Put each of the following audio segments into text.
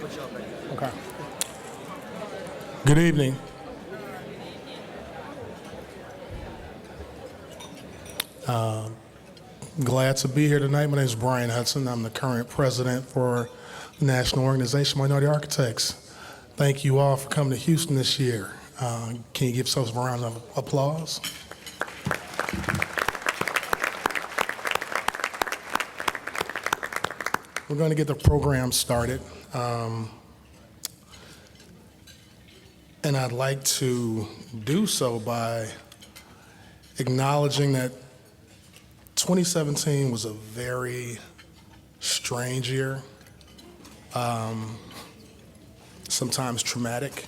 Okay. Good evening. Glad to be here tonight. My name is Brian Hudson. I'm the current president for the National Organization of Minority Architects. Thank you all for coming to Houston this year. Can you give yourselves a round of applause? We're going to get the program started. And I'd like to do so by acknowledging that 2017 was a very strange year, sometimes traumatic.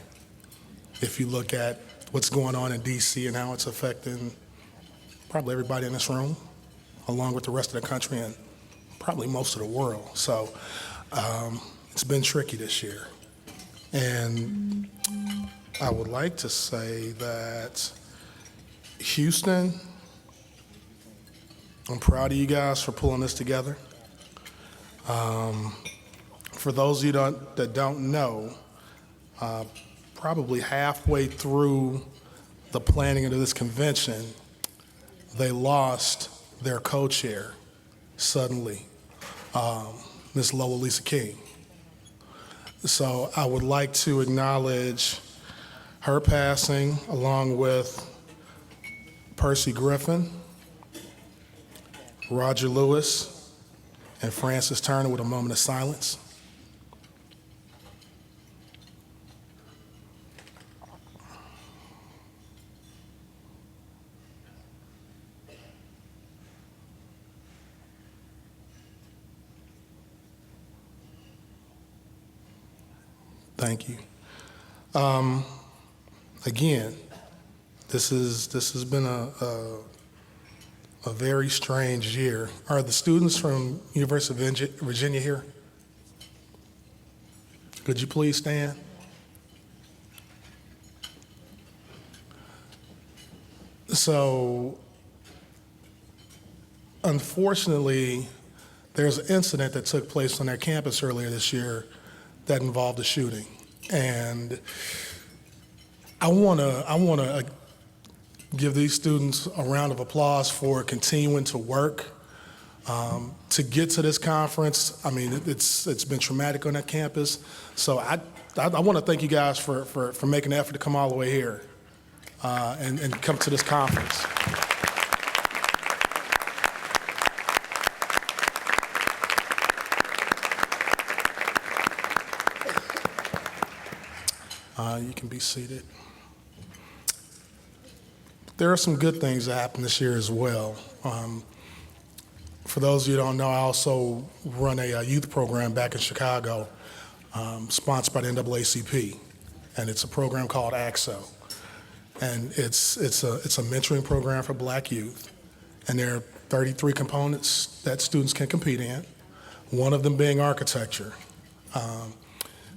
If you look at what's going on in DC and how it's affecting probably everybody in this room, along with the rest of the country and probably most of the world. So it's been tricky this year. And I would like to say that Houston, I'm proud of you guys for pulling this together. For those of you that don't know, probably halfway through the planning of this convention, they lost their co-chair suddenly, Ms. Lola Lisa King. So I would like to acknowledge her passing along with Percy Griffin, Roger Lewis, and Francis Turner with a moment of silence. Thank you. Again, this has been a very strange year. Are the students from University of Virginia here? Could you please stand? So, unfortunately, there's an incident that took place on their campus earlier this year that involved a shooting. And I wanna give these students a round of applause for continuing to work to get to this conference. I mean, it's been traumatic on that campus. So I want to thank you guys for making the effort to come all the way here and come to this conference. You can be seated. There are some good things that happened this year as well. For those of you who don't know, I also run a youth program back in Chicago, sponsored by the NAACP, and it's a program called AXO. And it's a mentoring program for black youth, and there are 33 components that students can compete in, one of them being architecture.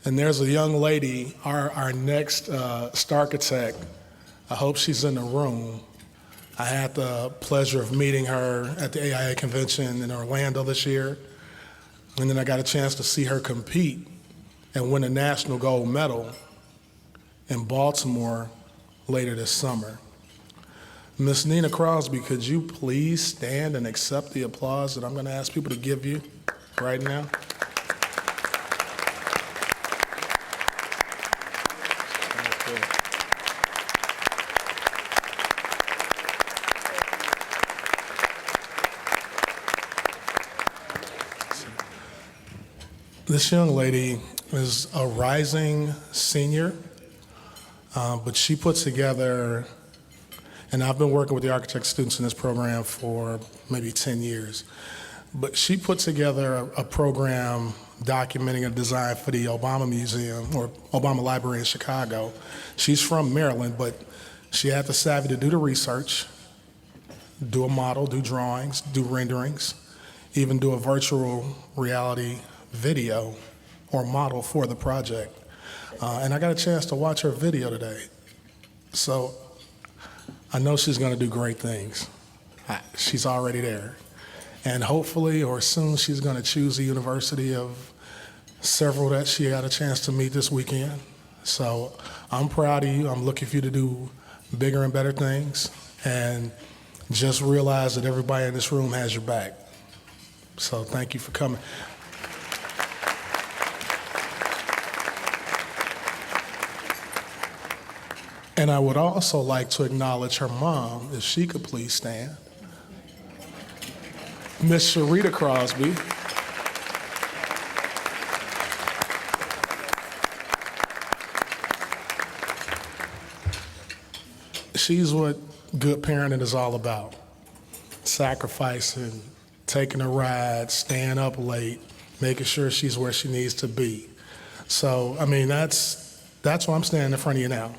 And there's a young lady, our next Starchitect. I hope she's in the room. I had the pleasure of meeting her at the AIA convention in Orlando this year. And then I got a chance to see her compete and win a national gold medal in Baltimore later this summer. Miss Nina Crosby, could you please stand and accept the applause that I'm going to ask people to give you right now? This young lady is a rising senior, but she put together, and I've been working with the architect students in this program for maybe 10 years, but she put together a program documenting a design for the Obama Museum or Obama Library in Chicago. She's from Maryland, but she had the savvy to do the research, do a model, do drawings, do renderings, even do a virtual reality video or model for the project. And I got a chance to watch her video today. So I know she's gonna do great things. She's already there. And hopefully or soon she's gonna choose the University of several that she got a chance to meet this weekend. So I'm proud of you. I'm looking for you to do bigger and better things. And just realize that everybody in this room has your back. So thank you for coming. And I would also like to acknowledge her mom, if she could please stand. Miss Sharita Crosby. She's what good parenting is all about. Sacrificing, taking a ride, staying up late, making sure she's where she needs to be. So, I mean, that's why I'm standing in front of you now.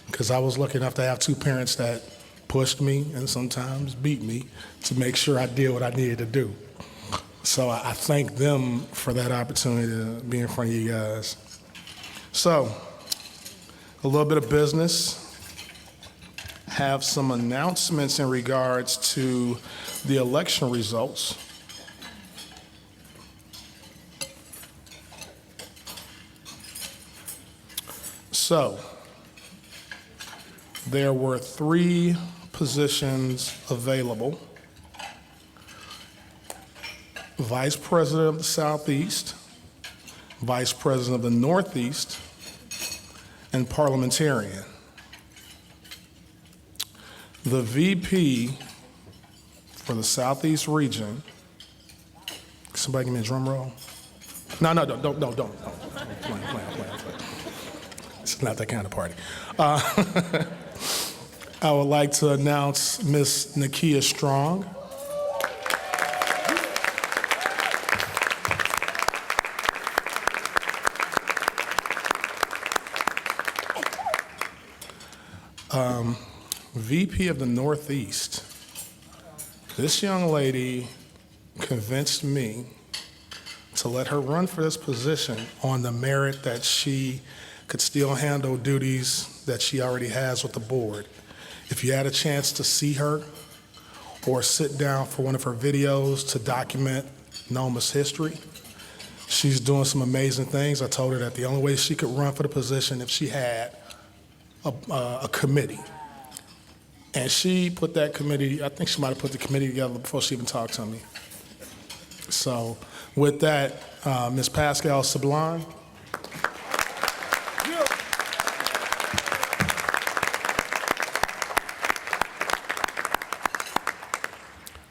Because I was lucky enough to have two parents that pushed me and sometimes beat me to make sure I did what I needed to do. So I thank them for that opportunity to be in front of you guys. So, a little bit of business. Have some announcements in regards to the election results. So, there were 3 positions available. Vice President of the Southeast, Vice President of the Northeast, and Parliamentarian. The VP for the Southeast region, somebody give me a drum roll. No, don't. Play. It's not that kind of party. I would like to announce Miss Nakia Strong. VP of the Northeast. This young lady convinced me to let her run for this position on the merit that she could still handle duties that she already has with the board. If you had a chance to see her or sit down for one of her videos to document NOMA's history, she's doing some amazing things. I told her that the only way she could run for the position if she had a committee. And she put that committee, I think she might have put the committee together before she even talked to me. So with that, Ms. Pascal Sublime.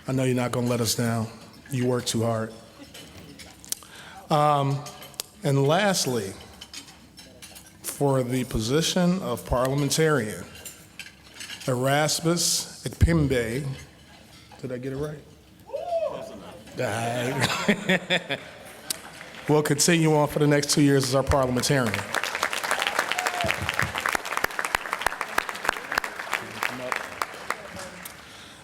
I know you're not going to let us down. You work too hard. And lastly, for the position of parliamentarian, Erasmus Ekpembe. Did I get it right? We'll continue on for the next 2 years as our parliamentarian.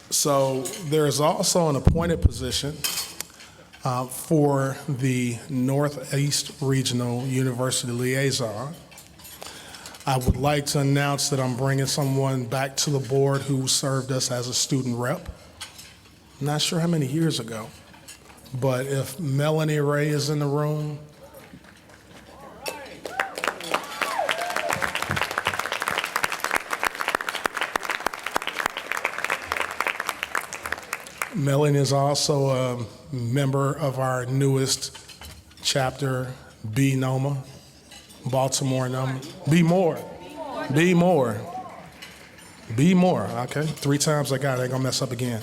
So there is also an appointed position for the Northeast Regional University Liaison. I would like to announce that I'm bringing someone back to the board who served us as a student rep. I'm not sure how many years ago, but if Melanie Ray is in the room, Melanie is also a member of our newest chapter, B NOMA, Baltimore NOMA. Be more. Okay, 3 times I got it. I ain't gonna mess up again.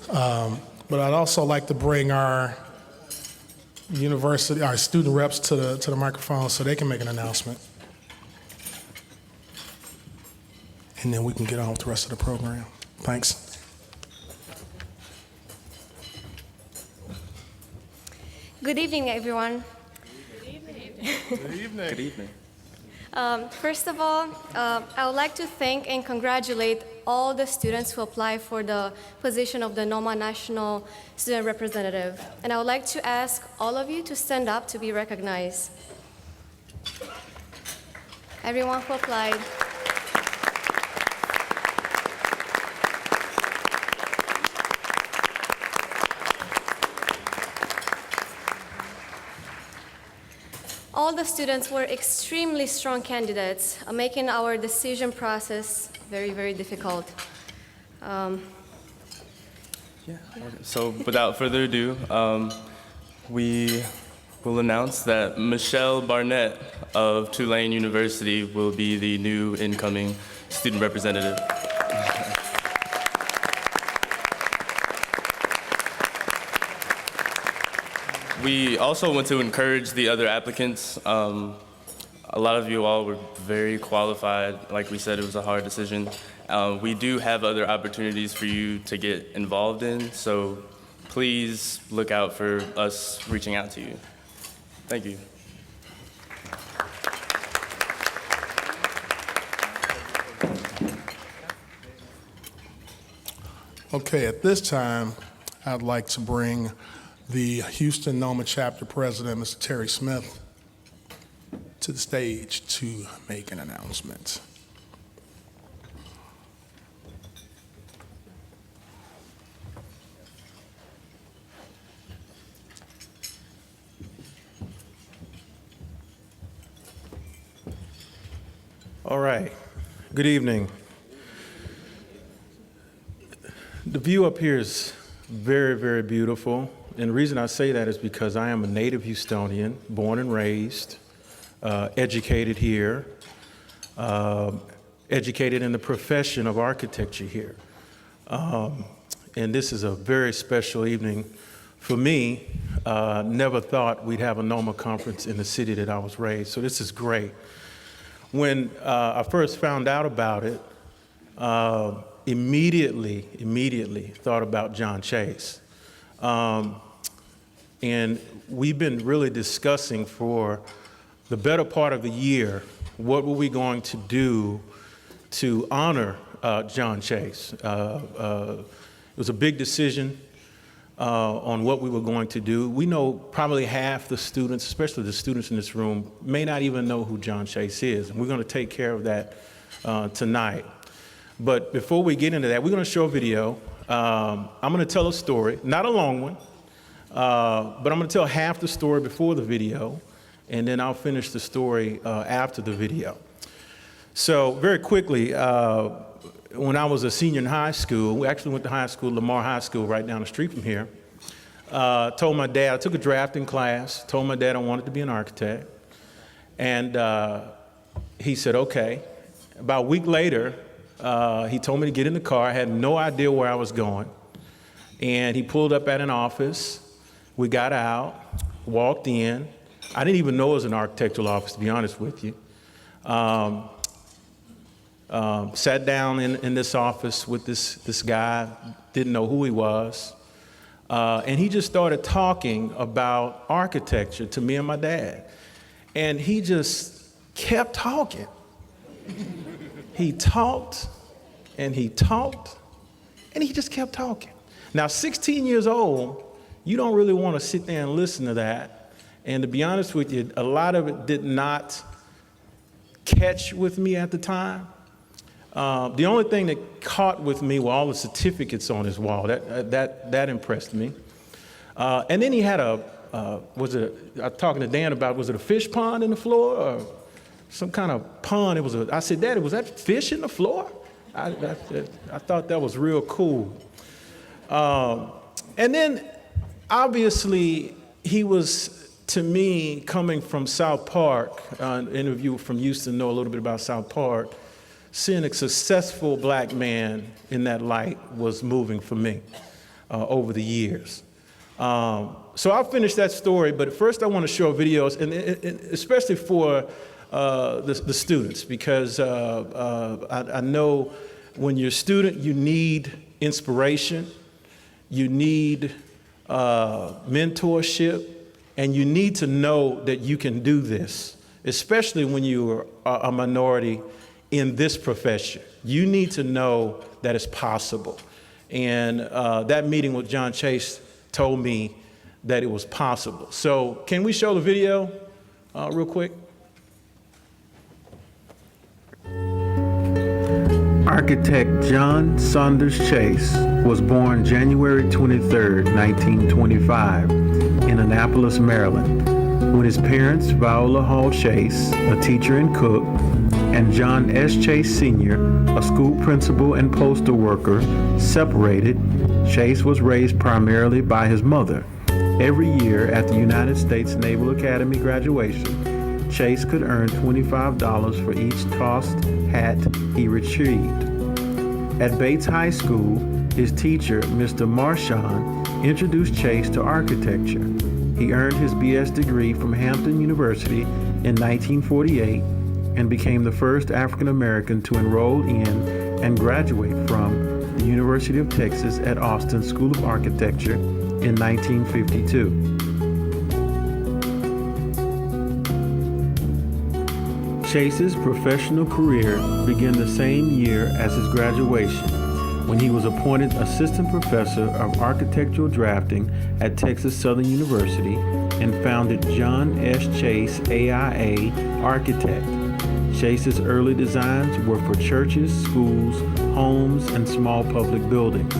But I'd also like to bring our student reps to the microphone so they can make an announcement. And then we can get on with the rest of the program. Thanks. Good evening, everyone. Good evening. First of all, I would like to thank and congratulate all the students who applied for the position of the NOMA National Student Representative. And I would like to ask all of you to stand up to be recognized. Everyone who applied. all the students were extremely strong candidates, making our decision process very, very difficult. So without further ado, we will announce that Michelle Barnett of Tulane University will be the new incoming student representative. We also want to encourage the other applicants. A lot of you all were very qualified. Like we said, it was a hard decision. We do have other opportunities for you to get involved in, so please look out for us reaching out to you. Thank you. Okay, at this time, I'd like to bring the Houston NOMA chapter president, Mr. Terry Smith, to the stage to make an announcement. All right. Good evening. The view up here is very, very beautiful. And the reason I say that is because I am a native Houstonian, born and raised, educated here, educated in the profession of architecture here. And this is a very special evening for me. Never thought we'd have a NOMA conference in the city that I was raised, so this is great. When I first found out about it, immediately thought about John Chase. And we've been really discussing for the better part of a year, what were we going to do to honor John Chase? It was a big decision on what we were going to do. We know probably half the students, especially the students in this room, may not even know who John Chase is, and we're going to take care of that tonight. But before we get into that, we're going to show a video. I'm going to tell a story, not a long one, but I'm going to tell half the story before the video, and then I'll finish the story after the video. So very quickly, when I was a senior in high school, we actually went to high school, Lamar High School, right down the street from here. Told my dad, I took a drafting class, told my dad I wanted to be an architect. And he said, okay. About a week later, he told me to get in the car. I had no idea where I was going. And he pulled up at an office. We got out, walked in. I didn't even know it was an architectural office, to be honest with you. Sat down in this office with this guy, didn't know who he was. And he just started talking about architecture to me and my dad. And he just kept talking. He talked, and he talked, and he just kept talking. Now, 16 years old, you don't really want to sit there and listen to that. And to be honest with you, a lot of it did not catch with me at the time. The only thing that caught with me were all the certificates on his wall. That impressed me. And then he had I was talking to Dan about, was it a fish pond in the floor or some kind of pond? I said, Daddy, was that fish in the floor? I thought that was real cool. And then obviously he was, to me, coming from South Park, an interview from Houston, know a little bit about South Park. Seeing a successful black man in that light was moving for me over the years. So I'll finish that story, but first I want to show videos, and especially for the students, because I know when you're a student, you need inspiration, you need mentorship, and you need to know that you can do this, especially when you are a minority in this profession. You need to know that it's possible. And that meeting with John Chase told me that it was possible. So can we show the video real quick? Architect John Saunders Chase was born January 23, 1925, in Annapolis, Maryland. when his parents, Viola Hall Chase, a teacher and cook, and John S. Chase Sr., a school principal and postal worker, separated, Chase was raised primarily by his mother. Every year at the United States Naval Academy graduation, Chase could earn $25 for each tossed hat he retrieved. At Bates High School, his teacher, Mr. Marchand, introduced Chase to architecture. He earned his B.S. degree from Hampton University in 1948 and became the first African American to enroll in and graduate from the University of Texas at Austin School of Architecture in 1952. Chase's professional career began the same year as his graduation, when he was appointed assistant professor of architectural drafting at Texas Southern University and founded John S. Chase AIA Architect. Chase's early designs were for churches, schools, homes, and small public buildings.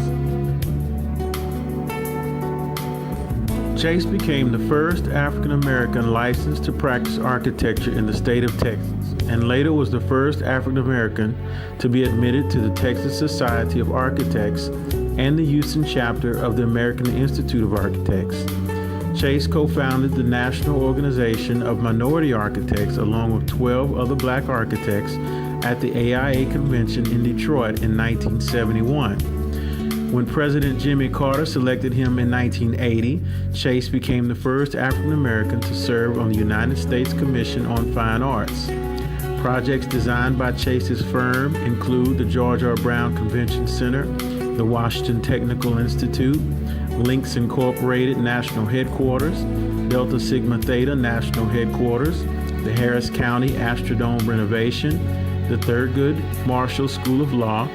Chase became the first African American licensed to practice architecture in the state of Texas, and later was the first African American to be admitted to the Texas Society of Architects and the Houston chapter of the American Institute of Architects. Chase co-founded the National Organization of Minority Architects along with 12 other black architects at the AIA convention in Detroit in 1971. When President Jimmy Carter selected him in 1980, Chase became the first African American to serve on the United States Commission on Fine Arts. Projects designed by Chase's firm include the George R. Brown Convention Center, the Washington Technical Institute, Links Incorporated National Headquarters, Delta Sigma Theta National Headquarters, the Harris County Astrodome renovation, the Thurgood Marshall School of Law,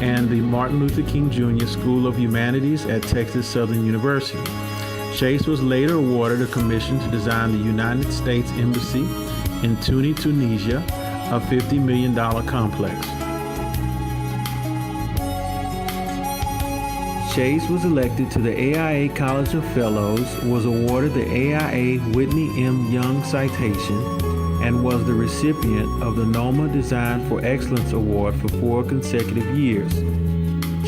and the Martin Luther King Jr. School of Humanities at Texas Southern University. Chase was later awarded a commission to design the United States Embassy in Tunis, Tunisia, a $50 million complex. Chase was elected to the AIA College of Fellows, was awarded the AIA Whitney M. Young Citation, and was the recipient of the NOMA Design for Excellence Award for 4 consecutive years.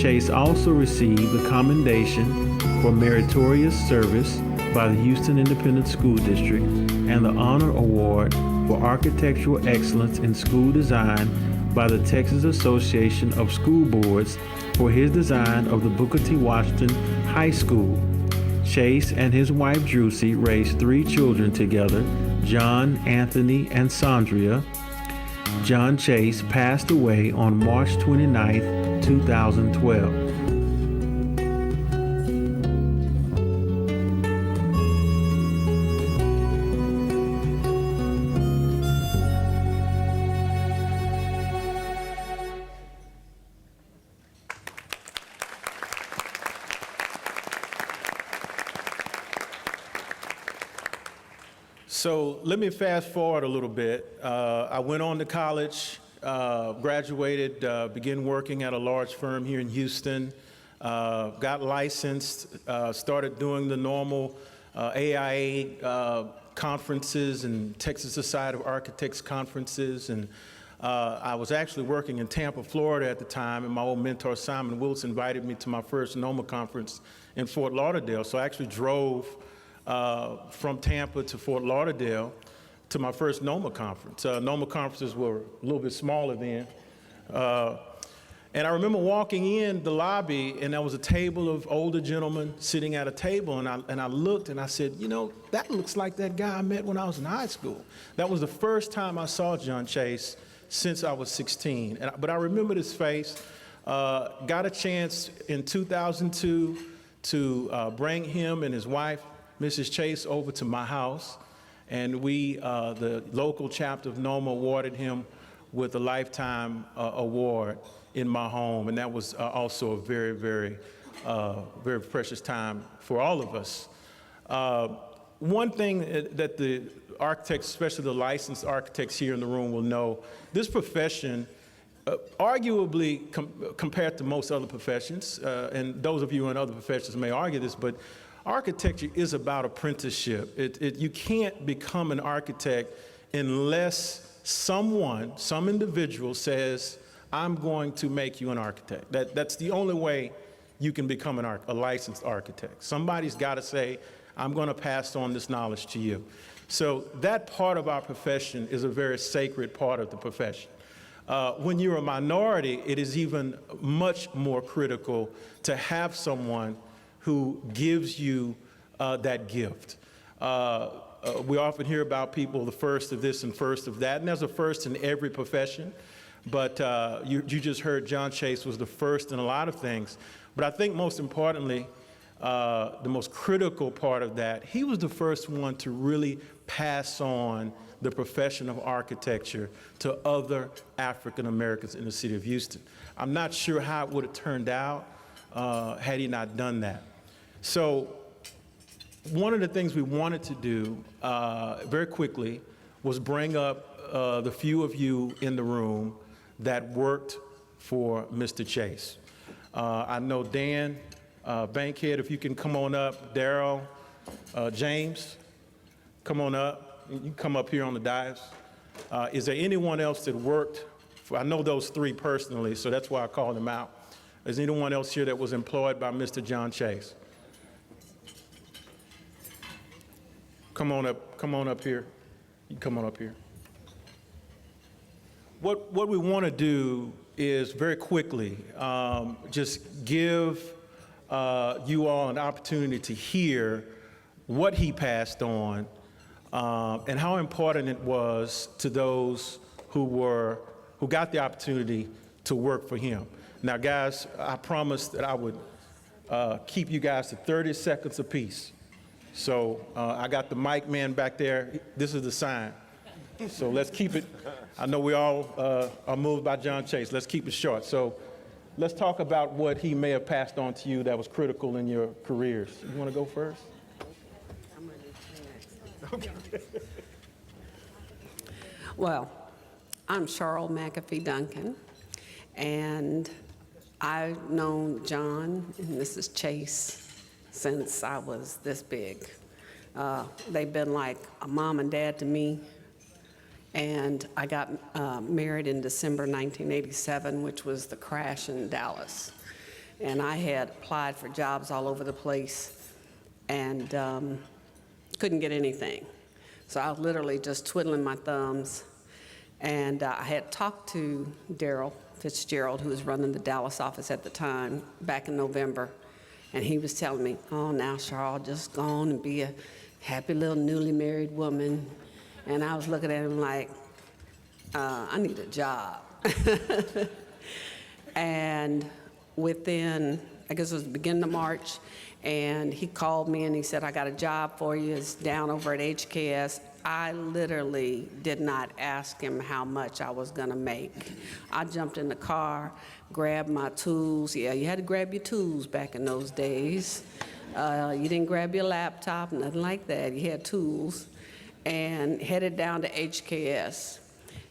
Chase also received the Commendation for Meritorious Service by the Houston Independent School District and the Honor Award for Architectural Excellence in School Design by the Texas Association of School Boards for his design of the Booker T. Washington High School. Chase and his wife Drusy raised 3 children together, John, Anthony, and Sandria. John Chase passed away on March 29, 2012. So let me fast forward a little bit. I went on to college, graduated, began working at a large firm here in Houston, got licensed, started doing the normal AIA conferences and Texas Society of Architects conferences. And I was actually working in Tampa, Florida at the time, and my old mentor Simon Wilson invited me to my first NOMA conference in Fort Lauderdale. So I actually drove from Tampa to Fort Lauderdale to my first NOMA conference. NOMA conferences were a little bit smaller then. And I remember walking in the lobby, and there was a table of older gentlemen sitting at a table, and I looked and I said, you know, that looks like that guy I met when I was in high school. That was the first time I saw John Chase since I was 16. But I remember his face. Got a chance in 2002 to bring him and his wife, Mrs. Chase, over to my house, and we, the local chapter of NOMA, awarded him with a lifetime award in my home, and that was also a very, very, very precious time for all of us. One thing that the architects, especially the licensed architects here in the room, will know, this profession, arguably compared to most other professions, and those of you in other professions may argue this, but architecture is about apprenticeship. You can't become an architect unless some individual says, I'm going to make you an architect. That's the only way you can become a licensed architect. Somebody's got to say, I'm going to pass on this knowledge to you. So that part of our profession is a very sacred part of the profession. When you're a minority, it is even much more critical to have someone who gives you that gift. We often hear about people, the first of this and first of that, and there's a first in every profession. But you just heard John Chase was the first in a lot of things. But I think most importantly, the most critical part of that, he was the first one to really pass on the profession of architecture to other African Americans in the city of Houston. I'm not sure how it would have turned out had he not done that. So one of the things we wanted to do very quickly was bring up the few of you in the room that worked for Mr. Chase. I know Dan, Bankhead, if you can come on up, Daryl, James, come on up. You can come up here on the dais. Is there anyone else that worked for, I know those three personally, so that's why I called them out. Is anyone else here that was employed by Mr. John Chase? Come on up here. You come on up here. What we want to do is very quickly just give you all an opportunity to hear what he passed on and how important it was to those who got the opportunity to work for him. Now, guys, I promised that I would keep you guys to 30 seconds apiece. So I got the mic man back there. This is the sign. So let's keep it. I know we all are moved by John Chase. Let's keep it short. So let's talk about what he may have passed on to you that was critical in your careers. You want to go first? Well, I'm Cheryl McAfee Duncan, and I've known John and Mrs. Chase since I was this big. They've been like a mom and dad to me. And I got married in December 1987, which was the crash in Dallas. And I had applied for jobs all over the place and couldn't get anything. So I was literally just twiddling my thumbs. And I had talked to Daryl Fitzgerald, who was running the Dallas office at the time, back in November. And he was telling me, oh, now, Cheryl, just go on and be a happy little newly married woman. And I was looking at him like, I need a job. And within, I guess it was the beginning of March, and he called me and he said, I got a job for you. It's down over at HKS. I literally did not ask him how much I was gonna make. I jumped in the car, grabbed my tools. Yeah, you had to grab your tools back in those days. You didn't grab your laptop, nothing like that. You had tools. And headed down to HKS.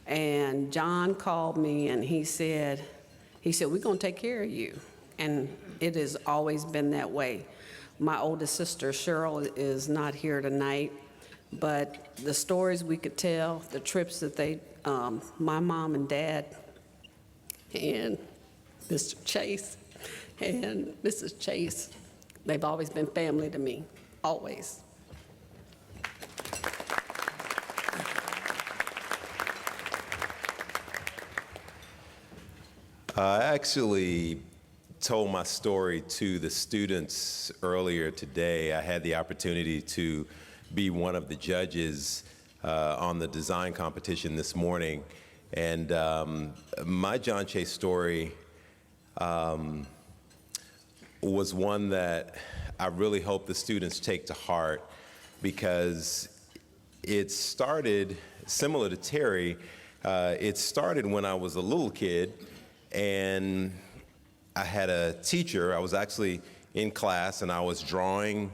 And John called me and he said, we're gonna take care of you. And it has always been that way. My oldest sister, Cheryl, is not here tonight, but the stories we could tell, the trips that my mom and dad and Mr. Chase and Mrs. Chase, they've always been family to me, always. I actually told my story to the students earlier today. I had the opportunity to be one of the judges on the design competition this morning. And my John Chase story was one that I really hope the students take to heart, because it started, similar to Terry, it started when I was a little kid. And I had a teacher. I was actually in class and I was drawing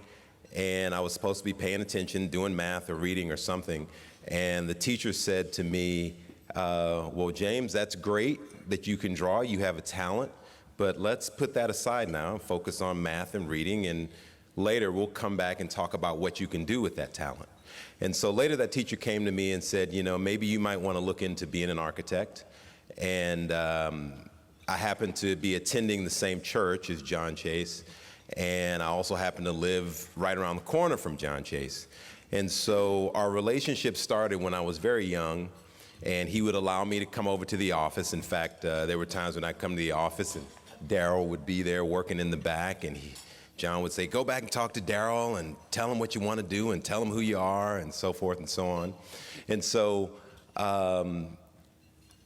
and I was supposed to be paying attention, doing math or reading or something. And the teacher said to me, well, James, that's great that you can draw, you have a talent, but let's put that aside now and focus on math and reading, and later we'll come back and talk about what you can do with that talent. And so later that teacher came to me and said, you know, maybe you might want to look into being an architect. And I happened to be attending the same church as John Chase, and I also happened to live right around the corner from John Chase. And so our relationship started when I was very young, and he would allow me to come over to the office. In fact, there were times when I'd come to the office and Daryl would be there working in the back, and John would say, go back and talk to Daryl and tell him what you want to do and tell him who you are and so forth and so on. And so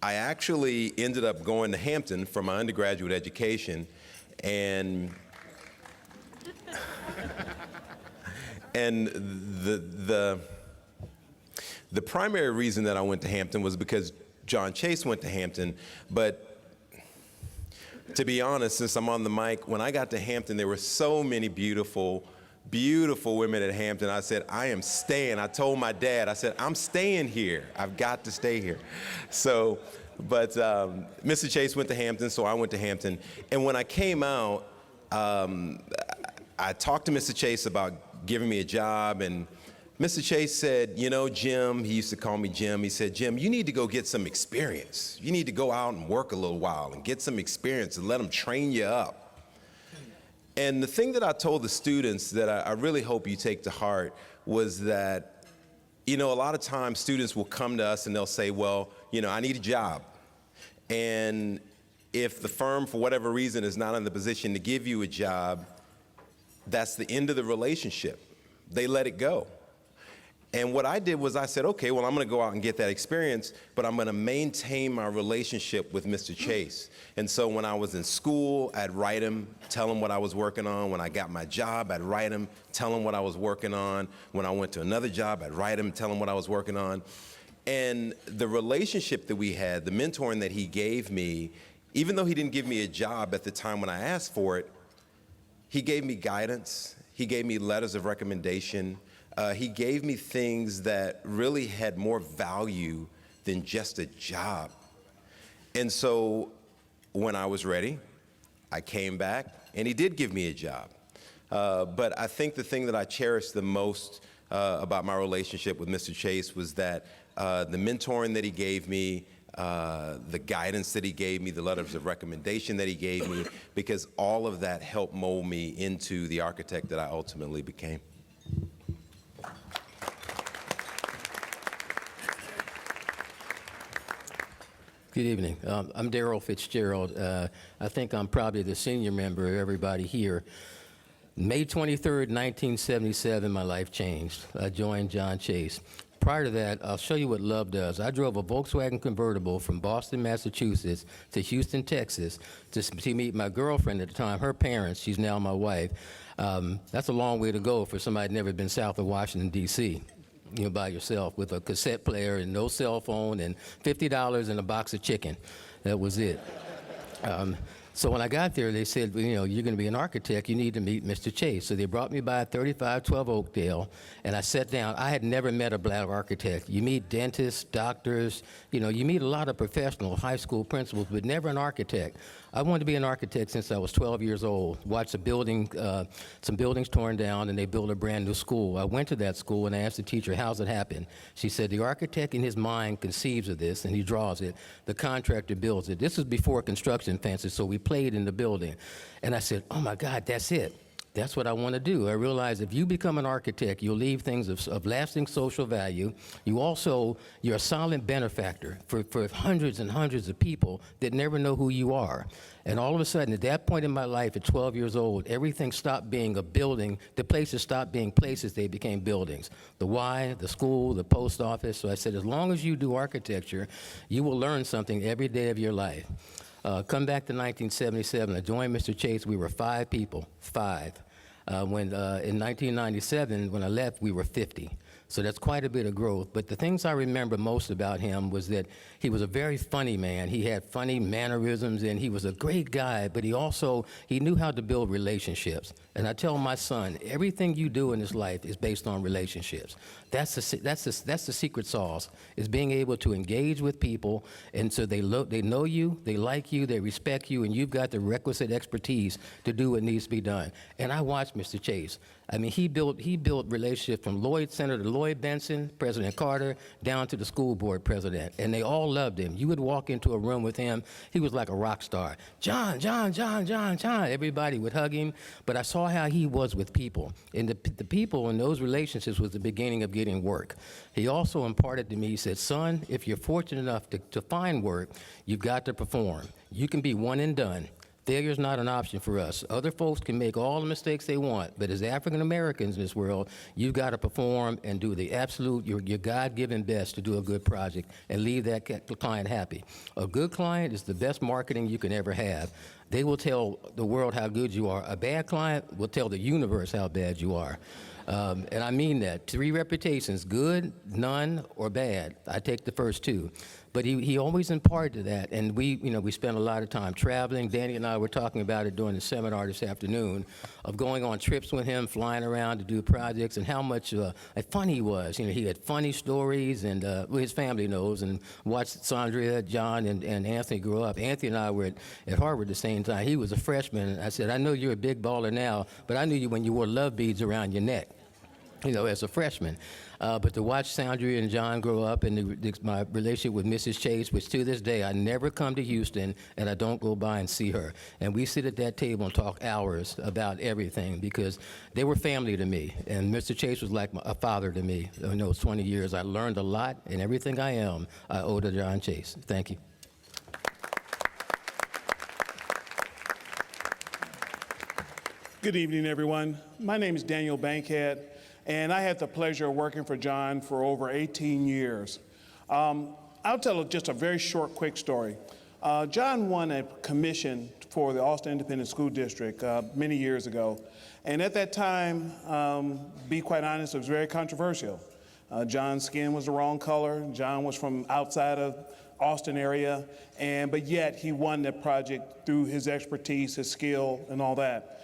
I actually ended up going to Hampton for my undergraduate education, and the primary reason that I went to Hampton was because John Chase went to Hampton. But to be honest, since I'm on the mic, when I got to Hampton, there were so many beautiful, beautiful women at Hampton. I said, I am staying. I told my dad, I said, I'm staying here. I've got to stay here. So, but Mr. Chase went to Hampton, so I went to Hampton. And when I came out, I talked to Mr. Chase about giving me a job, and Mr. Chase said, you know, Jim, he used to call me Jim, he said, Jim, you need to go get some experience. You need to go out and work a little while and get some experience and let them train you up. And the thing that I told the students that I really hope you take to heart was that, you know, a lot of times students will come to us and they'll say, well, you know, I need a job. And if the firm, for whatever reason, is not in the position to give you a job, that's the end of the relationship. They let it go. And what I did was I said, okay, well, I'm going to go out and get that experience, but I'm going to maintain my relationship with Mr. Chase. And so when I was in school, I'd write him, tell him what I was working on. When I got my job, I'd write him, tell him what I was working on. When I went to another job, I'd write him, tell him what I was working on. And the relationship that we had, the mentoring that he gave me, even though he didn't give me a job at the time when I asked for it, he gave me guidance. He gave me letters of recommendation. He gave me things that really had more value than just a job. And so when I was ready, I came back, and he did give me a job. But I think the thing that I cherished the most about my relationship with Mr. Chase was that the mentoring that he gave me, the guidance that he gave me, the letters of recommendation that he gave me, because all of that helped mold me into the architect that I ultimately became. Good evening. I'm Daryl Fitzgerald. I think I'm probably the senior member of everybody here. May 23rd, 1977, my life changed. I joined John Chase. Prior to that, I'll show you what love does. I drove a Volkswagen convertible from Boston, Massachusetts to Houston, Texas to meet my girlfriend at the time, her parents. She's now my wife. That's a long way to go for somebody who'd never been south of Washington, D.C., you know, by yourself with a cassette player and no cell phone and $50 and a box of chicken. That was it. So when I got there, they said, well, you know, you're going to be an architect. You need to meet Mr. Chase. So they brought me by 3512 Oakdale, and I sat down. I had never met a black architect. You meet dentists, doctors, you know, you meet a lot of professionals, high school principals, but never an architect. I wanted to be an architect since I was 12 years old. Watched a building, some buildings torn down, and they built a brand new school. I went to that school, and I asked the teacher, how's it happen? She said, the architect in his mind conceives of this, and he draws it. The contractor builds it. This was before construction fences, so we played in the building. And I said, oh, my God, that's it. That's what I want to do. I realized if you become an architect, you'll leave things of lasting social value. You're a silent benefactor for hundreds and hundreds of people that never know who you are. And all of a sudden, at that point in my life, at 12 years old, everything stopped being a building. The places stopped being places. They became buildings. The Y, the school, the post office. So I said, as long as you do architecture, you will learn something every day of your life. Come back to 1977. I joined Mr. Chase. We were 5 people, 5. In 1997, when I left, we were 50. So that's quite a bit of growth. But the things I remember most about him was that he was a very funny man. He had funny mannerisms, and he was a great guy, but he knew how to build relationships. And I tell my son, everything you do in this life is based on relationships. That's the secret sauce, is being able to engage with people, and so they know you, they like you, they respect you, and you've got the requisite expertise to do what needs to be done. And I watched Mr. Chase. I mean, he built relationships from Senator Lloyd Benson, President Carter, down to the school board president, and they all loved him. You would walk into a room with him, he was like a rock star. John, John, John, John, John. Everybody would hug him, but I saw how he was with people, and the people in those relationships was the beginning of getting work. He also imparted to me, he said, son, if you're fortunate enough to find work, you've got to perform. You can be one and done. Failure's not an option for us. Other folks can make all the mistakes they want, but as African Americans in this world, you've got to perform and do the absolute, your God-given best to do a good project and leave that client happy. A good client is the best marketing you can ever have. They will tell the world how good you are. A bad client will tell the universe how bad you are. And I mean that. 3 reputations, good, none, or bad. I take the first 2. But he always imparted that, and we spent a lot of time traveling. Danny and I were talking about it during the seminar this afternoon, of going on trips with him, flying around to do projects, and how much fun he was. He had funny stories, and his family knows, and watched Sandria, John, and Anthony grow up. Anthony and I were at Harvard at the same time. He was a freshman, and I said, I know you're a big baller now, but I knew you when you wore love beads around your neck, as a freshman. But to watch Sandria and John grow up, and my relationship with Mrs. Chase, which to this day, I never come to Houston and I don't go by and see her. And we sit at that table and talk hours about everything, because they were family to me. And Mr. Chase was like a father to me. It's 20 years. I learned a lot, and everything I am, I owe to John Chase. Thank you. Good evening, everyone. My name is Daniel Bankhead, and I had the pleasure of working for John for over 18 years. I'll tell just a very short, quick story. John won a commission for the Austin Independent School District many years ago, and at that time, be quite honest, it was very controversial. John's skin was the wrong color. John was from outside of Austin area, but yet he won that project through his expertise, his skill, and all that.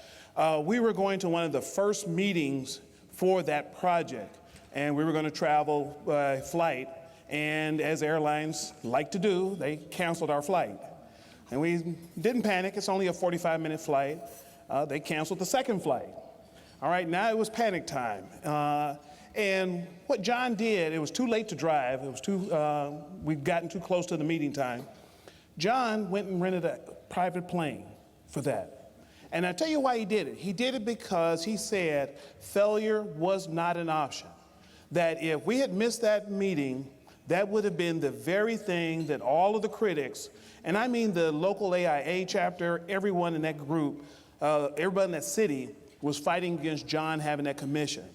We were going to one of the first meetings for that project, and we were going to travel by flight, and as airlines like to do, they canceled our flight. And we didn't panic. It's only a 45-minute flight. They canceled the second flight. All right, now it was panic time. And what John did, it was too late to drive. It was we'd gotten too close to the meeting time. John went and rented a private plane for that. And I tell you why he did it. He did it because he said failure was not an option. That if we had missed that meeting, that would have been the very thing that all of the critics, and I mean the local AIA chapter, everyone in that group, everybody in that city was fighting against John having that commission.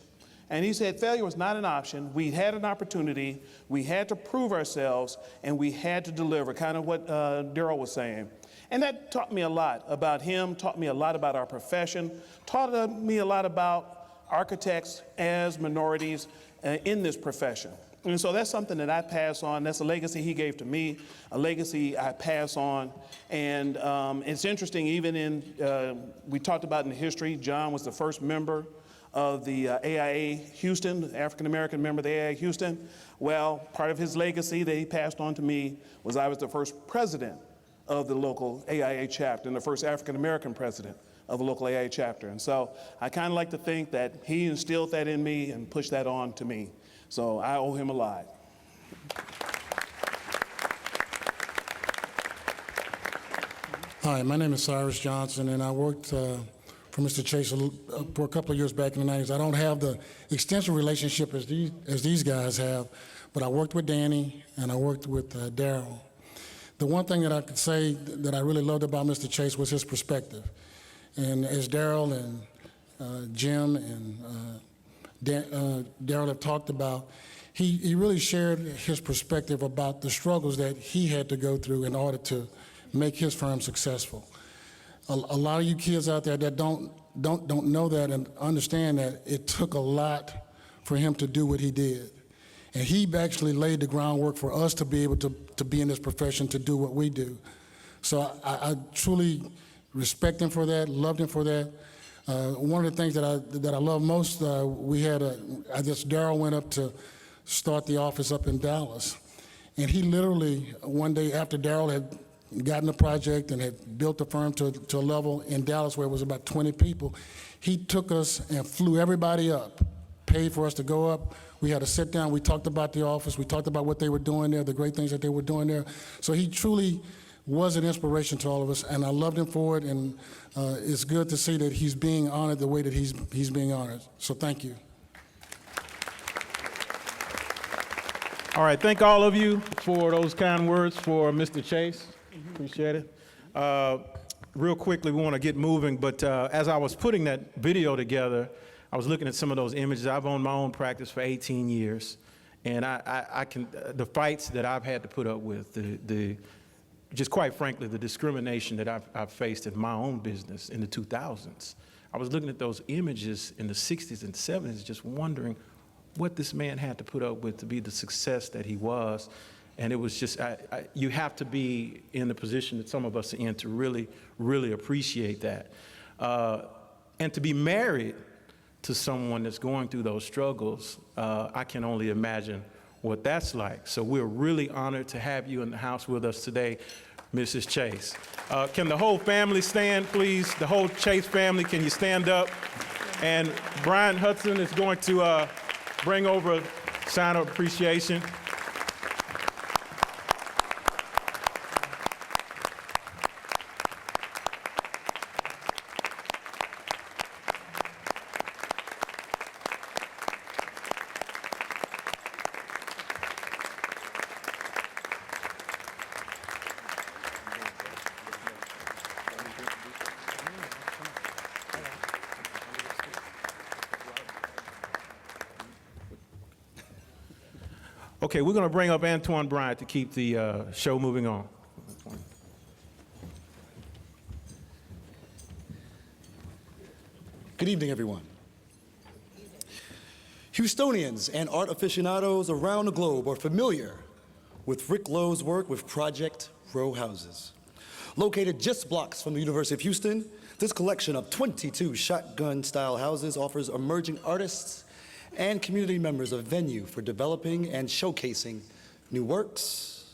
And he said failure was not an option. We had an opportunity. We had to prove ourselves, and we had to deliver, kind of what Daryl was saying. And that taught me a lot about him, taught me a lot about our profession, taught me a lot about architects as minorities in this profession. And so that's something that I pass on. That's a legacy he gave to me, a legacy I pass on. And it's interesting, even we talked about in the history, John was the first member of the AIA Houston, African-American member of the AIA Houston. Well, part of his legacy that he passed on to me was I was the first president of the local AIA chapter and the first African-American president of the local AIA chapter. And so I kind of like to think that he instilled that in me and pushed that on to me. So I owe him a lot. Hi, my name is Cyrus Johnson, and I worked for Mr. Chase for a couple of years back in the 90s. I don't have the extensive relationship as these guys have, but I worked with Danny and I worked with Daryl. The one thing that I could say that I really loved about Mr. Chase was his perspective. And as Daryl and Jim and Daryl have talked about, he really shared his perspective about the struggles that he had to go through in order to make his firm successful. A lot of you kids out there that don't know that and understand that it took a lot for him to do what he did. And he actually laid the groundwork for us to be able to be in this profession, to do what we do. So I truly respect him for that, loved him for that. One of the things that I love most, Daryl went up to start the office up in Dallas. And he literally, one day after Daryl had gotten the project and had built the firm to a level in Dallas where it was about 20 people, he took us and flew everybody up, paid for us to go up. We had a sit down, we talked about the office, we talked about what they were doing there, the great things that they were doing there. So he truly was an inspiration to all of us, and I loved him for it, and it's good to see that he's being honored the way that he's being honored. So thank you. All right, thank all of you for those kind words for Mr. Chase. Appreciate it. Real quickly, we want to get moving, but as I was putting that video together, I was looking at some of those images. I've owned my own practice for 18 years, and I can, the fights that I've had to put up with, just quite frankly, the discrimination that I've faced in my own business in the 2000s. I was looking at those images in the 60s and 70s, just wondering what this man had to put up with to be the success that he was. And it was just, you have to be in the position that some of us are in to really, really appreciate that. And to be married to someone that's going through those struggles, I can only imagine what that's like. So we're really honored to have you in the house with us today, Mrs. Chase. Can the whole family stand, please? The whole Chase family, can you stand up? And Brian Hudson is going to bring over a sign of appreciation. Okay, we're going to bring up Antoine Bryant to keep the show moving on. Good evening, everyone. Houstonians and art aficionados around the globe are familiar with Rick Lowe's work with Project Row Houses. Located just blocks from the University of Houston, this collection of 22 shotgun-style houses offers emerging artists and community members a venue for developing and showcasing new works.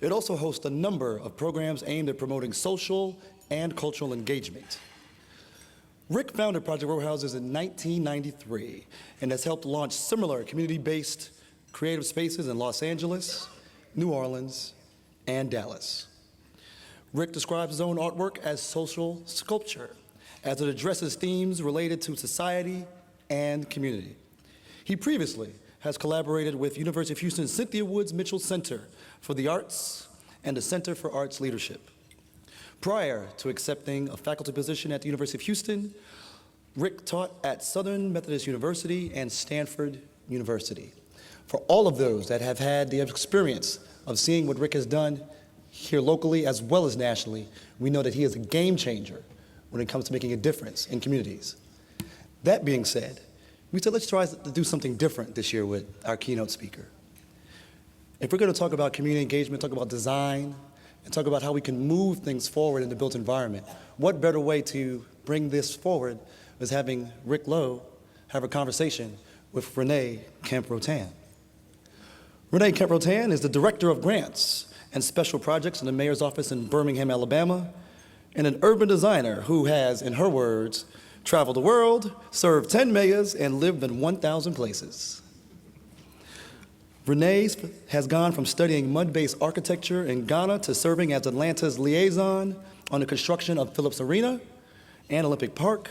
It also hosts a number of programs aimed at promoting social and cultural engagement. Rick founded Project Row Houses in 1993 and has helped launch similar community-based creative spaces in Los Angeles, New Orleans, and Dallas. Rick describes his own artwork as social sculpture, as it addresses themes related to society and community. He previously has collaborated with University of Houston's Cynthia Woods Mitchell Center for the Arts and the Center for Arts Leadership. Prior to accepting a faculty position at the University of Houston, Rick taught at Southern Methodist University and Stanford University. For all of those that have had the experience of seeing what Rick has done here locally as well as nationally, we know that he is a game changer when it comes to making a difference in communities. That being said, we said let's try to do something different this year with our keynote speaker. If we're going to talk about community engagement, talk about design, and talk about how we can move things forward in the built environment, what better way to bring this forward is having Rick Lowe have a conversation with Renee Kemp-Rotan. Renee Kemp-Rotan is the Director of Grants and Special Projects in the Mayor's Office in Birmingham, Alabama, and an urban designer who has, in her words, traveled the world, served 10 mayors, and lived in 1,000 places. Renee has gone from studying mud-based architecture in Ghana to serving as Atlanta's liaison on the construction of Phillips Arena and Olympic Park.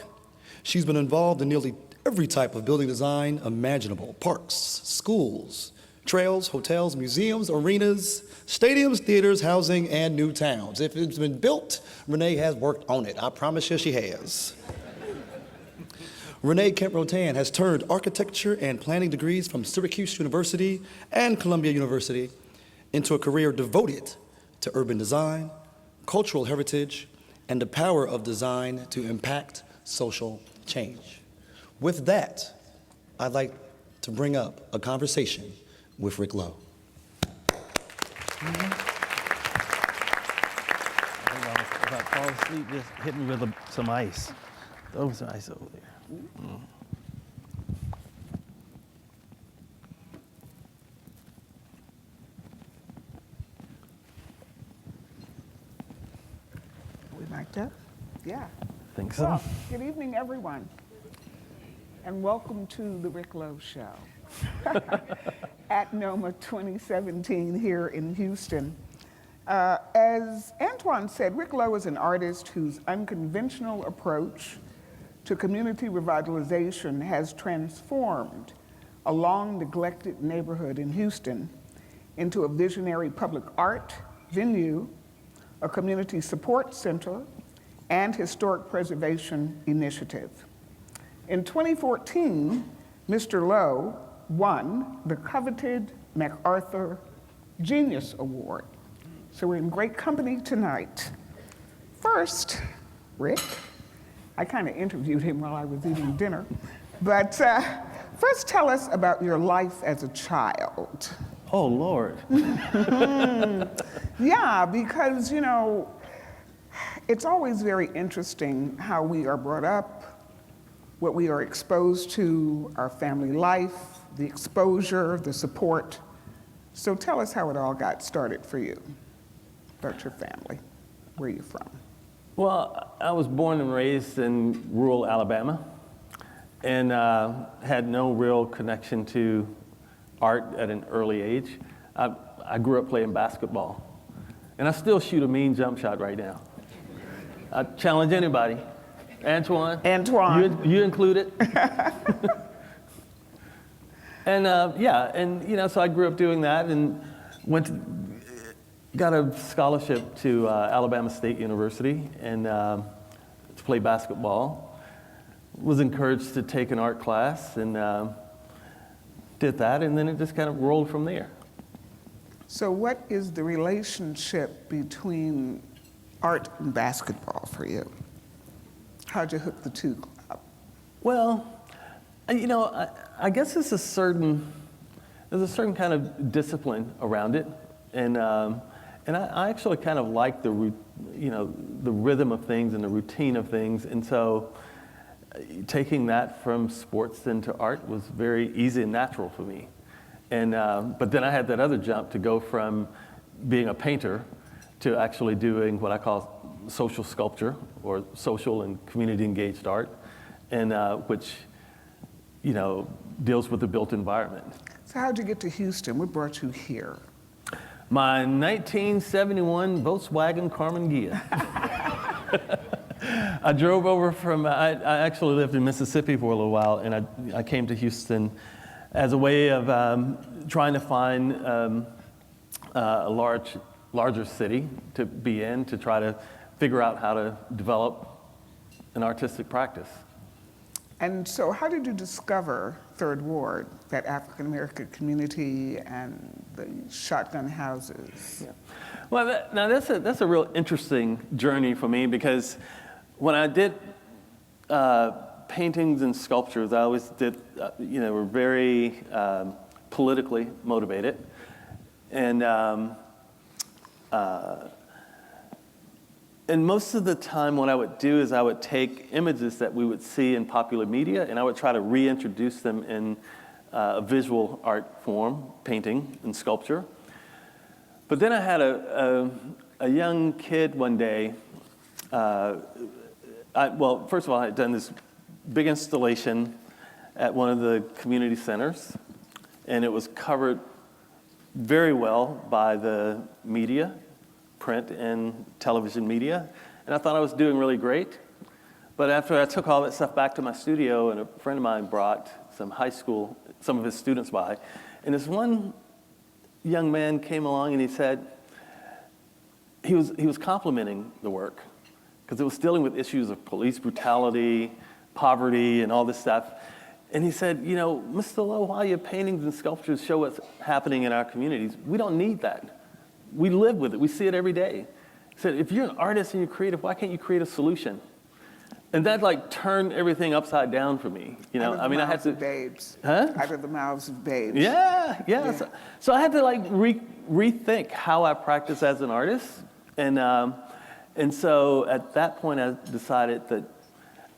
She's been involved in nearly every type of building design imaginable: parks, schools, trails, hotels, museums, arenas, stadiums, theaters, housing, and new towns. If it's been built, Renee has worked on it. I promise you she has. Renee Kemp-Rotan has turned architecture and planning degrees from Syracuse University and Columbia University into a career devoted to urban design, cultural heritage, and the power of design to impact social change. With that, I'd like to bring up a conversation with Rick Lowe. I think I was falling asleep, just hit me with some ice. Throw some ice over there. Magda? Yeah. Think so. Well, good evening, everyone, and welcome to the Rick Lowe Show at NOMA 2017 here in Houston. As Antoine said, Rick Lowe is an artist whose unconventional approach to community revitalization has transformed a long-neglected neighborhood in Houston into a visionary public art venue, a community support center, and historic preservation initiative. In 2014, Mr. Lowe won the coveted MacArthur Genius Award. So we're in great company tonight. First, Rick, I kind of interviewed him while I was eating dinner, but first tell us about your life as a child. Oh, Lord. Yeah, because, you know, it's always very interesting how we are brought up, what we are exposed to, our family life, the exposure, the support. So tell us how it all got started for you, about your family. Where are you from? Well, I was born and raised in rural Alabama and had no real connection to art at an early age. I grew up playing basketball, and I still shoot a mean jump shot right now. I challenge anybody. Antoine? You included. And yeah, and you know, so I grew up doing that and got a scholarship to Alabama State University and to play basketball. Was encouraged to take an art class and did that, and then it just kind of rolled from there. So what is the relationship between art and basketball for you? How'd you hook the two up? Well, you know, I guess there's a certain kind of discipline around it, and I actually kind of like the rhythm of things and the routine of things, and so taking that from sports into art was very easy and natural for me. And but then I had that other jump to go from being a painter to actually doing what I call social sculpture or social and community engaged art, and which, you know, deals with the built environment. So how'd you get to Houston? What brought you here? My 1971 Volkswagen Carmen Ghia. I drove over from, I actually lived in Mississippi for a little while, and I came to Houston as a way of trying to find a larger city to be in, to try to figure out how to develop an artistic practice. And so how did you discover Third Ward, that African American community and the shotgun houses? Yeah. Well, now that's a real interesting journey for me, because when I did paintings and sculptures, I always did, were very politically motivated. And most of the time what I would do is I would take images that we would see in popular media, and I would try to reintroduce them in a visual art form, painting and sculpture. But then I had a young kid one day. Well, first of all, I had done this big installation at one of the community centers, and it was covered very well by the media, print and television media, and I thought I was doing really great. But after I took all that stuff back to my studio, and a friend of mine brought some of his students by, and this one young man came along and he said, he was complimenting the work, because it was dealing with issues of police brutality, poverty, and all this stuff. And he said, you know, Mr. Lowe, while your paintings and sculptures show what's happening in our communities, we don't need that. We live with it. We see it every day. He said, if you're an artist and you're creative, why can't you create a solution? And that like turned everything upside down for me. You know, I mean, I had to. Babes. Huh? Out of the mouths of babes. Yeah. So I had to like rethink how I practice as an artist. And so at that point, I decided that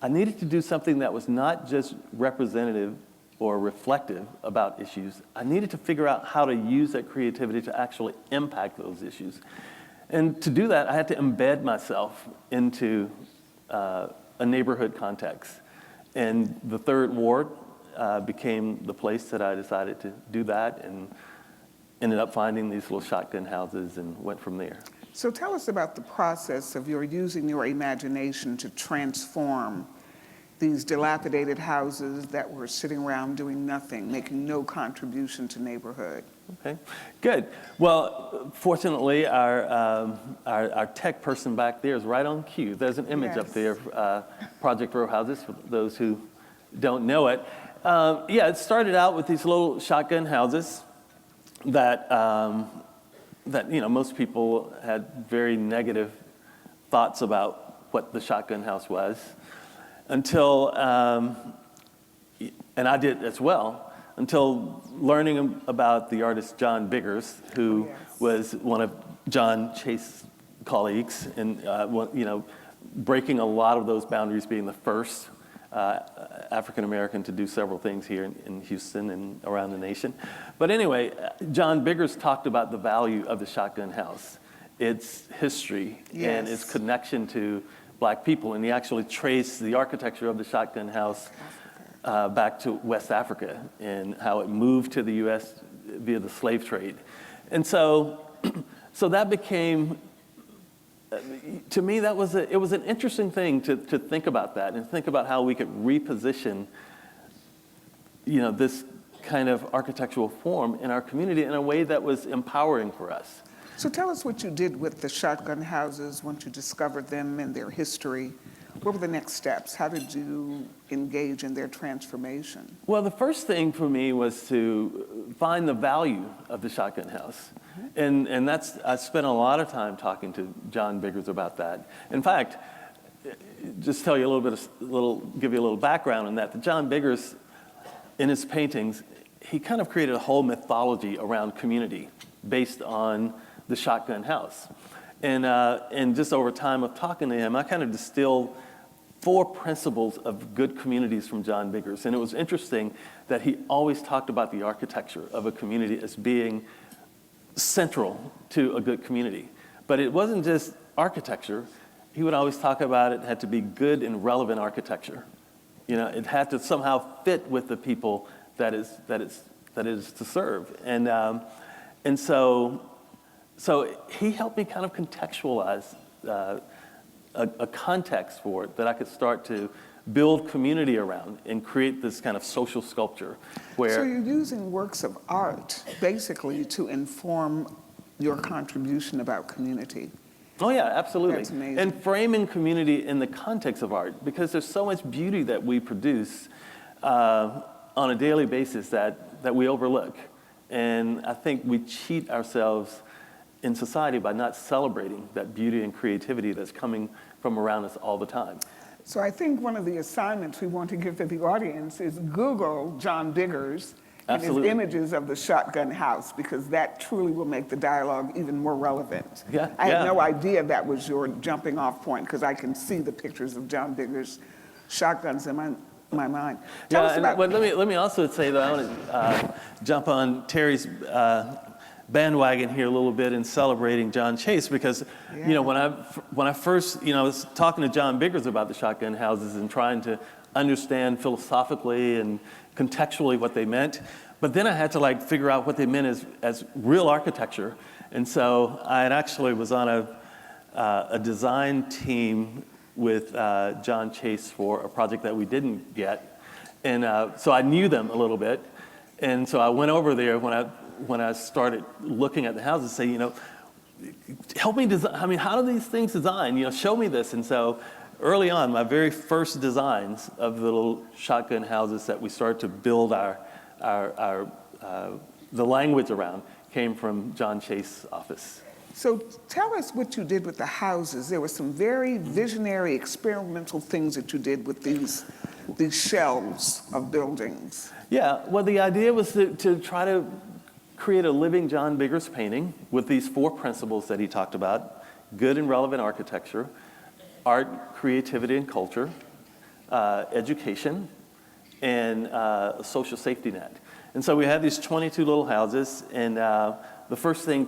I needed to do something that was not just representative or reflective about issues. I needed to figure out how to use that creativity to actually impact those issues. And to do that, I had to embed myself into a neighborhood context. And the Third Ward became the place that I decided to do that, and ended up finding these little shotgun houses and went from there. So tell us about the process of your using your imagination to transform these dilapidated houses that were sitting around doing nothing, making no contribution to neighborhood. Okay, good. Well, fortunately, our tech person back there is right on cue. There's an image up there, Project Row Houses, for those who don't know it. Yeah, it started out with these little shotgun houses that most people had very negative thoughts about what the shotgun house was, until, and I did as well, until learning about the artist John Biggers, who was one of John Chase's colleagues, and breaking a lot of those boundaries, being the first African American to do several things here in Houston and around the nation. But anyway, John Biggers talked about the value of the shotgun house, its history, and its connection to Black people, and he actually traced the architecture of the shotgun house back to West Africa and how it moved to the U.S. via the slave trade. And so that became, to me, it was an interesting thing to think about that and think about how we could reposition, this kind of architectural form in our community in a way that was empowering for us. So tell us what you did with the shotgun houses once you discovered them and their history. What were the next steps? How did you engage in their transformation? Well, the first thing for me was to find the value of the shotgun house. And I spent a lot of time talking to John Biggers about that. In fact, just tell you give you a little background on that. The John Biggers, in his paintings, he kind of created a whole mythology around community based on the shotgun house. And just over time of talking to him, I kind of distilled 4 principles of good communities from John Biggers. And it was interesting that he always talked about the architecture of a community as being central to a good community. But it wasn't just architecture. He would always talk about it had to be good and relevant architecture. It had to somehow fit with the people that is to serve. And so he helped me kind of contextualize a context for it that I could start to build community around and create this kind of social sculpture where... So you're using works of art basically to inform your contribution about community. Oh yeah, absolutely. That's amazing. And framing community in the context of art, because there's so much beauty that we produce on a daily basis that we overlook. And I think we cheat ourselves in society by not celebrating that beauty and creativity that's coming from around us all the time. So I think one of the assignments we want to give to the audience is Google John Biggers and his images of the shotgun house, because that truly will make the dialogue even more relevant. I had no idea that was your jumping off point, because I can see the pictures of John Biggers' shotguns in my mind. Let me also say that I want to jump on Terry's bandwagon here a little bit in celebrating John Chase, because when I first was talking to John Biggers about the shotgun houses and trying to understand philosophically and contextually what they meant, but then I had to figure out what they meant as real architecture. And so I actually was on a design team with John Chase for a project that we didn't get, and so I knew them a little bit, and so I went over there when I started looking at the houses, say, help me design. I mean, how do these things design? Show me this. And so early on, my very first designs of the little shotgun houses that we started to build the language around came from John Chase's office. So tell us what you did with the houses. There were some very visionary, experimental things that you did with these shells of buildings. Yeah, well, the idea was to try to create a living John Biggers painting with these 4 principles that he talked about: good and relevant architecture, art, creativity, and culture, education, and a social safety net. And so we had these 22 little houses, and the first thing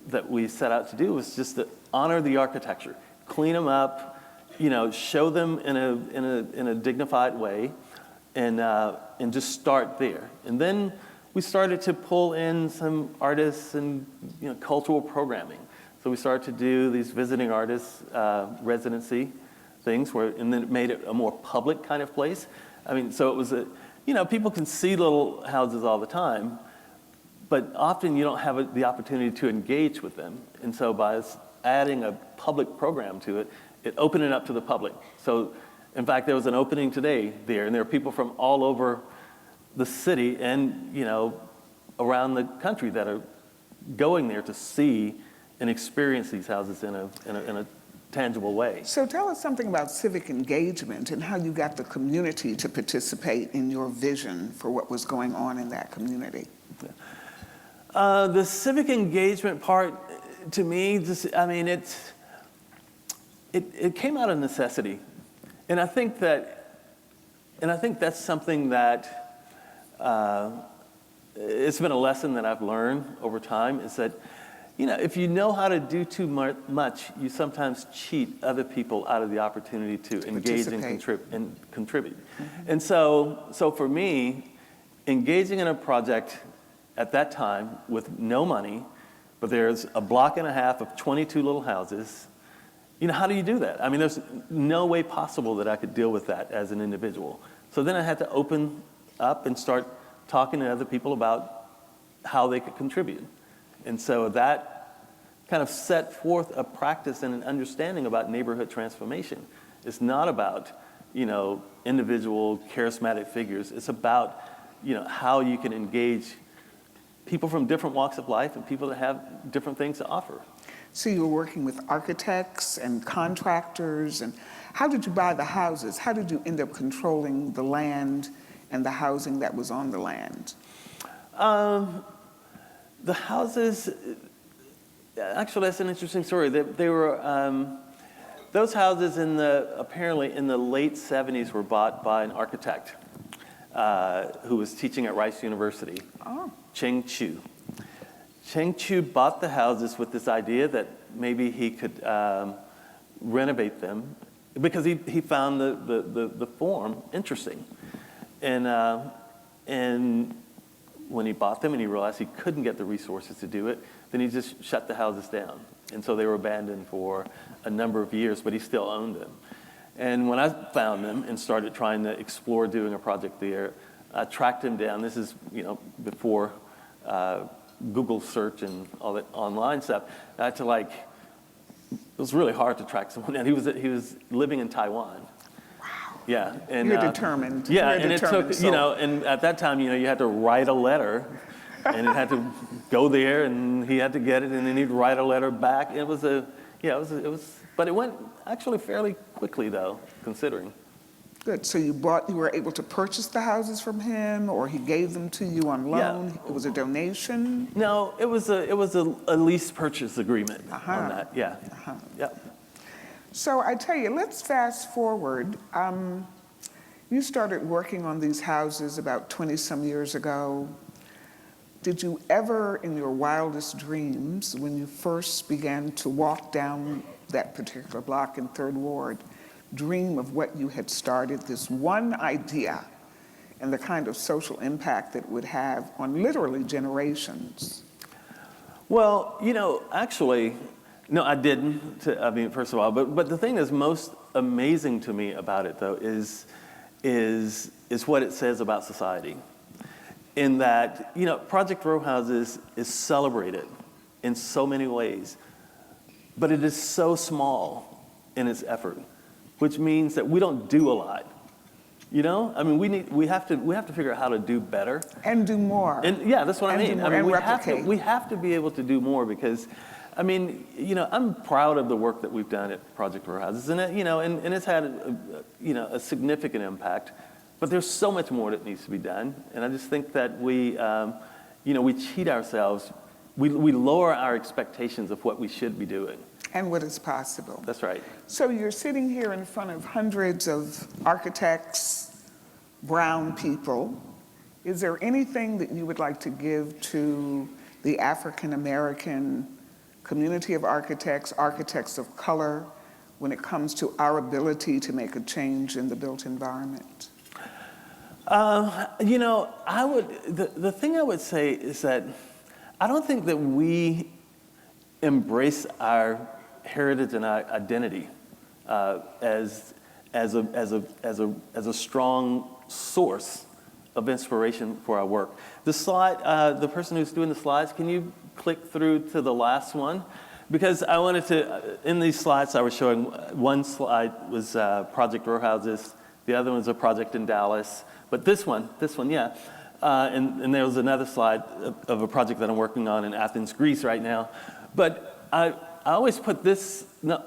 that we set out to do was just to honor the architecture, clean them up, show them in a dignified way, and just start there. And then we started to pull in some artists and cultural programming. So we started to do these visiting artists residency things, and then it made it a more public kind of place. I mean, so it was people can see little houses all the time, but often you don't have the opportunity to engage with them. And so by adding a public program to it, it opened it up to the public. So in fact, there was an opening today there, and there are people from all over the city and around the country that are going there to see and experience these houses in a tangible way. So tell us something about civic engagement and how you got the community to participate in your vision for what was going on in that community. The civic engagement part, to me, it came out of necessity, and I think that's something that it's been a lesson that I've learned over time, is that if you know how to do too much, you sometimes cheat other people out of the opportunity to engage and contribute. Mm-hmm. And so for me, engaging in a project at that time with no money, but there's a block and a half of 22 little houses, how do you do that? I mean, there's no way possible that I could deal with that as an individual. So then I had to open up and start talking to other people about how they could contribute. And so that kind of set forth a practice and an understanding about neighborhood transformation. It's not about, individual charismatic figures. It's about, how you can engage people from different walks of life and people that have different things to offer. So you were working with architects and contractors, and how did you buy the houses? How did you end up controlling the land and the housing that was on the land? The houses, actually, that's an interesting story. They were, those houses apparently in the late 70s were bought by an architect who was teaching at Rice University, Cheng Chu. Cheng Chu bought the houses with this idea that maybe he could renovate them because he found the form interesting. And when he bought them and he realized he couldn't get the resources to do it, then he just shut the houses down. And so they were abandoned for a number of years, but he still owned them. And when I found them and started trying to explore doing a project there, I tracked him down. This is, before Google search and all that online stuff. I had to it was really hard to track someone down. He was living in Taiwan. Yeah, and you're determined. Yeah, you're and determined, it took, and at that time, you had to write a letter, and it had to go there, and he had to get it, and then he'd write a letter back. It was but it went actually fairly quickly, though, considering. Good. So you were able to purchase the houses from him, or he gave them to you on loan? Yeah. It was a donation? No, it was a lease purchase agreement on that. Yeah. Yeah. So I tell you, let's fast forward. You started working on these houses about 20-some years ago. Did you ever, in your wildest dreams, when you first began to walk down that particular block in Third Ward, dream of what you had started, this one idea, and the kind of social impact that it would have on literally generations? Well, actually, no, I didn't. First of all, but the thing that's most amazing to me about it, though, is what it says about society. In that, Project Row Houses is celebrated in so many ways, but it is so small in its effort, which means that we don't do a lot. We have to figure out how to do better and do more. And yeah, that's what I mean. And we have to be able to do more because. I'm proud of the work that we've done at Project Row Houses, and it's had a significant impact. But there's so much more that needs to be done, and I just think that we cheat ourselves. We lower our expectations of what we should be doing. And what is possible. That's right. So you're sitting here in front of hundreds of architects, brown people. Is there anything that you would like to give to the African American community of architects, architects of color, when it comes to our ability to make a change in the built environment? You know, the thing I would say is that I don't think that we embrace our heritage and our identity as a strong source of inspiration for our work. The slide, the person who's doing the slides, can you click through to the last one? Because I wanted to, in these slides I was showing, one slide was Project Row Houses, the other one's a project in Dallas, but this one, yeah. And there was another slide of a project that I'm working on in Athens, Greece right now. But I always put this, no,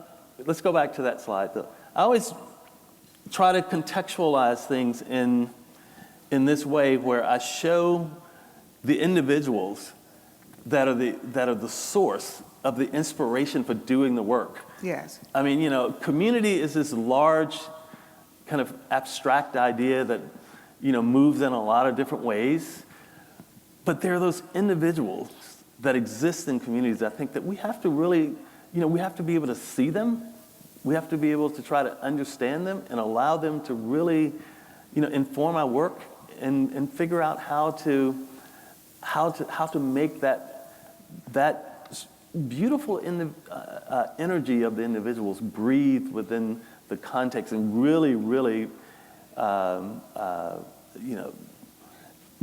let's go back to that slide though. I always try to contextualize things in this way where I show the individuals that are the source of the inspiration for doing the work. Yes. I mean, you know, community is this large kind of abstract idea that, you know, moves in a lot of different ways. But there are those individuals that exist in communities. I think that we have to really, you know, we have to be able to see them. We have to be able to try to understand them and allow them to really, you know, inform our work and figure out how to make that beautiful energy of the individuals breathe within the context and really, you know,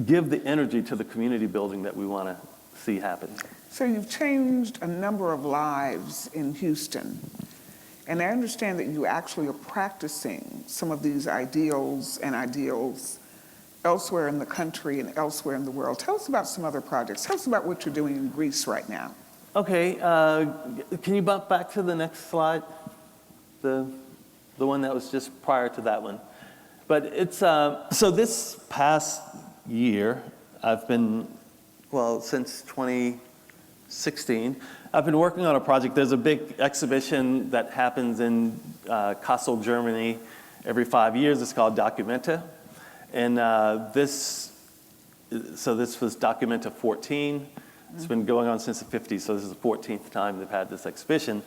give the energy to the community building that we want to see happen. So you've changed a number of lives in Houston, and I understand that you actually are practicing some of these ideals elsewhere in the country and elsewhere in the world. Tell us about some other projects. Tell us about what you're doing in Greece right now. Okay, can you bump back to the next slide? The one that was just prior to that one. But it's, so this past year, I've been, well, since 2016, I've been working on a project. There's a big exhibition that happens in Kassel, Germany, every 5 years. It's called Documenta. And this was Documenta 14. It's been going on since the 50s, so this is the 14th time they've had this exhibition.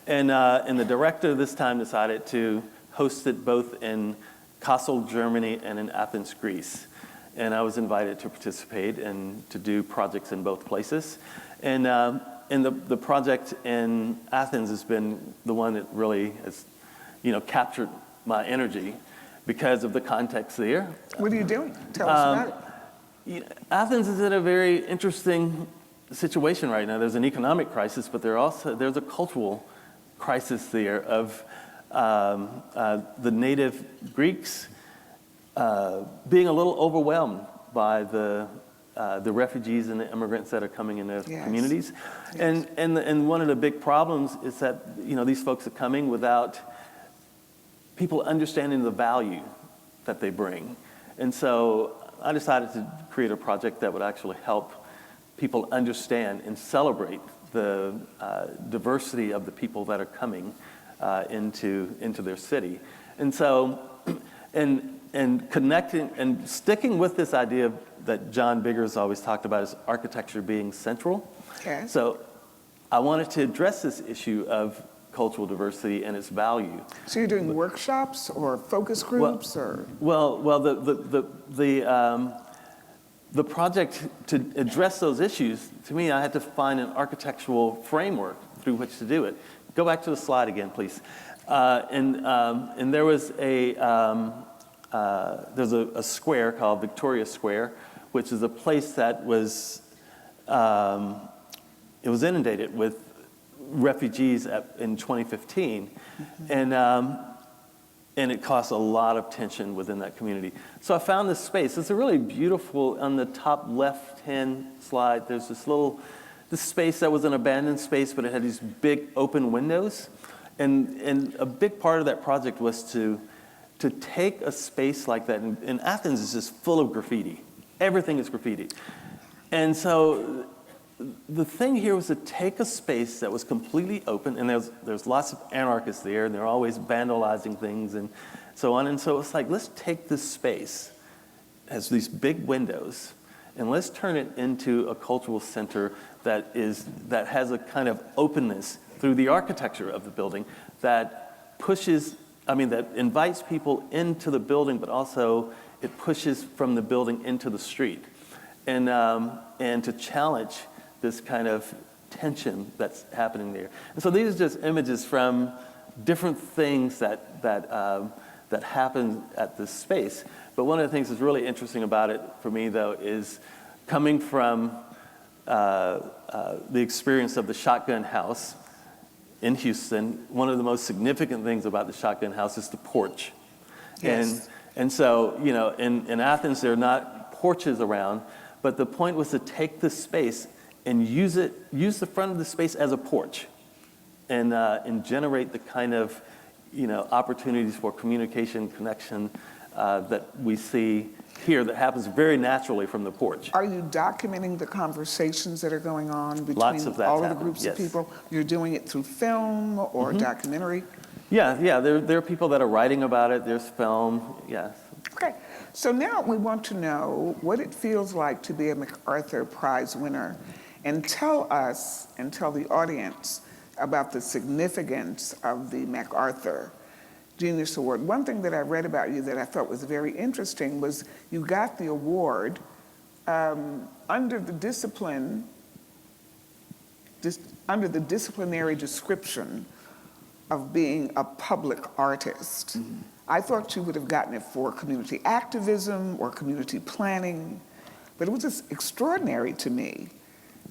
And the director this time decided to host it both in Kassel, Germany, and in Athens, Greece. And I was invited to participate and to do projects in both places. And the project in Athens has been the one that really has, you know, captured my energy because of the context there. What are you doing? Tell us about it. Athens is in a very interesting situation right now. There's an economic crisis, but there's a cultural crisis there of the native Greeks being a little overwhelmed by the refugees and the immigrants that are coming in their communities. Yes. And one of the big problems is that, you know, these folks are coming without people understanding the value that they bring. And so I decided to create a project that would actually help people understand and celebrate the diversity of the people that are coming into their city. And so, and connecting and sticking with this idea that John Biggers always talked about is architecture being central. Okay. So I wanted to address this issue of cultural diversity and its value. So you're doing workshops or focus groups Well, the project to address those issues, to me, I had to find an architectural framework through which to do it. Go back to the slide again, please. And there was there's a square called Victoria Square, which is a place that was it was inundated with refugees in 2015, and it caused a lot of tension within that community. So I found this space. It's a really beautiful, on the top left-hand slide, there's this space that was an abandoned space, but it had these big open windows. And a big part of that project was to take a space like that, and Athens is just full of graffiti. Everything is graffiti. And so the thing here was to take a space that was completely open, and there's lots of anarchists there, and they're always vandalizing things and so on. And so it's like, let's take this space, it has these big windows, and let's turn it into a cultural center that has a kind of openness through the architecture of the building that that invites people into the building, but also it pushes from the building into the street, and to challenge this kind of tension that's happening there. And so these are just images from different things that happen at this space. But one of the things that's really interesting about it for me, though, is coming from the experience of the Shotgun House in Houston. One of the most significant things about the Shotgun House is the porch. Yes. And so, in Athens, there are not porches around, but the point was to take the space and use the front of the space as a porch, and generate the kind of, opportunities for communication, connection that we see here that happens very naturally from the porch. Are you documenting the conversations that are going on between Lots of that's all of the happened, groups yes. of people? You're doing it through film or documentary? Yeah. There are people that are writing about it. There's film. Yes. Okay, so now we want to know what it feels like to be a MacArthur Prize winner, and tell us and tell the audience about the significance of the MacArthur Genius Award. One thing that I read about you that I thought was very interesting was you got the award under the disciplinary description of being a public artist. Mm-hmm. I thought you would have gotten it for community activism or community planning, but it was just extraordinary to me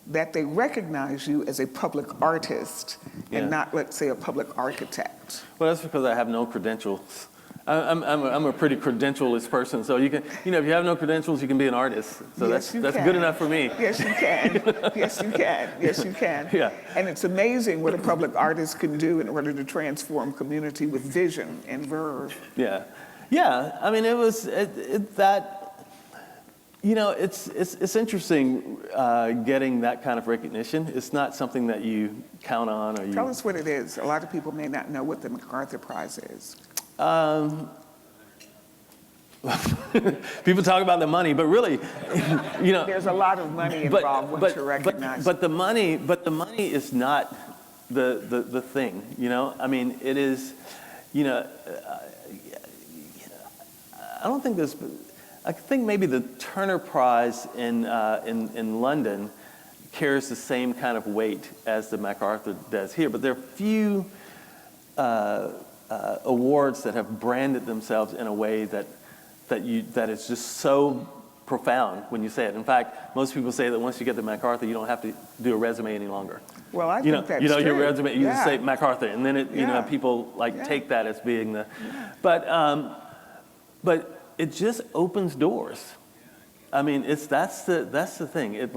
that they recognize you as a public artist and not, let's say, a public architect. Well, that's because I have no credentials. I'm a pretty credentialless person, so you can, if you have no credentials, you can be an artist. So yes, that's good enough for me. Yes, you can. Yes, you can. Yes, you can. Yeah. And it's amazing what a public artist can do in order to transform community with vision and verve. Yeah. Yeah. I mean, it was that. It's interesting getting that kind of recognition. It's not something that you count on. Or Tell us what it is. A lot of people may not know what the MacArthur Prize is. People talk about the money, but really, there's a lot of money involved once you're recognized. But the money is not the thing. I mean, it is. I don't think there's. I think maybe the Turner Prize in London carries the same kind of weight as the MacArthur does here, but there are few awards that have branded themselves in a way that is just so profound when you say it. In fact, most people say that once you get the MacArthur, you don't have to do a resume any longer. Well, I think that's true. Your resume, you just say MacArthur, and then people take that as being the. But it just opens doors. I mean, that's the thing. It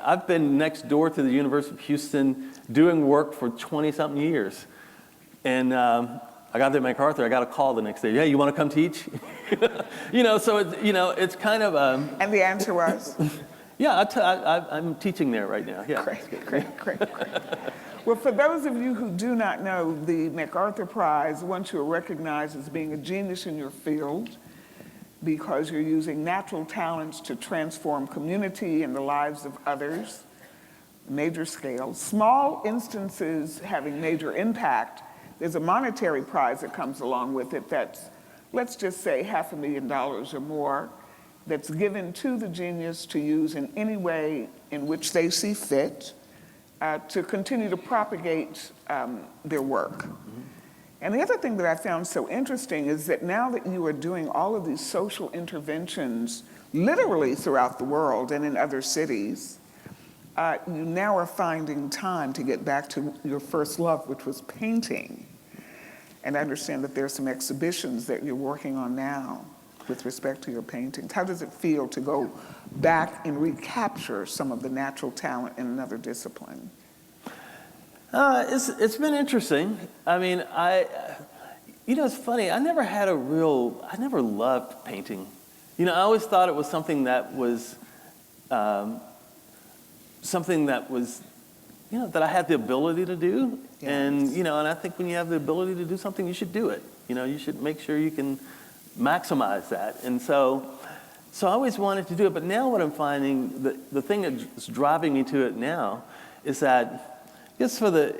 I've been next door to the University of Houston doing work for 20-something years, and I got there at MacArthur. I got a call the next day. Yeah, you want to come teach? So it's kind of. And the answer was. Yeah, I'm teaching there right now. Yeah. Great. Well, for those of you who do not know, the MacArthur Prize, once you're recognized as being a genius in your field, because you're using natural talents to transform community and the lives of others, major scale. Small instances having major impact, there's a monetary prize that comes along with it that's, let's just say, $500,000 or more, that's given to the genius to use in any way in which they see fit to continue to propagate their work. Mm-hmm. And the other thing that I found so interesting is that now that you are doing all of these social interventions literally throughout the world and in other cities, you now are finding time to get back to your first love, which was painting. And I understand that there are some exhibitions that you're working on now with respect to your paintings. How does it feel to go back and recapture some of the natural talent in another discipline? It's been interesting. I mean, it's funny. I never loved painting. I always thought it was something that was, that I had the ability to do. Yes. And I think when you have the ability to do something, you should do it. You should make sure you can maximize that. And so I always wanted to do it, but now what I'm finding, the thing that's driving me to it now is that, just for the,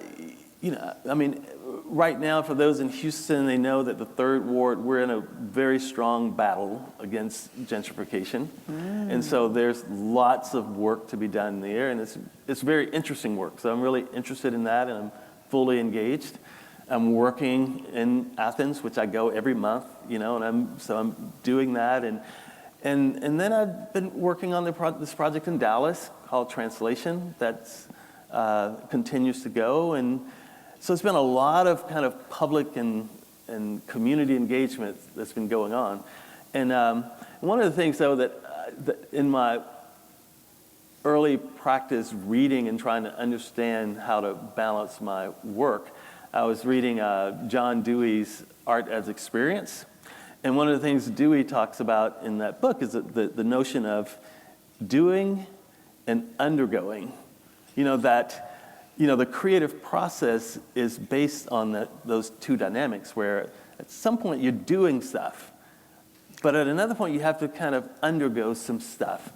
right now for those in Houston, they know that the 3rd Ward, we're in a very strong battle against gentrification. And so there's lots of work to be done there, and it's very interesting work. So I'm really interested in that, and I'm fully engaged. I'm working in Athens, which I go every month, and I'm doing that. And then I've been working on this project in Dallas called Translation that's continues to go. And so it's been a lot of kind of public and community engagement that's been going on. And one of the things, though, that in my early practice reading and trying to understand how to balance my work, I was reading John Dewey's Art as Experience. And one of the things Dewey talks about in that book is the notion of doing and undergoing. The creative process is based on those two dynamics, where at some point you're doing stuff, but at another point you have to kind of undergo some stuff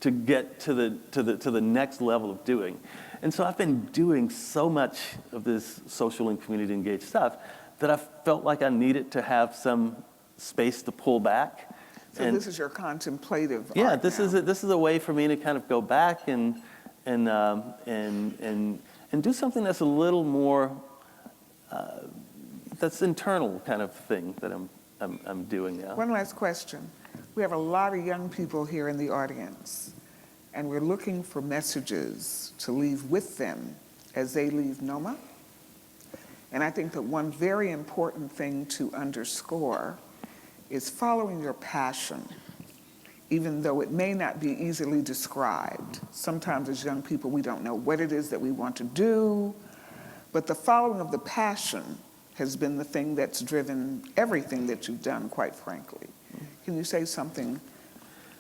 to get to the next level of doing. And so I've been doing so much of this social and community engaged stuff that I felt like I needed to have some space to pull back. So this is your contemplative art Yeah, this now. is a way for me to kind of go back and do something that's a little more that's internal kind of thing that I'm doing now. One last question. We have a lot of young people here in the audience, and we're looking for messages to leave with them as they leave NOMA. And I think that one very important thing to underscore is following your passion, even though it may not be easily described. Sometimes as young people, we don't know what it is that we want to do, but the following of the passion has been the thing that's driven everything that you've done, quite frankly. Can you say something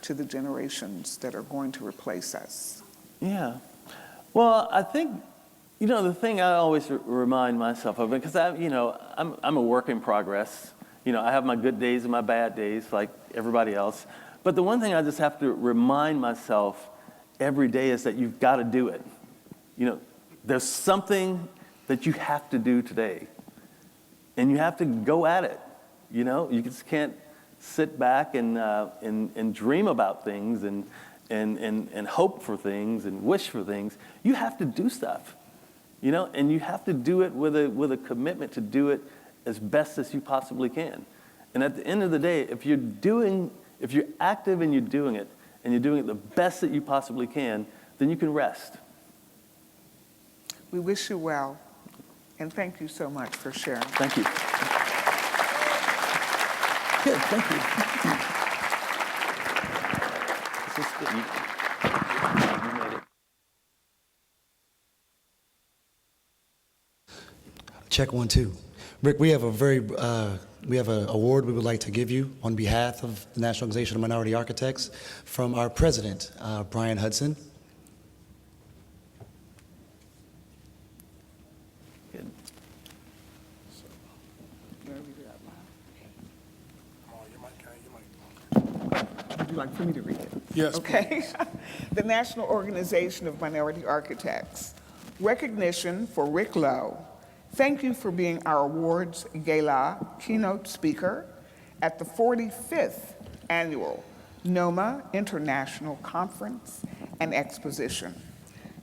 to the generations that are going to replace us? Yeah. Well, I think, the thing I always remind myself of, because I'm a work in progress. I have my good days and my bad days like everybody else. But the one thing I just have to remind myself every day is that you've got to do it. There's something that you have to do today. And you have to go at it. You just can't sit back and dream about things and hope for things and wish for things. You have to do stuff. And you have to do it with a commitment to do it as best as you possibly can. And at the end of the day, if you're active and you're doing it the best that you possibly can, then you can rest. We wish you well, and thank you so much for sharing. Thank you. Good, thank you. This is good. You made it. Check 1, 2. Rick, we have an award we would like to give you on behalf of the National Organization of Minority Architects from our president, Brian Hudson. Good. Would you like for me to read it? Yes. Okay. The National Organization of Minority Architects. Recognition for Rick Lowe. Thank you for being our awards gala keynote speaker at the 45th Annual NOMA International Conference and Exposition.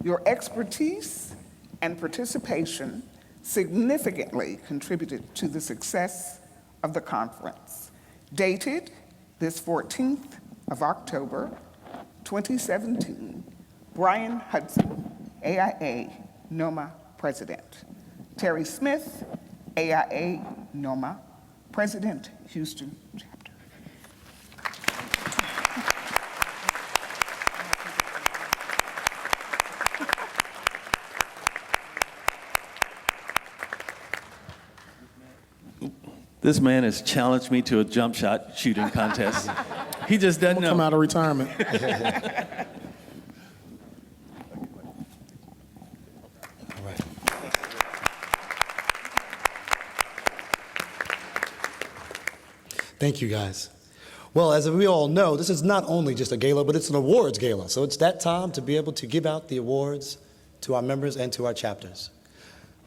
Your expertise and participation significantly contributed to the success of the conference. Dated this 14th of October, 2017, Brian Hudson, AIA NOMA President. Terry Smith, AIA NOMA President, Houston Chapter. This man has challenged me to a jump shot shooting contest. He just doesn't know. Come out of retirement. Thank you, guys. Well, as we all know, this is not only just a gala, but it's an awards gala. So it's that time to be able to give out the awards to our members and to our chapters.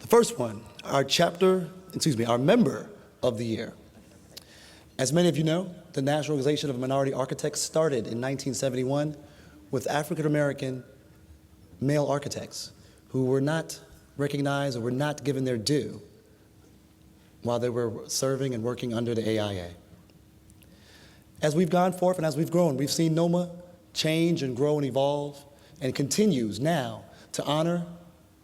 The first one, our member of the year. As many of you know, the National Organization of Minority Architects started in 1971 with African American male architects who were not recognized or were not given their due while they were serving and working under the AIA. As we've gone forth and as we've grown, we've seen NOMA change and grow and evolve and continues now to honor,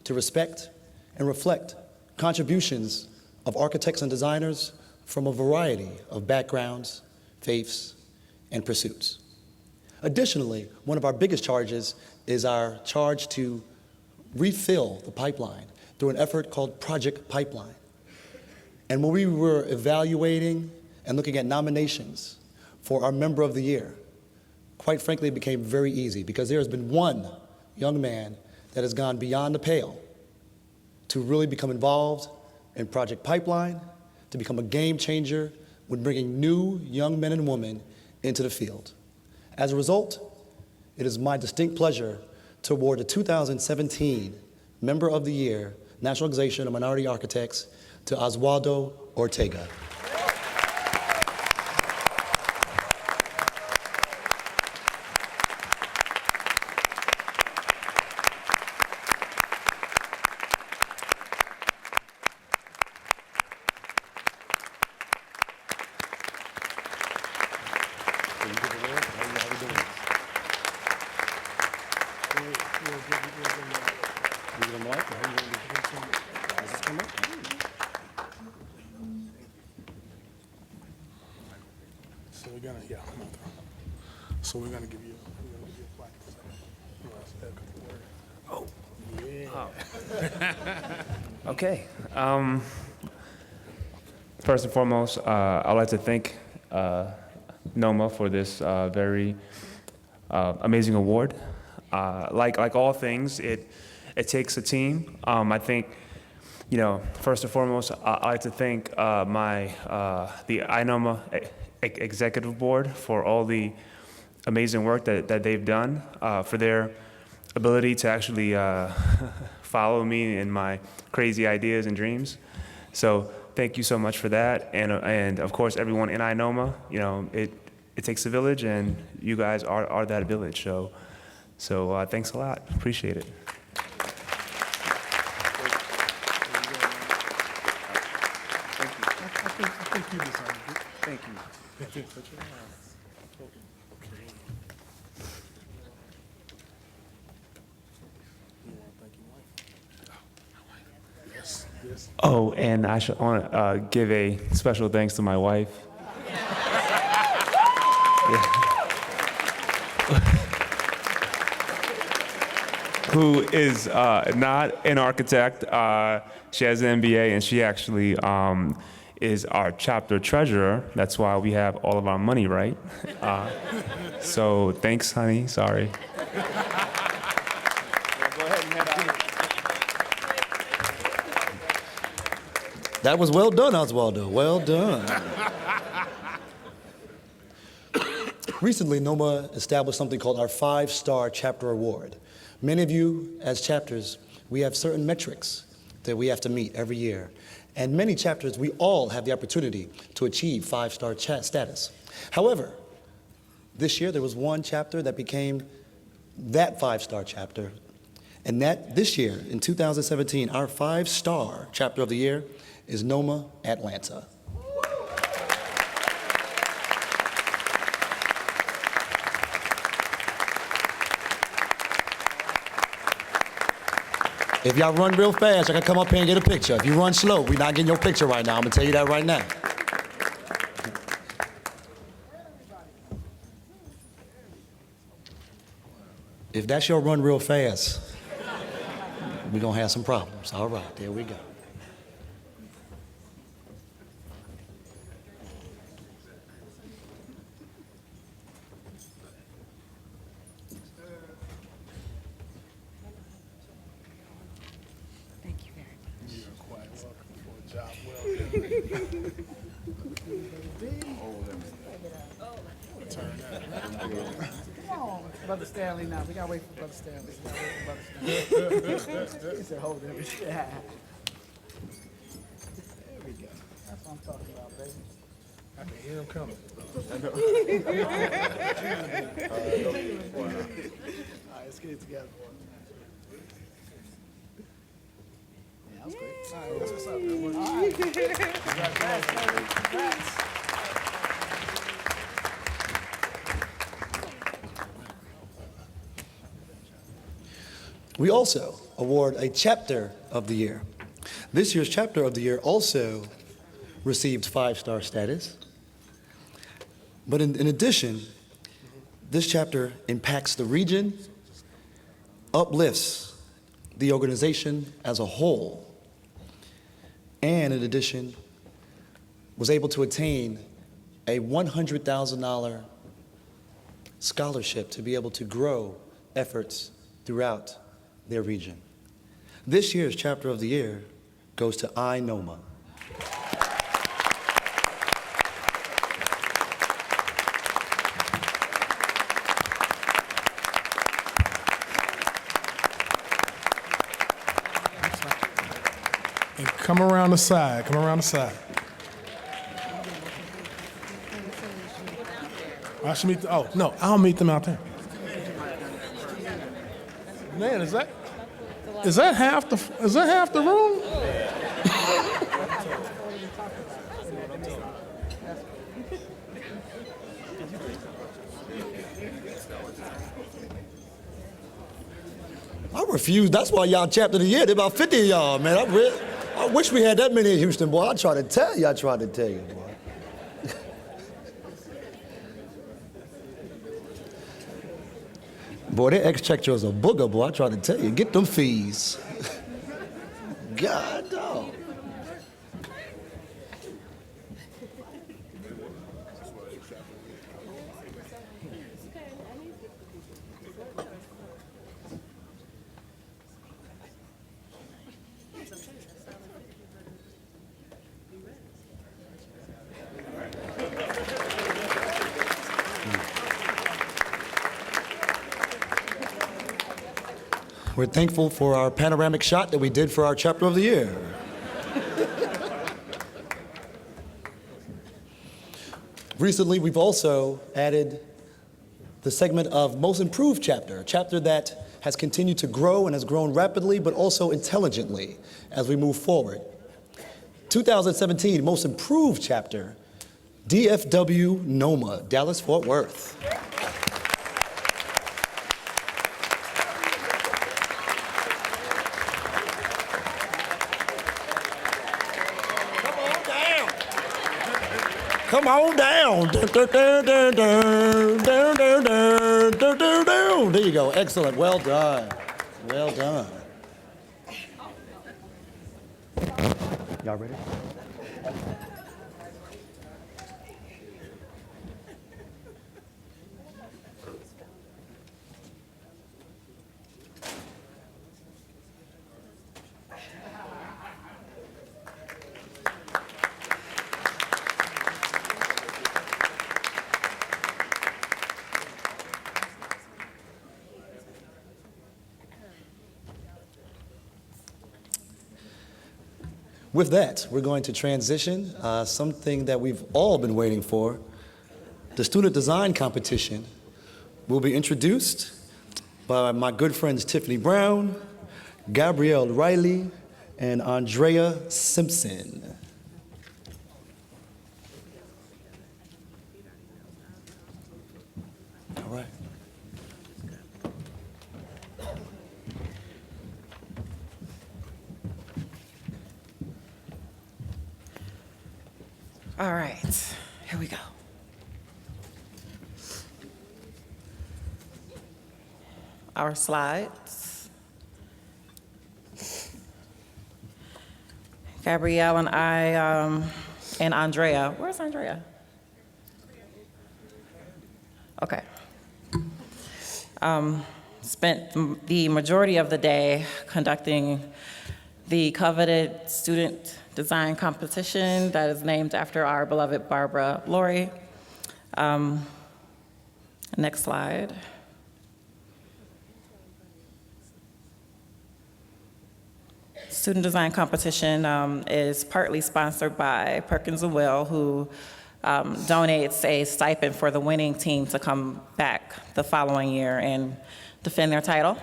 to respect, and reflect contributions of architects and designers from a variety of backgrounds, faiths, and pursuits. Additionally, one of our biggest charges is our charge to refill the pipeline through an effort called Project Pipeline. And when we were evaluating and looking at nominations for our Member of the Year, quite frankly, it became very easy because there has been one young man that has gone beyond the pale to really become involved in Project Pipeline, to become a game changer when bringing new young men and women into the field. As a result, it is my distinct pleasure to award the 2017 Member of the Year, National Organization of Minority Architects, to Oswaldo Ortega. So we're gonna give you a plaque. Oh, yeah. Okay. First and foremost, I'd like to thank NOMA for this very amazing award. Like all things, it takes a team. I think, first and foremost, I'd like to thank the NOMA Executive Board for all the amazing work that they've done, for their ability to actually follow me in my crazy ideas and dreams. So thank you so much for that. And of course, everyone in NOMA, it takes a village, and you guys are that village. So thanks a lot. Appreciate it. Thank you, Ms. Arnold. Thank you. Oh, and I want to give a special thanks to my wife. Who is not an architect. She has an MBA, and she actually is our chapter treasurer. That's why we have all of our money, right? So thanks, honey. Sorry. That was well done, Oswaldo. Well done. Recently, NOMA established something called our 5-Star Chapter Award. Many of you, as chapters, we have certain metrics that we have to meet every year. And many chapters, we all have the opportunity to achieve 5-star status. However, this year there was one chapter that became that 5-star chapter. And that this year, in 2017, our 5-star chapter of the year is NOMA Atlanta. If y'all run real fast, I can come up here and get a picture. If you run slow, we're not getting your picture right now. I'm gonna tell you that right now. If that's your run real fast, we're gonna have some problems. All right, there we go. You're quite welcome for a job well done. Oh, let me Come on, Brother Stanley now. We gotta wait for Brother Stanley. He said, hold everything. There we go. That's what I'm talking about, baby. I can hear him coming. All right, let's get it together. Yeah, that was great. All right, that's what's up. All right. Congrats, baby. Congrats. We also award a Chapter of the Year. This year's Chapter of the Year also received 5-star status. But in addition, this chapter impacts the region, uplifts the organization as a whole, and in addition, was able to attain a $100,000 scholarship to be able to grow efforts throughout their region. This year's Chapter of the Year goes to NOMA. And come around the side, come around the side. I should meet, oh, no, I'll meet them out there. Man, is that half the room? I refuse. That's why y'all Chapter of the Year. There about 50 of y'all, man. I wish we had that many in Houston, boy. I tried to tell you, boy. Boy, that X-Checker is a booger, boy. I tried to tell you. Get them fees. God, dog. We're thankful for our panoramic shot that we did for our Chapter of the Year. Recently, we've also added the segment of Most Improved Chapter, a chapter that has continued to grow and has grown rapidly, but also intelligently as we move forward. 2017 Most Improved Chapter, DFW NOMA, Dallas-Fort Worth. Come on down. There you go. Excellent. Well done. Well done. Y'all ready? With that, we're going to transition something that we've all been waiting for. The student design competition will be introduced by my good friends Tiffany Brown, Gabrielle Riley, and Andrea Simpson. All right. All right, here we go. Our slides. Gabrielle and I, and Andrea. Where's Andrea? Okay. Spent the majority of the day conducting the coveted student design competition that is named after our beloved Barbara Laurie. Next slide. Student design competition is partly sponsored by Perkins & Will, who donates a stipend for the winning team to come back the following year and defend their title.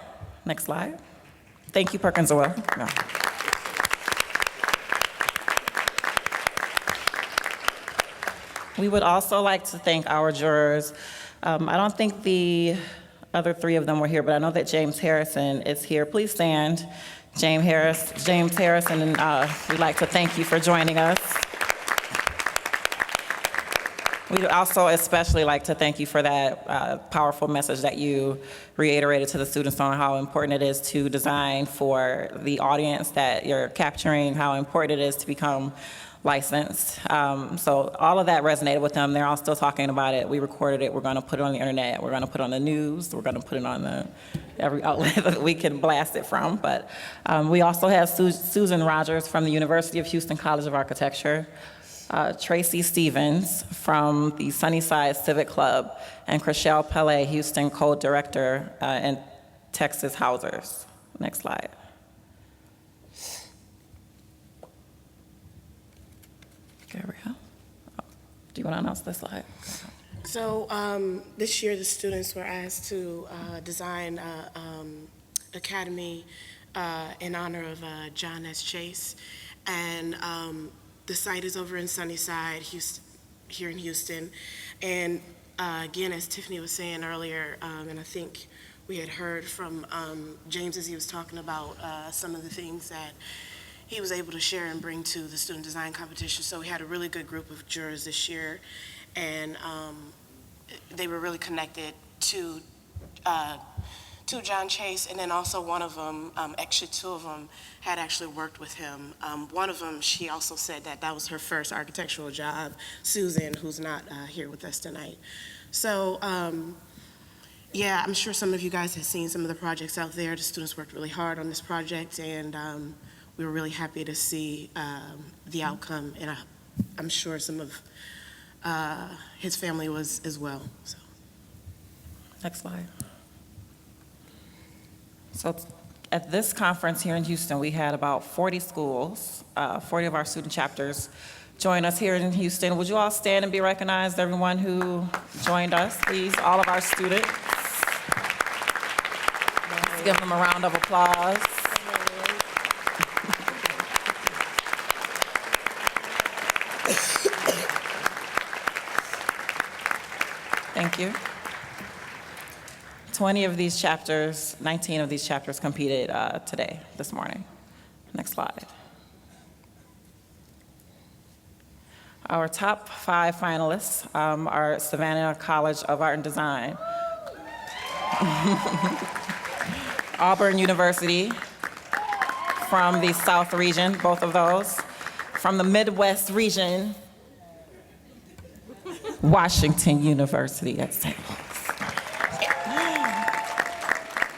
Next slide. Thank you, Perkins & Will. No. We would also like to thank our jurors. I don't think the other three of them were here, but I know that James Harrison is here. Please stand. James Harrison, and we'd like to thank you for joining us. We'd also especially like to thank you for that powerful message that you reiterated to the students on how important it is to design for the audience that you're capturing, how important it is to become licensed. So all of that resonated with them. They're all still talking about it. We recorded it. We're going to put it on the internet. We're going to put it on the news. We're going to put it on every outlet that we can blast it from. But we also have Susan Rogers from the University of Houston College of Architecture, Tracy Stevens from the Sunnyside Civic Club, and Chriselle Pele, Houston Code Director and Texas Housers. Next slide. Gabrielle, do you want to announce this slide? So this year the students were asked to design academy in honor of John S. Chase, and the site is over in Sunnyside, here in Houston. And again, as Tiffany was saying earlier, and I think we had heard from James as he was talking about some of the things that he was able to share and bring to the student design competition. So we had a really good group of jurors this year, and they were really connected to John Chase, and then also one of them, actually two of them, had actually worked with him. One of them, she also said that that was her first architectural job, Susan, who's not here with us tonight. So yeah, I'm sure some of you guys have seen some of the projects out there. The students worked really hard on this project, and we were really happy to see the outcome, and I'm sure some of his family was as well. So. Next slide. So at this conference here in Houston, we had about 40 schools, 40 of our student chapters join us here in Houston. Would you all stand and be recognized, everyone who joined us, please, all of our students. Let's give them a round of applause. Thank you. 19 of these chapters competed this morning. Next slide. Our top 5 finalists are Savannah College of Art and Design, Auburn University from the South region, both of those, from the Midwest region, Washington University at St. Louis.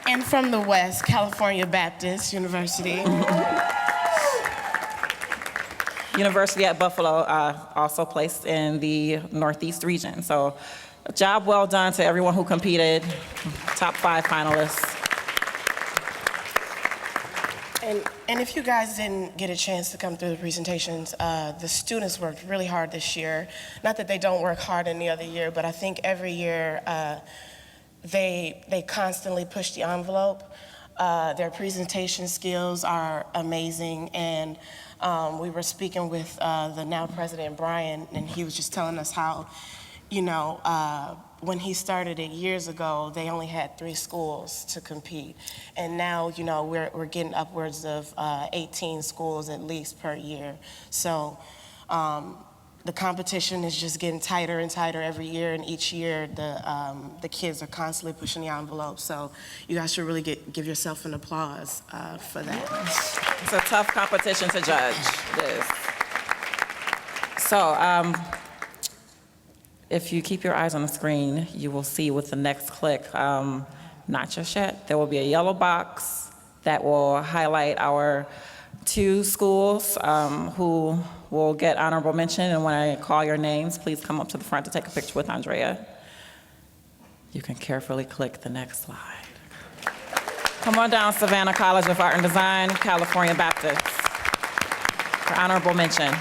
And from the West, California Baptist University. University at Buffalo, also placed in the Northeast region. So a job well done to everyone who competed, top 5 finalists. And if you guys didn't get a chance to come through the presentations, the students worked really hard this year. Not that they don't work hard any other year, but I think every year they constantly push the envelope. Their presentation skills are amazing, and we were speaking with the now president, Brian, and he was just telling us how, when he started it years ago, they only had 3 schools to compete. And now, we're getting upwards of 18 schools at least per year. So the competition is just getting tighter and tighter every year, and each year the kids are constantly pushing the envelope. So you guys should really give yourself an applause for that. It's a tough competition to judge. It is. So if you keep your eyes on the screen, you will see with the next click, not just yet, there will be a yellow box that will highlight our 2 schools who will get honorable mention. And when I call your names, please come up to the front to take a picture with Andrea. You can carefully click the next slide. Come on down, Savannah College of Art and Design, California Baptist, for honorable mention.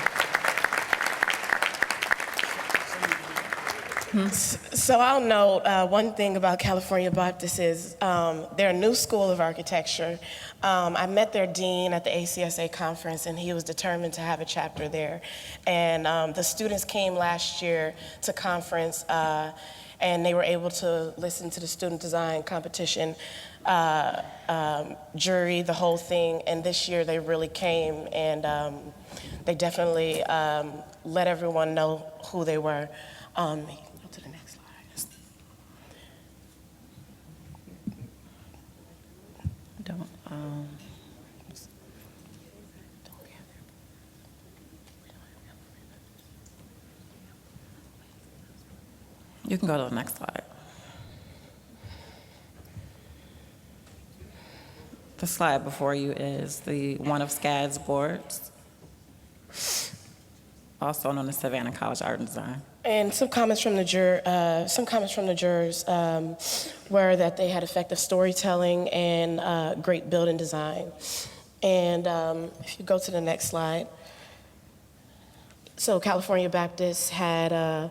So I'll note one thing about California Baptist is they're a new school of architecture. I met their dean at the ACSA conference, and he was determined to have a chapter there. And the students came last year to conference, and they were able to listen to the student design competition jury, the whole thing. And this year they really came, and they definitely let everyone know who they were. Go to the next slide. You can go to the next slide. The slide before you is the one of SCAD's boards, also known as Savannah College Art and Design. And some comments from the jurors were that they had effective storytelling and great building design. And if you go to the next slide. So California Baptist had a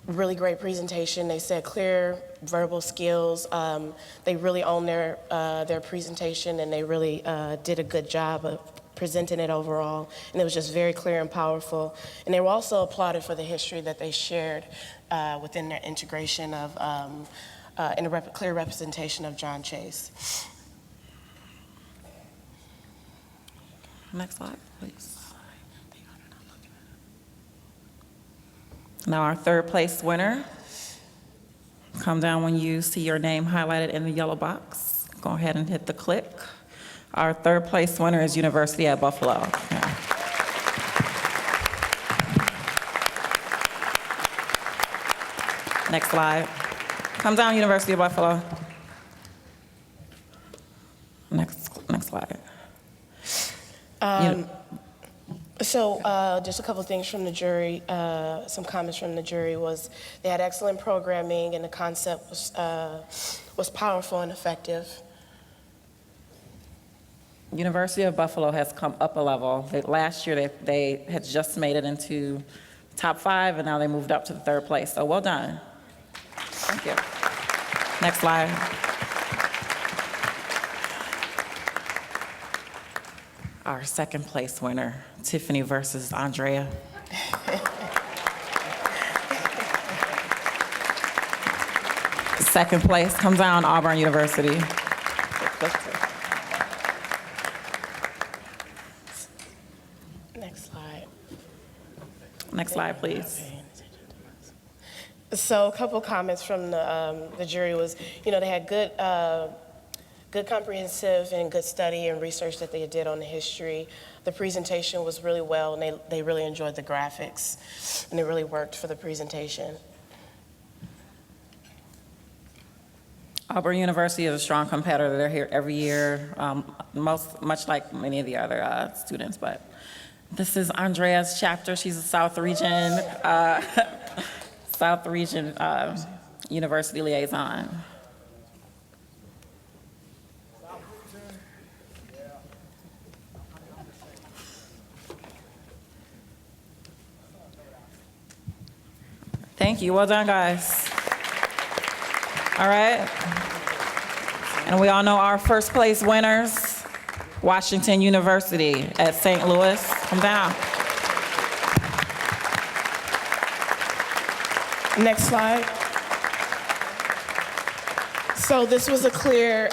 really great presentation. They said clear verbal skills. They really owned their presentation, and they really did a good job of presenting it overall, and it was just very clear and powerful. And they were also applauded for the history that they shared within their integration of in a clear representation of John Chase. Next slide, please. Now our third place winner, come down when you see your name highlighted in the yellow box. Go ahead and hit the click. Our third place winner is University at Buffalo. Yeah. Next slide. Come down, University of Buffalo. Next slide. So just a couple of things from the jury, some comments from the jury was they had excellent programming, and the concept was powerful and effective. University of Buffalo has come up a level. Last year they had just made it into top 5, and now they moved up to the 3rd place. So well done. Thank you. Next slide. Our 2nd place winner, Tiffany versus Andrea. Second place comes down, Auburn University. Next slide. Next slide, please. So a couple comments from the jury was, they had good comprehensive and good study and research that they did on the history. The presentation was really well, and they really enjoyed the graphics, and it really worked for the presentation. Auburn University is a strong competitor. They're here every year, much like many of the other students, but this is Andrea's chapter. She's a South Region University liaison. Thank you. Well done, guys. All right. And we all know our first place winners, Washington University at St. Louis. Come down. Next slide. So this was a clear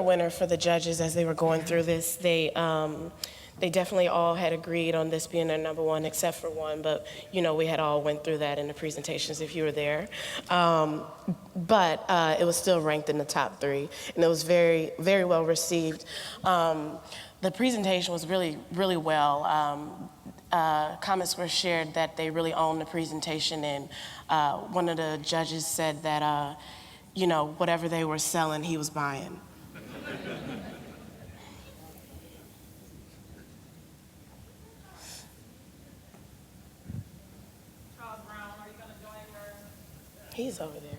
winner for the judges as they were going through this. They definitely all had agreed on this being their number one, except for one, but we had all went through that in the presentations if you were there. But it was still ranked in the top 3, and it was very, very well received. The presentation was really, really well. Comments were shared that they really owned the presentation, and one of the judges said that, whatever they were selling, he was buying. He's over there.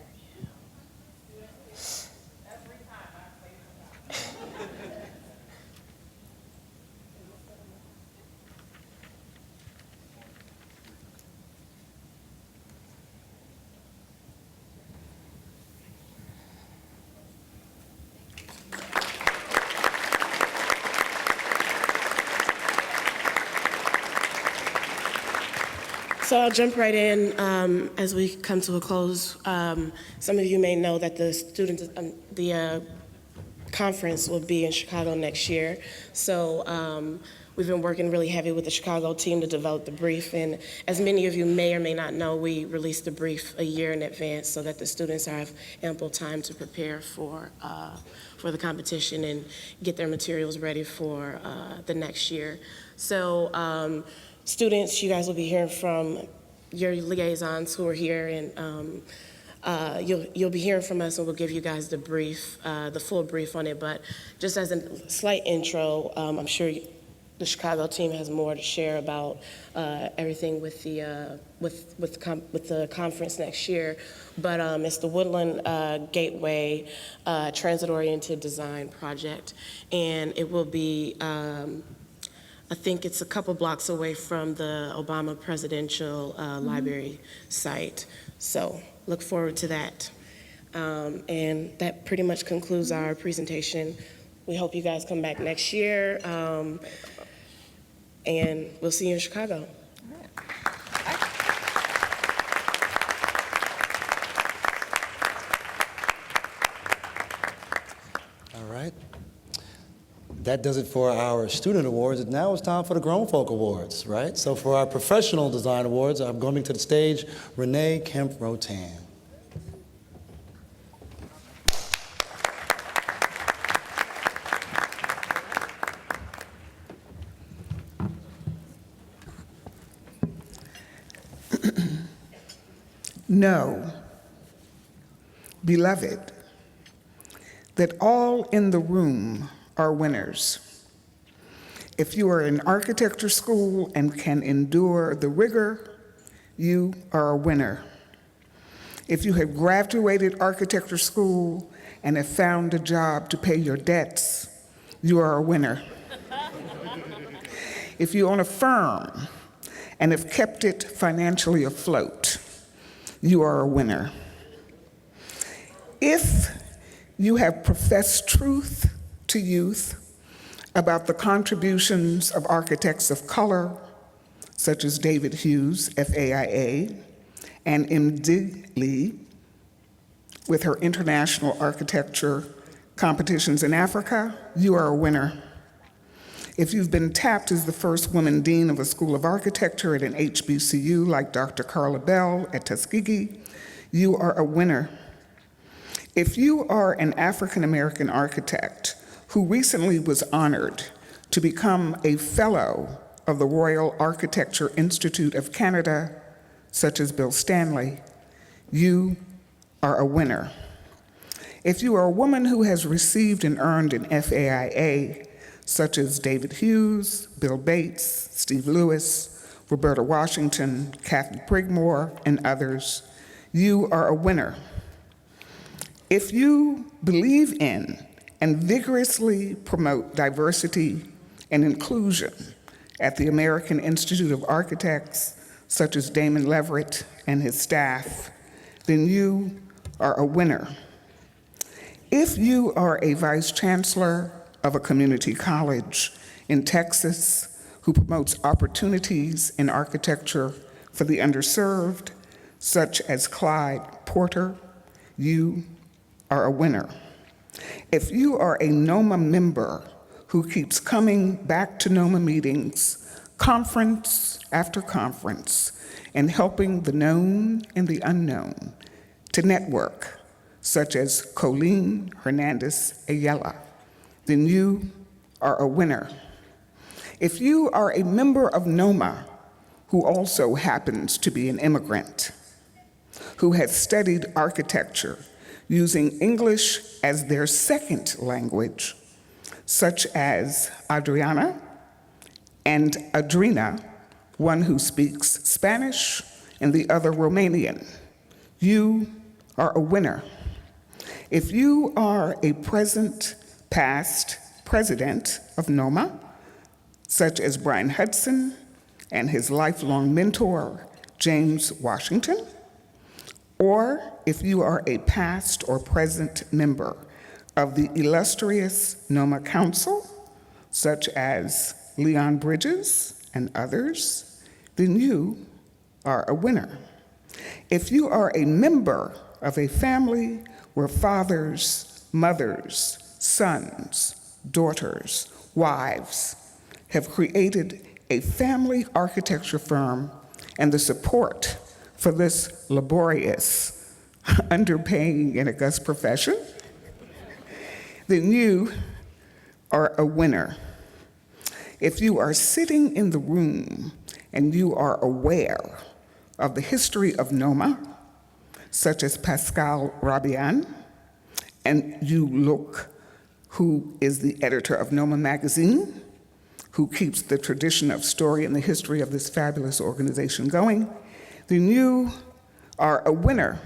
So I'll jump right in as we come to a close. Some of you may know that the conference will be in Chicago next year. So we've been working really heavy with the Chicago team to develop the brief. And as many of you may or may not know, we released the brief a year in advance so that the students have ample time to prepare for the competition and get their materials ready for the next year. So students, you guys will be hearing from your liaisons who are here, and you'll be hearing from us, and we'll give you guys the brief, the full brief on it. But just as a slight intro, I'm sure the Chicago team has more to share about everything with the conference next year. But it's the Woodland Gateway Transit-Oriented Design Project, and it will be I think it's a couple blocks away from the Obama Presidential Library site. So look forward to that. And that pretty much concludes our presentation. We hope you guys come back next year. And we'll see you in Chicago. All right. That does it for our student awards. Now it's time for the grown folk awards, right? So for our professional design awards, I'm going to the stage Renee Kemp-Rotan. Know, beloved, that all in the room are winners. If you are in architecture school and can endure the rigor, you are a winner. If you have graduated architecture school and have found a job to pay your debts, you are a winner. If you own a firm and have kept it financially afloat, you are a winner. If you have professed truth to youth about the contributions of architects of color, such as David Hughes, FAIA, and MD Lee, with her international architecture competitions in Africa, you are a winner. If you've been tapped as the first woman dean of a school of architecture at an HBCU like Dr. Carla Bell at Tuskegee, you are a winner. If you are an African American architect who recently was honored to become a fellow of the Royal Architecture Institute of Canada, such as Bill Stanley, you are a winner. If you are a woman who has received and earned an FAIA, such as David Hughes, Bill Bates, Steve Lewis, Roberta Washington, Kathy Prigmore, and others, you are a winner. If you believe in and vigorously promote diversity and inclusion at the American Institute of Architects, such as Damon Leverett and his staff, then you are a winner. If you are a vice chancellor of a community college in Texas who promotes opportunities in architecture for the underserved, such as Clyde Porter, you are a winner. If you are a NOMA member who keeps coming back to NOMA meetings, conference after conference, and helping the known and the unknown to network, such as Colleen Hernandez Ayala, then you are a winner. If you are a member of NOMA who also happens to be an immigrant, who has studied architecture using English as their second language, such as Adriana and Adrina, one who speaks Spanish and the other Romanian, you are a winner. If you are a present, past president of NOMA, such as Brian Hudson and his lifelong mentor, James Washington, or if you are a past or present member of the illustrious NOMA Council, such as Leon Bridges and others, then you are a winner. If you are a member of a family where fathers, mothers, sons, daughters, wives have created a family architecture firm and the support for this laborious, underpaying and august profession, then you are a winner. If you are sitting in the room and you are aware of the history of NOMA, such as Pascal Rabian, and you look, who is the editor of NOMA magazine, who keeps the tradition of story and the history of this fabulous organization going, then you are a winner.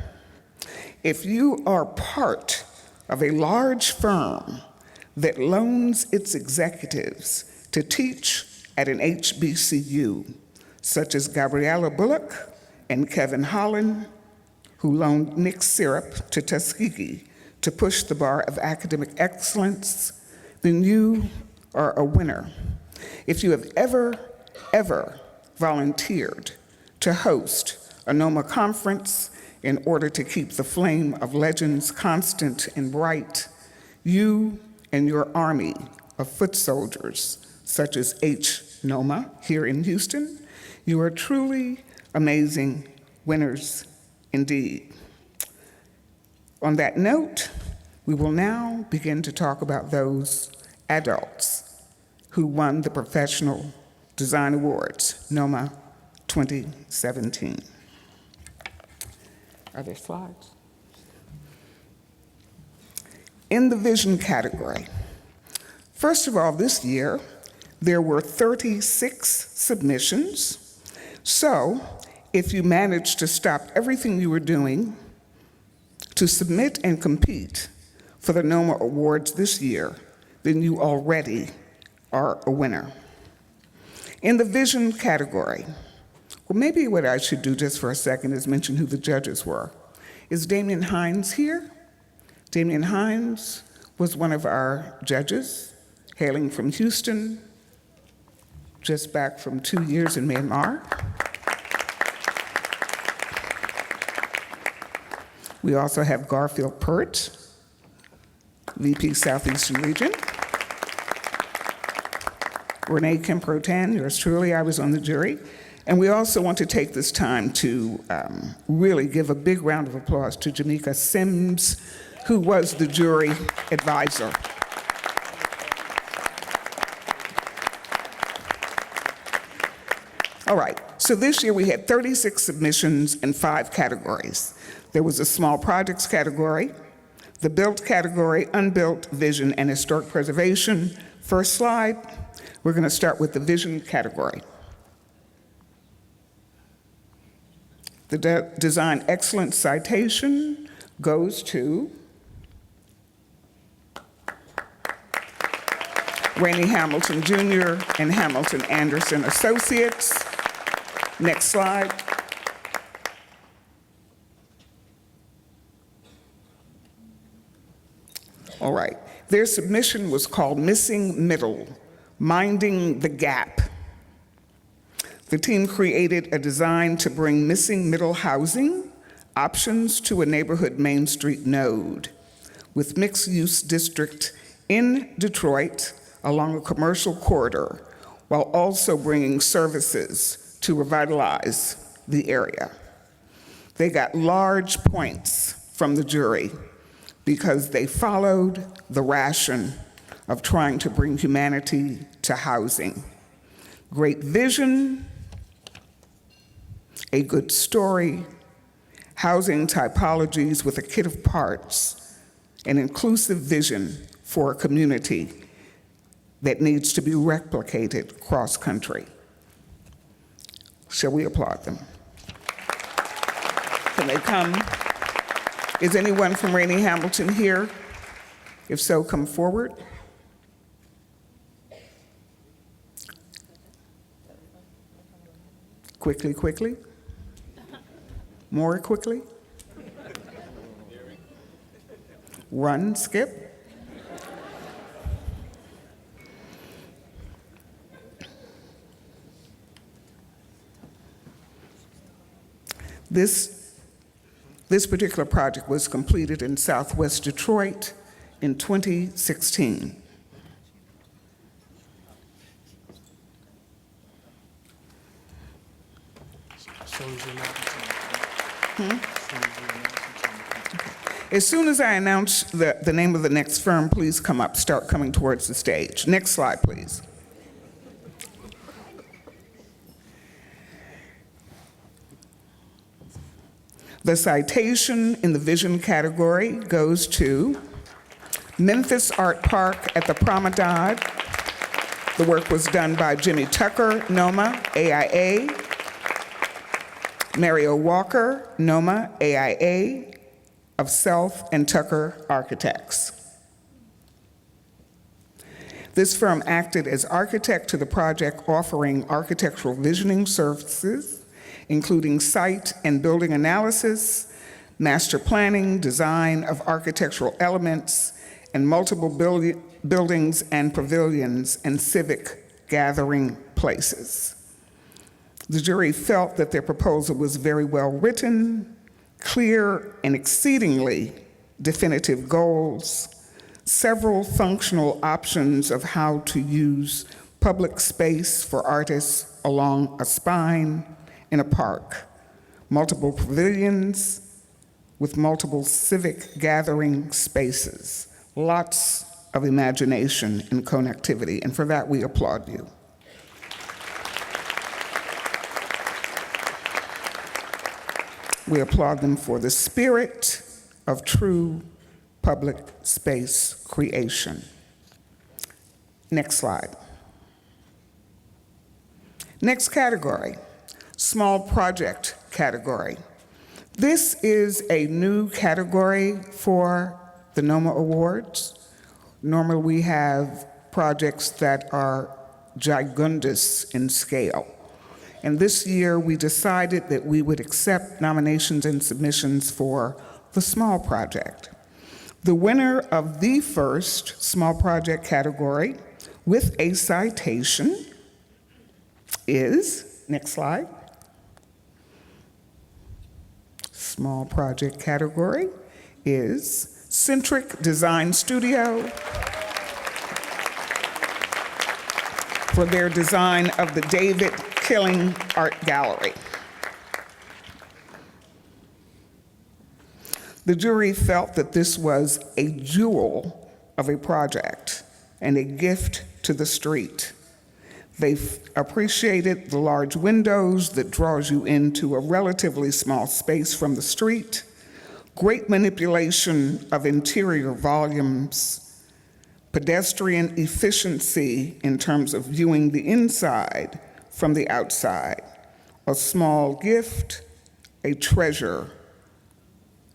If you are part of a large firm that loans its executives to teach at an HBCU, such as Gabriella Bullock and Kevin Holland, who loaned Nick Syrup to Tuskegee to push the bar of academic excellence, then you are a winner. If you have ever volunteered to host a NOMA conference in order to keep the flame of legends constant and bright, you and your army of foot soldiers, such as NOMA here in Houston, you are truly amazing winners indeed. On that note, we will now begin to talk about those adults who won the Professional Design Awards, NOMA 2017. Are there slides? In the vision category, first of all, this year, there were 36 submissions. So if you managed to stop everything you were doing to submit and compete for the NOMA Awards this year, then you already are a winner. In the vision category, well, maybe what I should do just for a second is mention who the judges were. Is Damian Hines here? Damian Hines was one of our judges, hailing from Houston, just back from 2 years in Myanmar. We also have Garfield Pert, VP Southeastern Region. Renee Kemprotan, yours truly, I was on the jury. And we also want to take this time to really give a big round of applause to Jamaica Sims, who was the jury advisor. All right, so this year we had 36 submissions in 5 categories. There was a small projects category, the built category, unbuilt, vision, and historic preservation. First slide, we're going to start with the vision category. The Design Excellence Citation goes to Rainey Hamilton Jr. and Hamilton Anderson Associates. Next slide. All right, their submission was called Missing Middle, Minding the Gap. The team created a design to bring missing middle housing options to a neighborhood Main Street node with mixed-use district in Detroit along a commercial corridor, while also bringing services to revitalize the area. They got large points from the jury because they followed the ration of trying to bring humanity to housing. Great vision, a good story, housing typologies with a kit of parts, an inclusive vision for a community that needs to be replicated cross-country. Shall we applaud them? Can they come Is anyone from Rainey Hamilton here? If so, come forward. Quickly, quickly. More quickly. Run, skip. This particular project was completed in Southwest Detroit in 2016. As soon as I announce the name of the next firm, please come up, start coming towards the stage. Next slide, please. The citation in the vision category goes to Memphis Art Park at the Promenade. The work was done by Jimmy Tucker, NOMA, AIA, Mario Walker, NOMA, AIA, of Self and Tucker Architects. This firm acted as architect to the project, offering architectural visioning services, including site and building analysis, master planning, design of architectural elements, and multiple buildings and pavilions and civic gathering places. The jury felt that their proposal was very well written, clear and exceedingly definitive goals, several functional options of how to use public space for artists along a spine in a park, multiple pavilions with multiple civic gathering spaces, lots of imagination and connectivity, and for that we applaud you. We applaud them for the spirit of true public space creation. Next slide. Next category, small project category. This is a new category for the NOMA Awards. Normally we have projects that are gigundous in scale. And this year we decided that we would accept nominations and submissions for the small project. The winner of the first small project category with a citation is, next slide, small project category is Centric Design Studio for their design of the David Killing Art Gallery. The jury felt that this was a jewel of a project and a gift to the street. They appreciated the large windows that draws you into a relatively small space from the street, great manipulation of interior volumes, pedestrian efficiency in terms of viewing the inside from the outside, a small gift, a treasure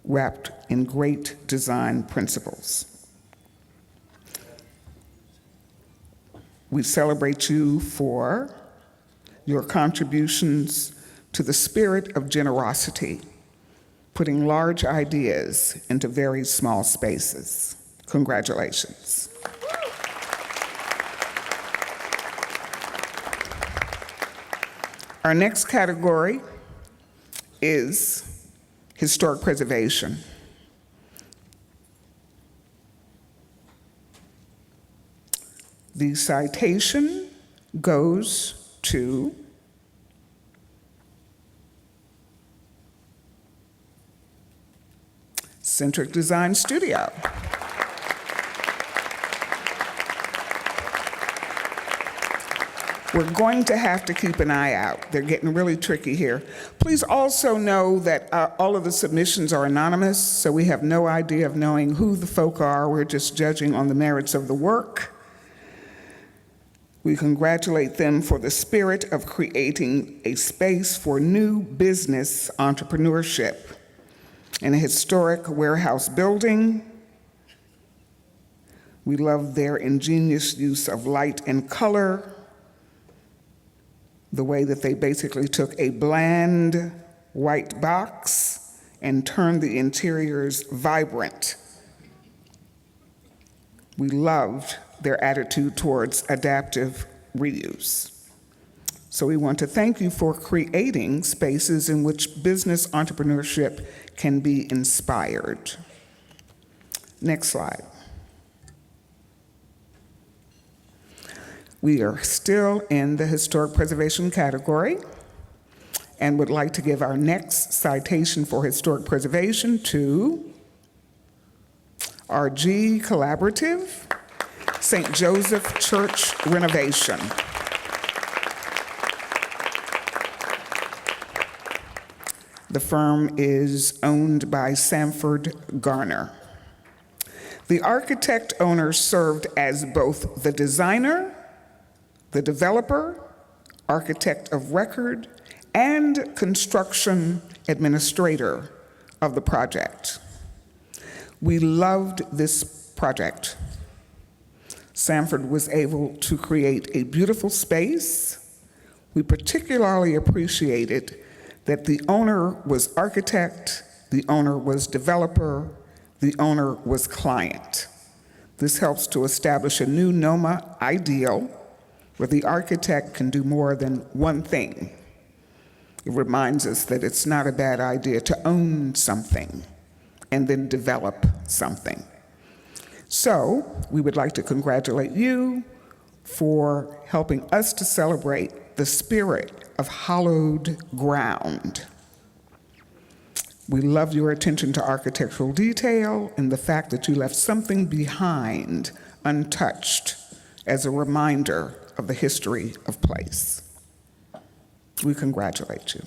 wrapped in great design principles. We celebrate you for your contributions to the spirit of generosity, putting large ideas into very small spaces. Congratulations. Our next category is historic preservation. The citation goes to Centric Design Studio. We're going to have to keep an eye out. They're getting really tricky here. Please also know that all of the submissions are anonymous, so we have no idea of knowing who the folk are. We're just judging on the merits of the work. We congratulate them for the spirit of creating a space for new business entrepreneurship in a historic warehouse building. We love their ingenious use of light and color, the way that they basically took a bland white box and turned the interiors vibrant. We loved their attitude towards adaptive reuse. So we want to thank you for creating spaces in which business entrepreneurship can be inspired. Next slide. We are still in the historic preservation category and would like to give our next citation for historic preservation to RG Collaborative, St. Joseph Church renovation. The firm is owned by Sanford Garner. The architect owner served as both the designer, the developer, architect of record, and construction administrator of the project. We loved this project. Sanford was able to create a beautiful space. We particularly appreciated that the owner was architect, the owner was developer, the owner was client. This helps to establish a new NOMA ideal where the architect can do more than one thing. It reminds us that it's not a bad idea to own something and then develop something. So we would like to congratulate you for helping us to celebrate the spirit of hallowed ground. We love your attention to architectural detail and the fact that you left something behind untouched as a reminder of the history of place. We congratulate you.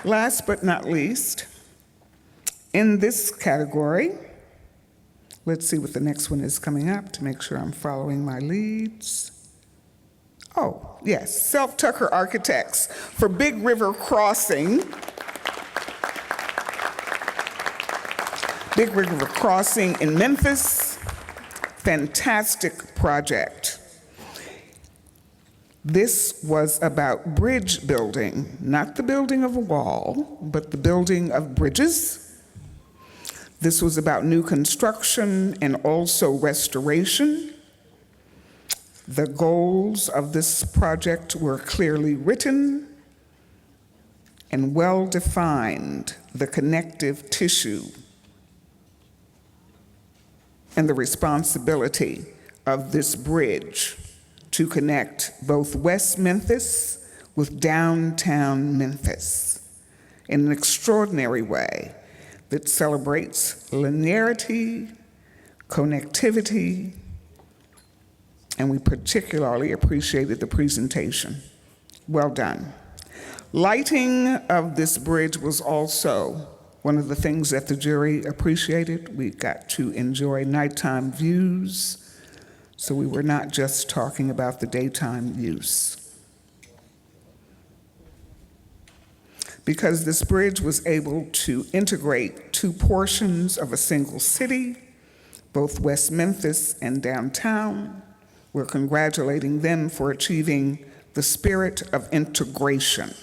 Last but not least, in this category, let's see what the next one is coming up to make sure I'm following my leads. Oh, yes, Self Tucker Architects for Big River Crossing. Big River Crossing in Memphis, fantastic project. This was about bridge building, not the building of a wall, but the building of bridges. This was about new construction and also restoration. The goals of this project were clearly written and well defined, the connective tissue and the responsibility of this bridge to connect both West Memphis with downtown Memphis in an extraordinary way that celebrates linearity, connectivity, and we particularly appreciated the presentation. Well done. Lighting of this bridge was also one of the things that the jury appreciated. We got to enjoy nighttime views, so we were not just talking about the daytime use. Because this bridge was able to integrate two portions of a single city, both West Memphis and downtown, we're congratulating them for achieving the spirit of integration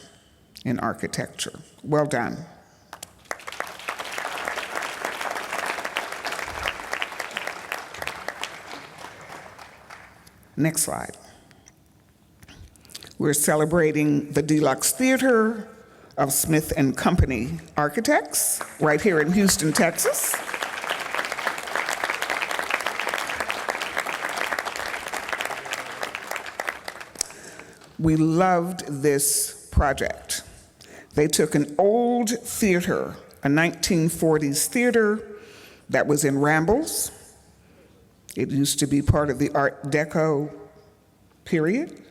in architecture. Well done. Next slide. We're celebrating the Deluxe Theater of Smith & Company Architects right here in Houston, Texas. We loved this project. They took an old theater, a 1940s theater that was in Rambles. It used to be part of the Art Deco period.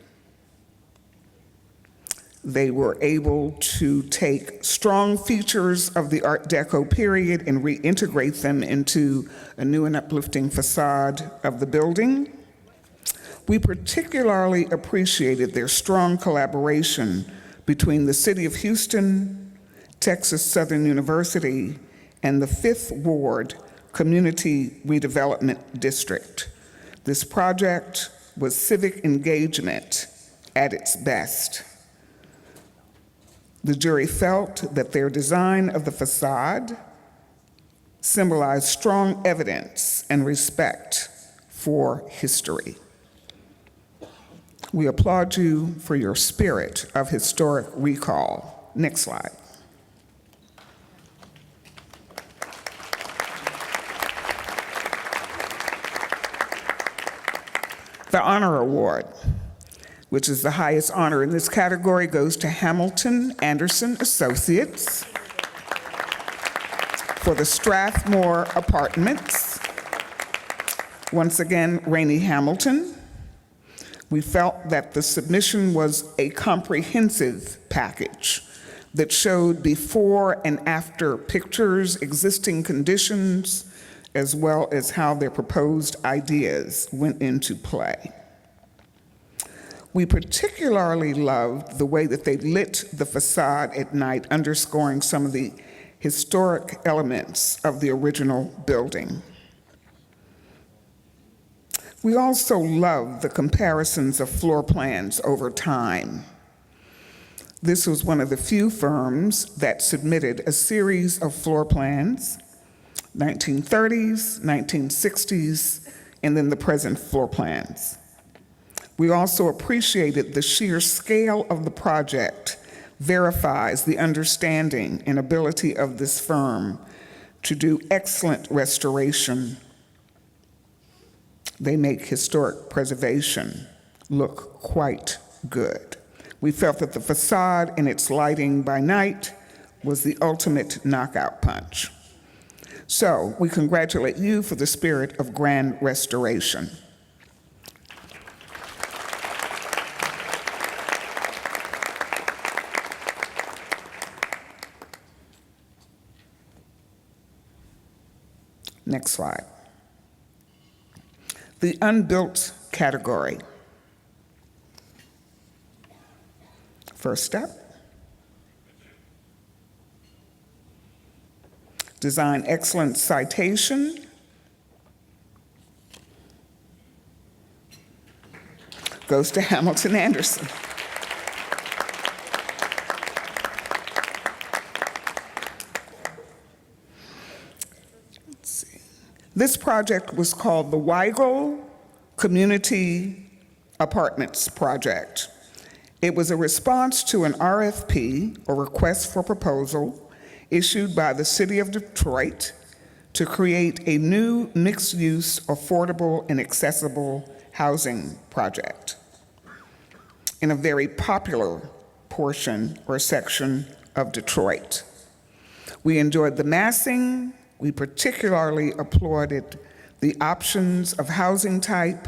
They were able to take strong features of the Art Deco period and reintegrate them into a new and uplifting facade of the building. We particularly appreciated their strong collaboration between the City of Houston, Texas Southern University, and the 5th Ward Community Redevelopment District. This project was civic engagement at its best. The jury felt that their design of the facade symbolized strong evidence and respect for history. We applaud you for your spirit of historic recall. Next slide. The Honor Award, which is the highest honor in this category, goes to Hamilton Anderson Associates for the Strathmore Apartments. Once again, Rainey Hamilton. We felt that the submission was a comprehensive package that showed before and after pictures, existing conditions, as well as how their proposed ideas went into play. We particularly loved the way that they lit the facade at night, underscoring some of the historic elements of the original building. We also loved the comparisons of floor plans over time. This was one of the few firms that submitted a series of floor plans, 1930s, 1960s, and then the present floor plans. We also appreciated the sheer scale of the project verifies the understanding and ability of this firm to do excellent restoration. They make historic preservation look quite good. We felt that the facade and its lighting by night was the ultimate knockout punch. So we congratulate you for the spirit of grand restoration. Next slide. The unbuilt category. First step. Design excellence citation. Goes to Hamilton Anderson. This project was called the Weigel Community Apartments Project. It was a response to an RFP, or request for proposal, issued by the City of Detroit to create a new mixed-use, affordable, and accessible housing project in a very popular portion or section of Detroit. We enjoyed the massing. We particularly applauded the options of housing type,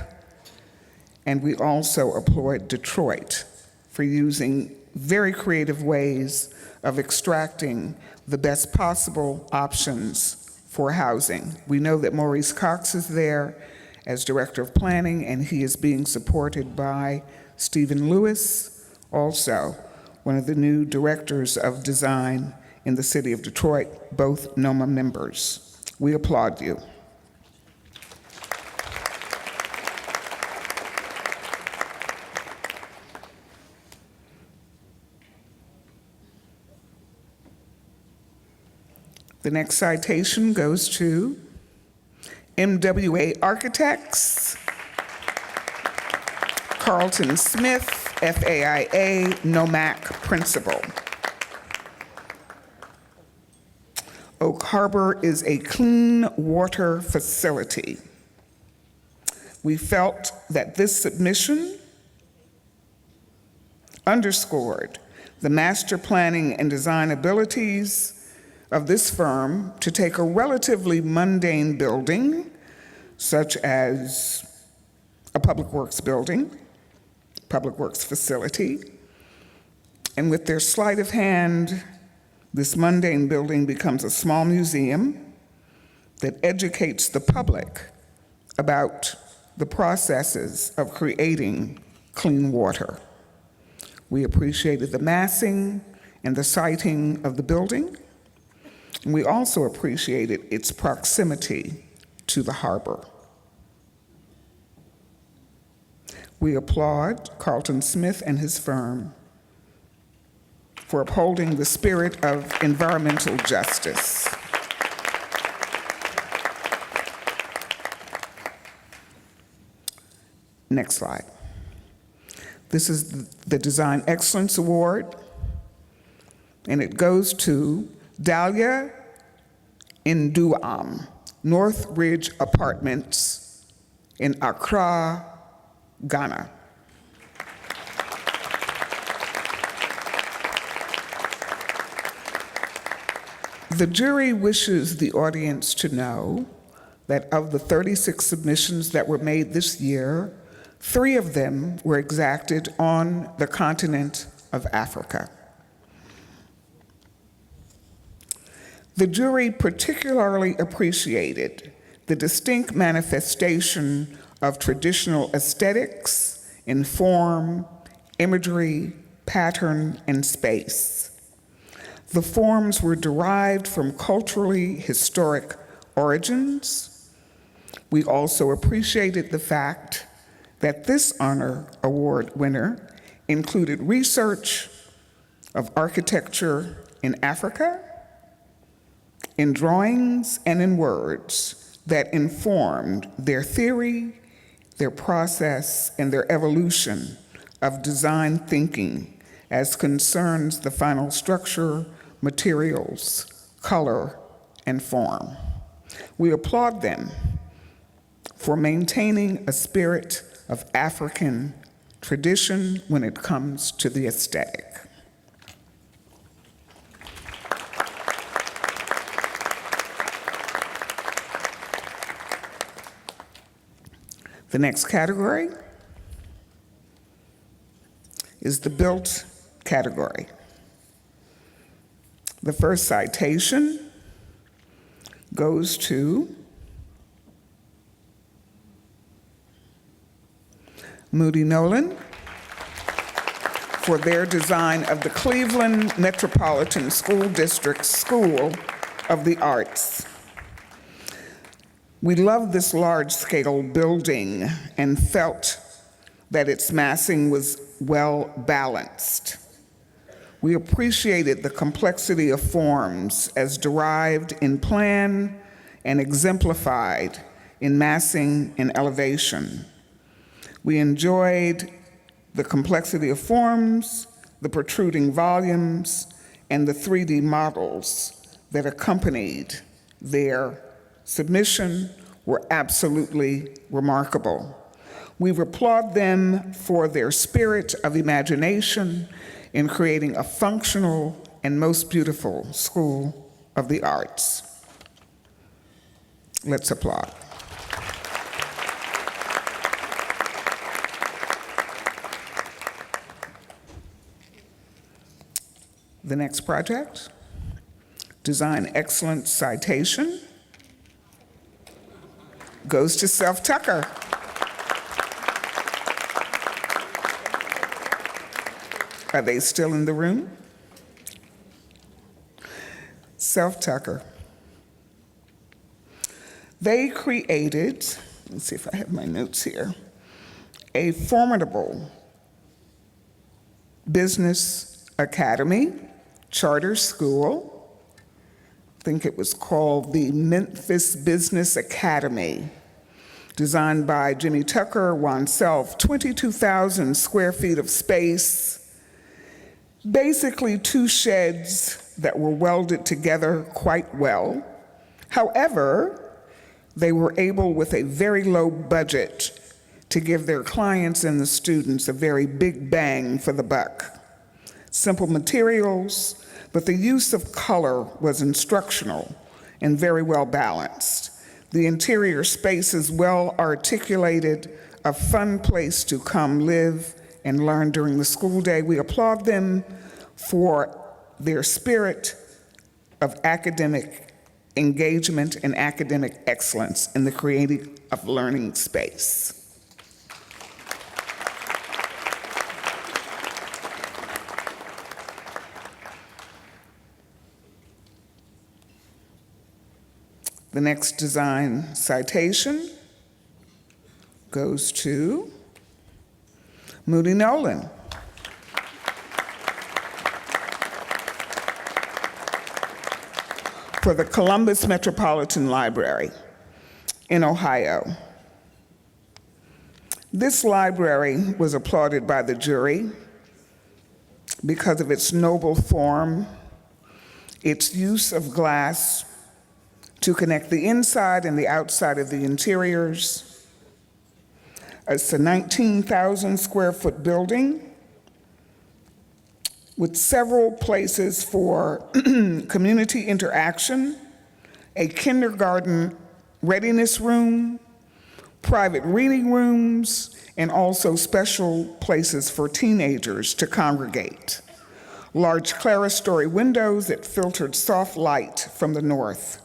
and we also applaud Detroit for using very creative ways of extracting the best possible options for housing. We know that Maurice Cox is there as Director of Planning, and he is being supported by Stephen Lewis, also one of the new Directors of Design in the City of Detroit, both NOMA members. We applaud you. The next citation goes to MWA Architects, Carlton Smith, FAIA, NOMAC Principal. Oak Harbor is a clean water facility. We felt that this submission underscored the master planning and design abilities of this firm to take a relatively mundane building, such as a public works building, public works facility, and with their sleight of hand, this mundane building becomes a small museum that educates the public about the processes of creating clean water. We appreciated the massing and the siting of the building. And we also appreciated its proximity to the harbor. We applaud Carlton Smith and his firm for upholding the spirit of environmental justice. Next slide. This is the Design Excellence Award, and it goes to Dahlia Nduam, North Ridge Apartments in Accra, Ghana. The jury wishes the audience to know that of the 36 submissions that were made this year, 3 of them were exacted on the continent of Africa. The jury particularly appreciated the distinct manifestation of traditional aesthetics in form, imagery, pattern, and space. The forms were derived from culturally historic origins. We also appreciated the fact that this honor award winner included research of architecture in Africa, in drawings and in words that informed their theory, their process, and their evolution of design thinking as concerns the final structure, materials, color, and form. We applaud them for maintaining a spirit of African tradition when it comes to the aesthetic. The next category is the built category. The first citation goes to Moody Nolan for their design of the Cleveland Metropolitan School District School of the Arts. We loved this large-scale building and felt that its massing was well balanced. We appreciated the complexity of forms as derived in plan and exemplified in massing and elevation. We enjoyed the complexity of forms, the protruding volumes, and the 3D models that accompanied their submission were absolutely remarkable. We applaud them for their spirit of imagination in creating a functional and most beautiful school of the arts. Let's applaud. The next project, Design Excellence Citation, goes to Self Tucker. Are they still in the room? Self Tucker. They created, let's see if I have my notes here, a formidable business academy, charter school. I think it was called the Memphis Business Academy, designed by Jimmy Tucker, oneself, 22,000 square feet of space, basically 2 sheds that were welded together quite well. However, they were able, with a very low budget, to give their clients and the students a very big bang for the buck. Simple materials, but the use of color was instructional and very well balanced. The interior space is well articulated, a fun place to come live and learn during the school day. We applaud them for their spirit of academic engagement and academic excellence in the creating of learning space. The next design citation goes to Moody Nolan. For the Columbus Metropolitan Library in Ohio. This library was applauded by the jury because of its noble form, its use of glass to connect the inside and the outside of the interiors. It's a 19,000 square foot building with several places for community interaction, a kindergarten readiness room, private reading rooms, and also special places for teenagers to congregate. Large clerestory windows that filtered soft light from the north.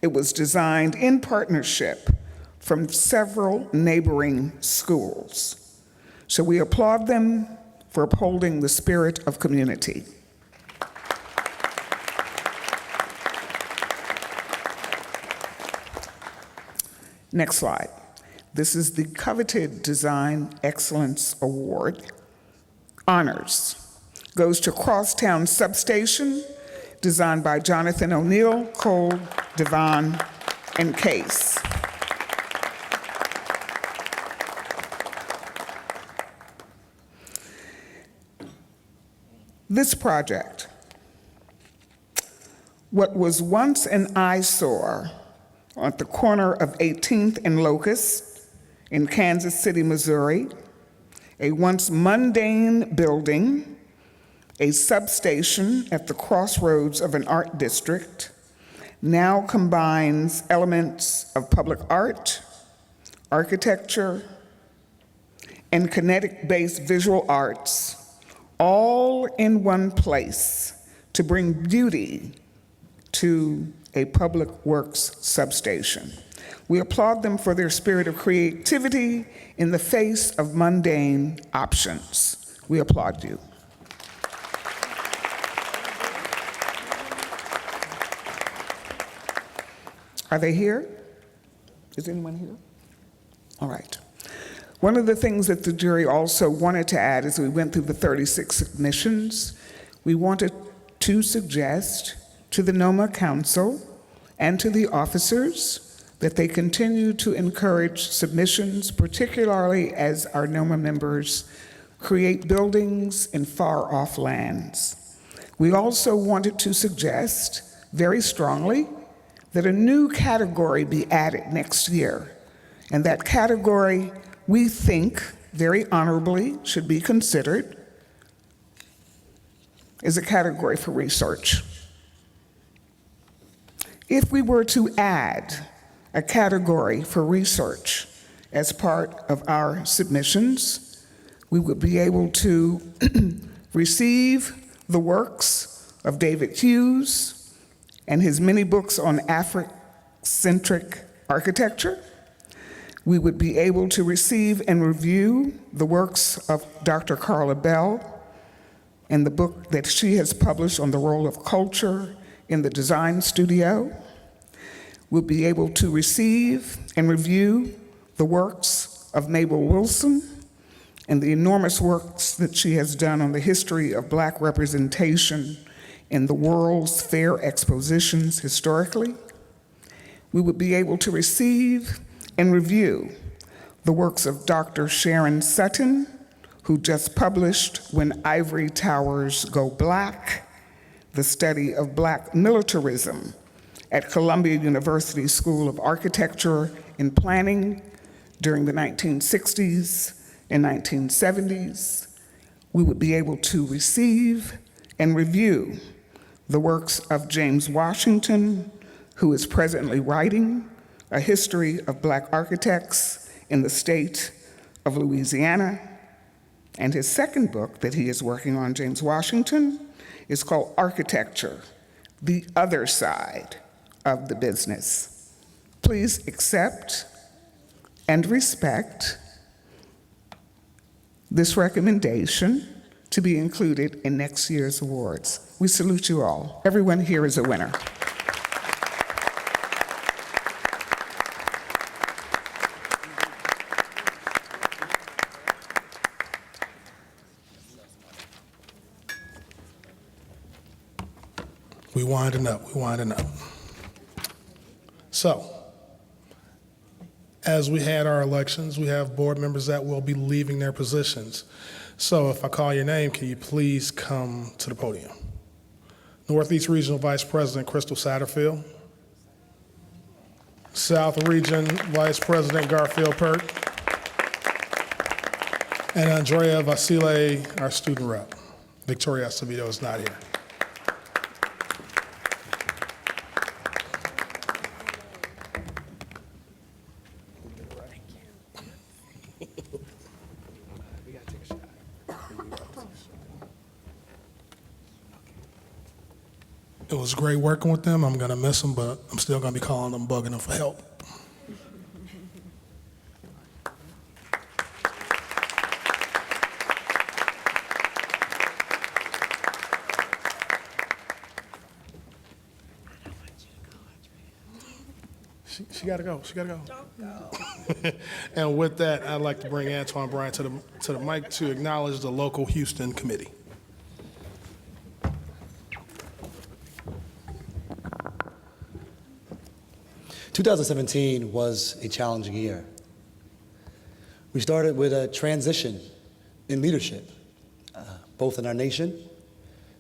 It was designed in partnership from several neighboring schools. So we applaud them for upholding the spirit of community. Next slide. This is the coveted Design Excellence Award. Honors goes to Crosstown Substation, designed by Jonathan O'Neill, Cole, Devon, and Case. This project, what was once an eyesore at the corner of 18th and Locust in Kansas City, Missouri, a once mundane building, a substation at the crossroads of an art district, now combines elements of public art, architecture, and kinetic-based visual arts, all in one place to bring beauty to a public works substation. We applaud them for their spirit of creativity in the face of mundane options. We applaud you. Are they here? Is anyone here? All right. One of the things that the jury also wanted to add as we went through the 36 submissions, we wanted to suggest to the NOMA Council and to the officers that they continue to encourage submissions, particularly as our NOMA members create buildings in far-off lands. We also wanted to suggest very strongly that a new category be added next year, and that category we think very honorably should be considered is a category for research. If we were to add a category for research as part of our submissions, we would be able to receive the works of David Hughes and his many books on Afrocentric architecture. We would be able to receive and review the works of Dr. Carla Bell and the book that she has published on the role of culture in the design studio. We'll be able to receive and review the works of Mabel Wilson and the enormous works that she has done on the history of Black representation in the World's Fair expositions historically. We would be able to receive and review the works of Dr. Sharon Sutton, who just published When Ivory Towers Go Black, the study of Black militarism at Columbia University School of Architecture and Planning during the 1960s and 1970s. We would be able to receive and review the works of James Washington, who is presently writing A History of Black Architects in the State of Louisiana. And his second book that he is working on, James Washington, is called Architecture, The Other Side of the Business. Please accept and respect this recommendation to be included in next year's awards. We salute you all. Everyone here is a winner. We winding up. So, as we had our elections, we have board members that will be leaving their positions. So if I call your name, can you please come to the podium? Northeast Regional Vice President Crystal Satterfield. South Region Vice President Garfield Pert. And Andrea Vasile, our student rep. Victoria Acevedo is not here. It was great working with them. I'm going to miss them, but I'm still going to be calling them, bugging them for help. She got to go. She got to go. And with that, I'd like to bring Antoine Bryant to the mic to acknowledge the local Houston committee. (2017) was a challenging year. We started with a transition in leadership, both in our nation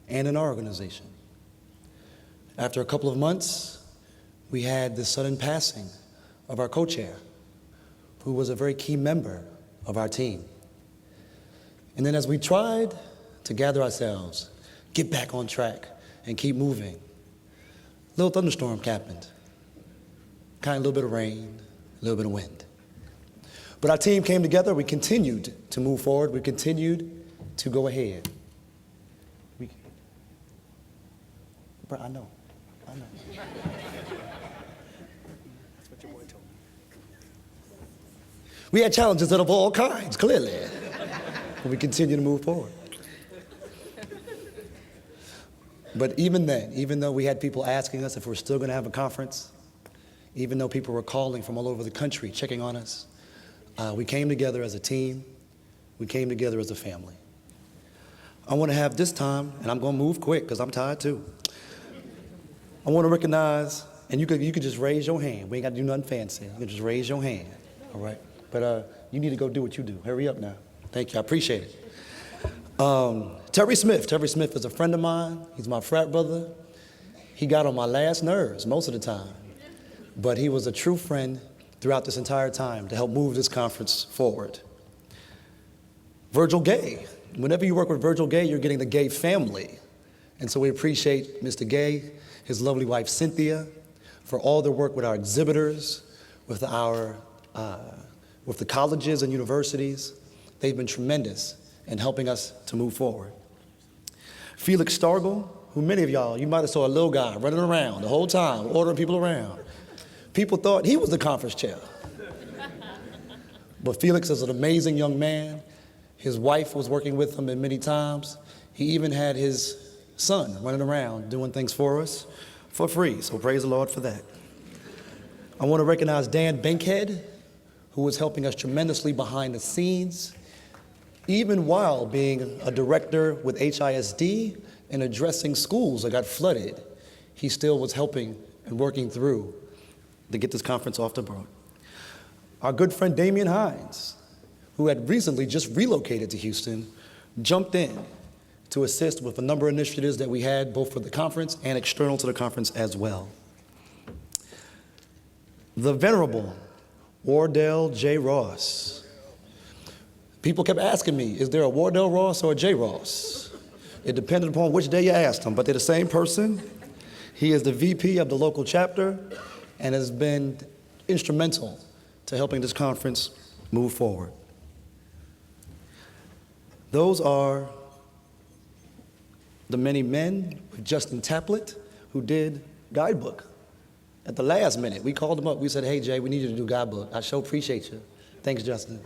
and in our organization. After a couple of months, we had the sudden passing of our co-chair, who was a very key member of our team. And then as we tried to gather ourselves, get back on track, and keep moving, a little thunderstorm happened. Kind of a little bit of rain, a little bit of wind. But our team came together, we continued to move forward, we continued to go ahead. I know. We had challenges of all kinds, clearly, but we continue to move forward. But even then, even though we had people asking us if we're still going to have a conference, even though people were calling from all over the country, checking on us, we came together as a team. We came together as a family. I want to have this time, and I'm going to move quick because I'm tired too. I want to recognize, and you could just raise your hand. We ain't got to do nothing fancy. You can just raise your hand, all right? But you need to go do what you do. Hurry up now. Thank you. I appreciate it. Terry Smith. Terry Smith is a friend of mine. He's my frat brother. He got on my last nerves most of the time. But he was a true friend throughout this entire time to help move this conference forward. Virgil Gay. Whenever you work with Virgil Gay, you're getting the Gay family. And so we appreciate Mr. Gay, his lovely wife Cynthia, for all their work with our exhibitors, with the colleges and universities. They've been tremendous in helping us to move forward. Felix Stargel, who many of y'all, you might have saw a little guy running around the whole time, ordering people around. People thought he was the conference chair. But Felix is an amazing young man. His wife was working with him many times. He even had his son running around doing things for us for free, so praise the Lord for that. I want to recognize Dan Bankhead, who was helping us tremendously behind the scenes, even while being a director with HISD and addressing schools that got flooded. He still was helping and working through to get this conference off the boat. Our good friend Damian Hines, who had recently just relocated to Houston, jumped in to assist with a number of initiatives that we had both for the conference and external to the conference as well. The venerable Wardell J. Ross. People kept asking me, is there a Wardell Ross or a J. Ross? It depended upon which day you asked them, but they're the same person. He is the VP of the local chapter and has been instrumental to helping this conference move forward. Those are the many men with Justin Taplett, who did guidebook. At the last minute, we called him up. We said, hey, Jay, we need you to do guidebook. I sure appreciate you. Thanks, Justin.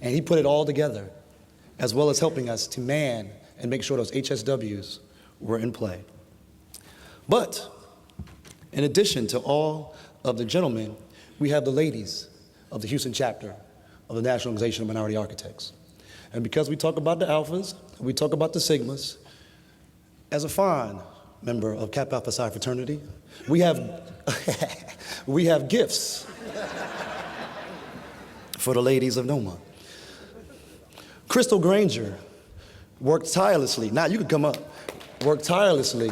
And he put it all together, as well as helping us to man and make sure those HSWs were in play. But in addition to all of the gentlemen, we have the ladies of the Houston chapter of the National Organization of Minority Architects. And because we talk about the alphas, we talk about the sigmas, as a fine member of Kappa Alpha Psi fraternity. We have, we have gifts for the ladies of NOMA. Crystal Granger worked tirelessly. Now you can come up. Worked tirelessly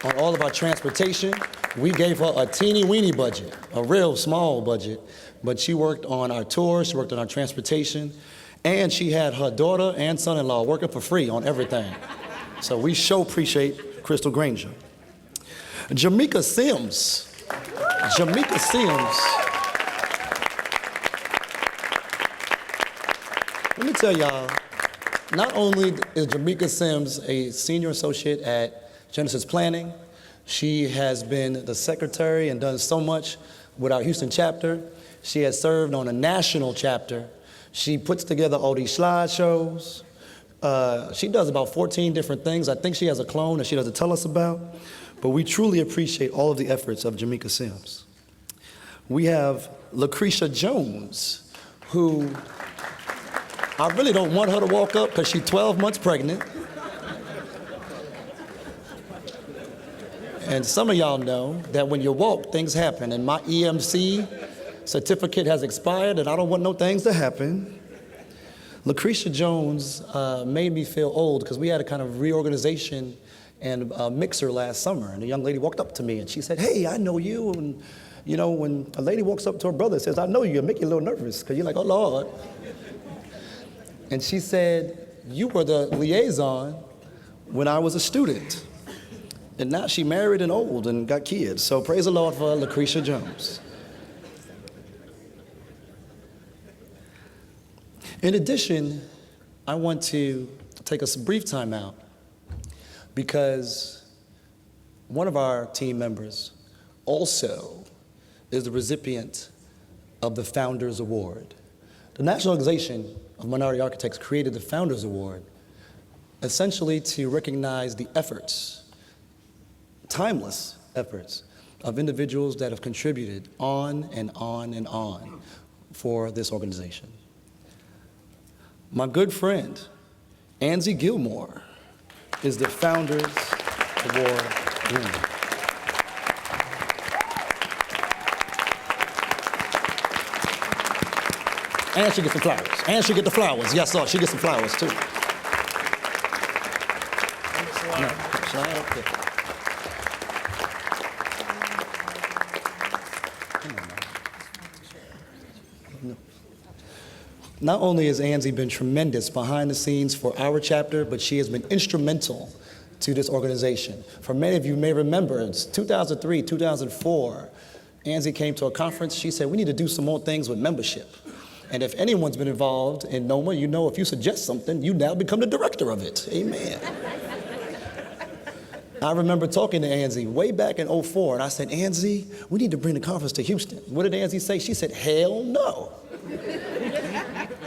on all of our transportation. We gave her a teeny weeny budget, a real small budget, but she worked on our tours, she worked on our transportation, and she had her daughter and son-in-law working for free on everything. So we sure appreciate Crystal Granger. Jamaica Sims. Jamaica Sims. Let me tell y'all, not only is Jamaica Sims a senior associate at Genesis Planning, she has been the secretary and done so much with our Houston chapter. She has served on a national chapter. She puts together all these slideshows. She does about 14 different things. I think she has a clone that she doesn't tell us about, but we truly appreciate all of the efforts of Jamaica Sims. We have Lucretia Jones, who I really don't want her to walk up because she's 12 months pregnant. And some of y'all know that when you walk, things happen. And my EMC certificate has expired, and I don't want no things to happen. Lucretia Jones made me feel old because we had a kind of reorganization and mixer last summer. And a young lady walked up to me and she said, "Hey, I know you." And you know, when a lady walks up to her brother and says, "I know you," it make you a little nervous because you're like, "Oh, Lord." And she said, "You were the liaison when I was a student." And now she married and old and got kids. So praise the Lord for Lucretia Jones. In addition, I want to take a brief time out because one of our team members also is the recipient of the Founders Award. The National Organization of Minority Architects created the Founders Award essentially to recognize the efforts, timeless efforts, of individuals that have contributed on and on and on for this organization. My good friend, Angie Gilmore, is the Founders Award winner. And she gets the flowers. And she gets the flowers. Yes, sir, she gets some flowers too. No, slide up there. Not only has Angie been tremendous behind the scenes for our chapter, but she has been instrumental to this organization. For many of you may remember, it's 2003, 2004, Angie came to a conference. She said, "We need to do some more things with membership." And if anyone's been involved in NOMA, you know if you suggest something, you now become the director of it. Amen. I remember talking to Angie way back in 2004, and I said, "Angie, we need to bring the conference to Houston." What did Angie say? She said, "Hell no."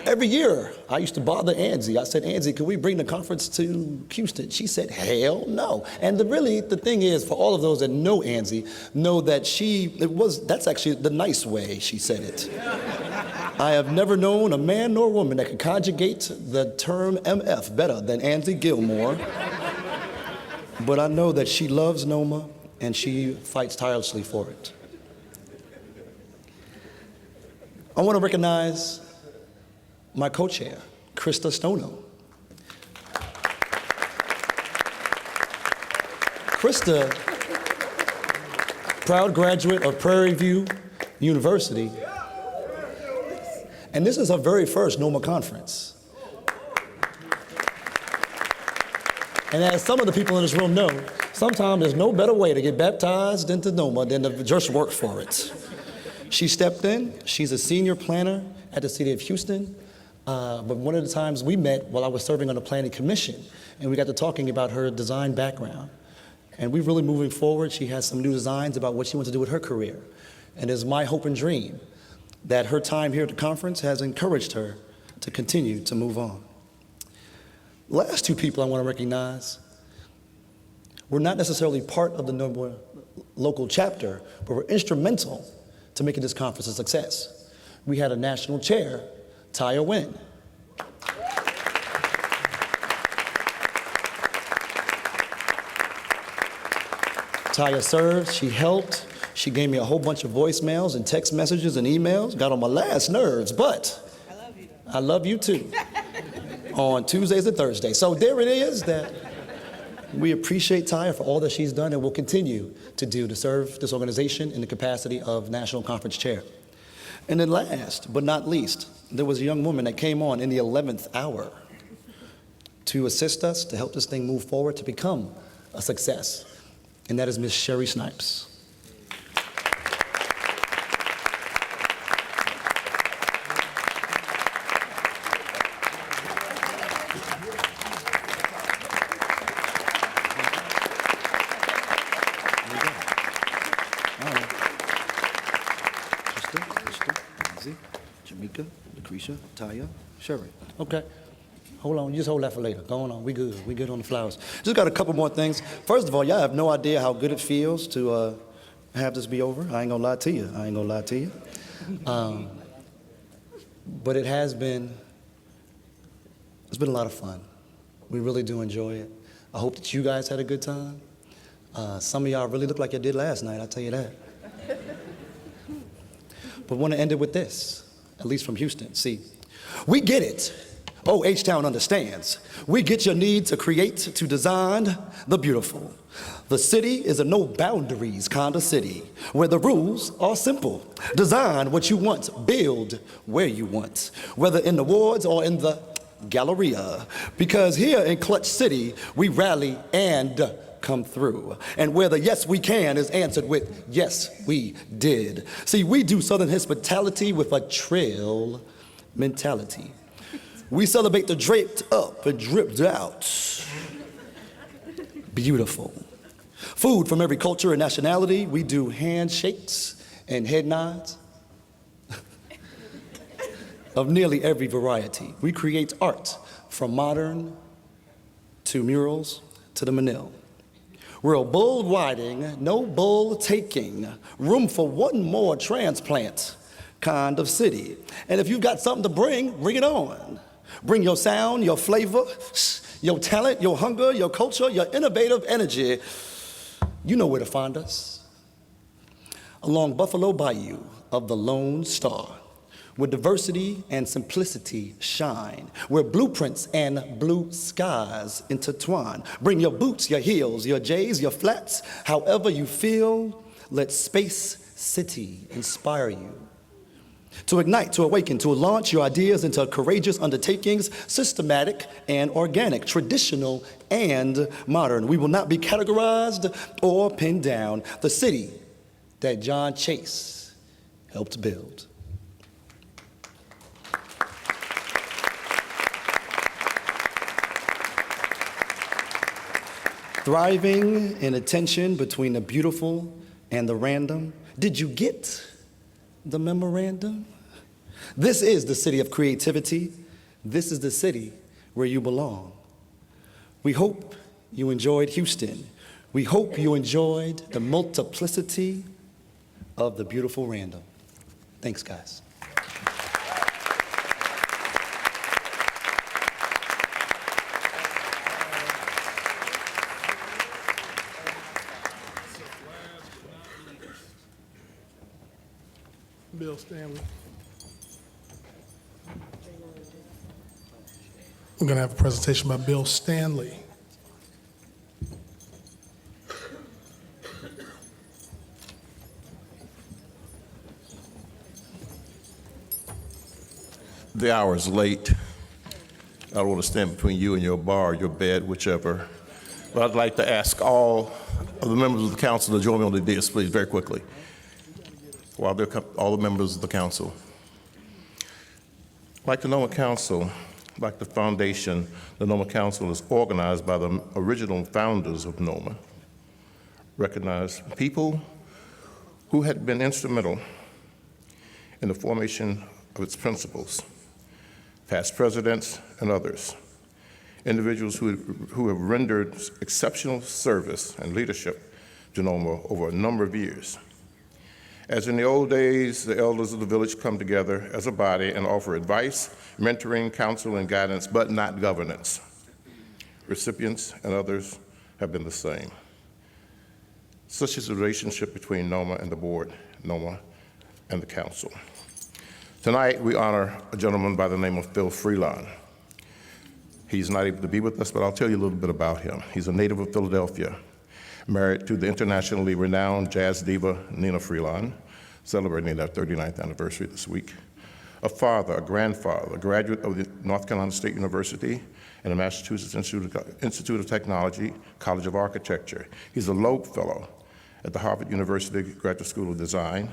Every year, I used to bother Angie. I said, "Angie, can we bring the conference to Houston?" She said, "Hell no." And the thing is, for all of those that know Angie, know that that's actually the nice way she said it. I have never known a man nor woman that could conjugate the term MF better than Angie Gilmore. But I know that she loves NOMA and she fights tirelessly for it. I want to recognize my co-chair, Krista Stono. Krista, proud graduate of Prairie View University, and this is her very first NOMA conference. And as some of the people in this room know, sometimes there's no better way to get baptized into NOMA than to just work for it. She stepped in. She's a senior planner at the City of Houston. But one of the times we met while I was serving on the Planning Commission, and we got to talking about her design background. And we're really moving forward. She has some new designs about what she wants to do with her career. And it's my hope and dream that her time here at the conference has encouraged her to continue to move on. Last two people I want to recognize were not necessarily part of the NOMA local chapter, but were instrumental to making this conference a success. We had a national chair, Tyre Wynn. Taya served, she helped, she gave me a whole bunch of voicemails and text messages and emails, got on my last nerves, but I love you too, on Tuesdays and Thursdays. So there it is that we appreciate Taya for all that she's done and will continue to do to serve this organization in the capacity of National Conference Chair. And then last but not least, there was a young woman that came on in the 11th hour to assist us, to help this thing move forward, to become a success. And that is Miss Sherry Snipes. Jamaica, Lucretia, Taya, Sherry. Okay. Hold on, just hold that for later. Go on, we good. We good on the flowers. Just got a couple more things. First of all, y'all have no idea how good it feels to have this be over. I ain't gonna lie to you. But it has been, it's been a lot of fun. We really do enjoy it. I hope that you guys had a good time. Some of y'all really look like you did last night, I'll tell you that. But I want to end it with this, at least from Houston. See, we get it. Oh, H-Town understands. We get your need to create, to design the beautiful. The city is a no boundaries kind of city where the rules are simple. Design what you want, build where you want, whether in the wards or in the Galleria. Because here in Clutch City, we rally and come through. And where the yes we can is answered with yes we did. See, we do Southern hospitality with a trail mentality. We celebrate the draped up and dripped out. Beautiful. Food from every culture and nationality. We do handshakes and head nods of nearly every variety. We create art from modern to murals to the Manil. We're a bull riding, no bull taking, room for one more transplant kind of city. And if you've got something to bring it on. Bring your sound, your flavor, your talent, your hunger, your culture, your innovative energy. You know where to find us. Along Buffalo Bayou of the Lone Star, where diversity and simplicity shine, where blueprints and blue skies intertwine. Bring your boots, your heels, your J's, your flats, however you feel. Let Space City inspire you. To ignite, to awaken, to launch your ideas into courageous undertakings, systematic and organic, traditional and modern. We will not be categorized or pinned down. The city that John Chase helped build. Thriving in a tension between the beautiful and the random. Did you get the memorandum? This is the city of creativity. This is the city where you belong. We hope you enjoyed Houston. We hope you enjoyed the multiplicity of the beautiful random. Thanks, guys. Bill Stanley. We're going to have a presentation by Bill Stanley. The hour is late. I don't want to stand between you and your bar, your bed, whichever. But I'd like to ask all of the members of the council to join me on the dais, please, very quickly. While they're all the members of the council. Like the NOMA Council, like the foundation, the NOMA Council is organized by the original founders of NOMA, recognized people who had been instrumental in the formation of its principles, past presidents and others, individuals who have rendered exceptional service and leadership to NOMA over a number of years. As in the old days, the elders of the village come together as a body and offer advice, mentoring, counsel, and guidance, but not governance. Recipients and others have been the same. such as the relationship between NOMA and the board, NOMA and the council. Tonight, we honor a gentleman by the name of Phil Freelon. He's not able to be with us, but I'll tell you a little bit about him. He's a native of Philadelphia, married to the internationally renowned jazz diva Nina Freelon, celebrating their 39th anniversary this week. A father, a grandfather, a graduate of the North Carolina State University and the Massachusetts Institute of Technology, College of Architecture. He's a Loeb Fellow at the Harvard University Graduate School of Design.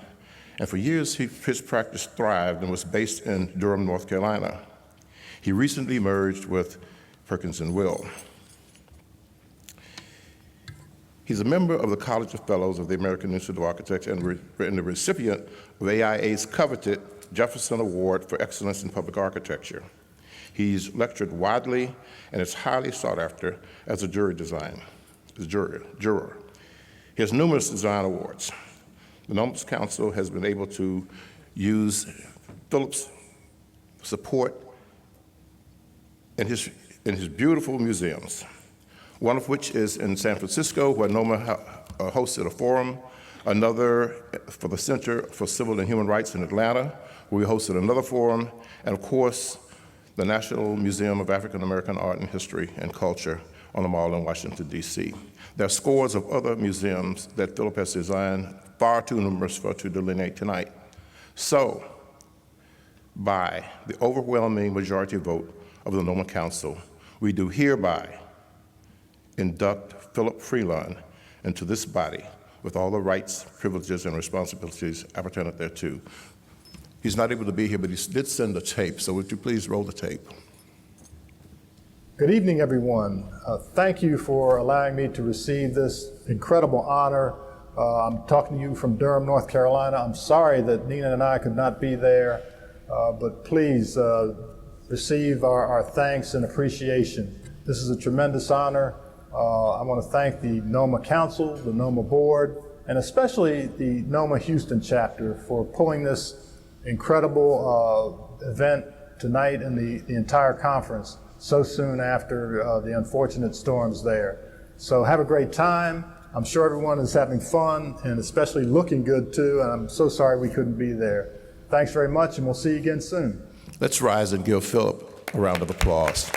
And for years, his practice thrived and was based in Durham, North Carolina. He recently merged with Perkins & Will. He's a member of the College of Fellows of the American Institute of Architecture and the recipient of AIA's coveted Jefferson Award for Excellence in Public Architecture. He's lectured widely and is highly sought after as a juror. He has numerous design awards. The NOMA Council has been able to use Philip's support in his beautiful museums, one of which is in San Francisco, where NOMA hosted a forum, another for the Center for Civil and Human Rights in Atlanta, where we hosted another forum, and of course, the National Museum of African American Art and History and Culture on the Mall in Washington, D.C. There are scores of other museums that Philip has designed, far too numerous for us to delineate tonight. So, by the overwhelming majority vote of the NOMA Council, we do hereby induct Philip Freelon into this body with all the rights, privileges, and responsibilities appertaining thereto. He's not able to be here, but he did send a tape, so would you please roll the tape? Good evening, everyone. Thank you for allowing me to receive this incredible honor. I'm talking to you from Durham, North Carolina. I'm sorry that Nina and I could not be there, but please receive our thanks and appreciation. This is a tremendous honor. I want to thank the NOMA Council, the NOMA Board, and especially the NOMA Houston chapter for pulling this incredible event tonight and the entire conference so soon after the unfortunate storms there. So have a great time. I'm sure everyone is having fun and especially looking good too, and I'm so sorry we couldn't be there. Thanks very much, and we'll see you again soon. Let's rise and give Philip a round of applause.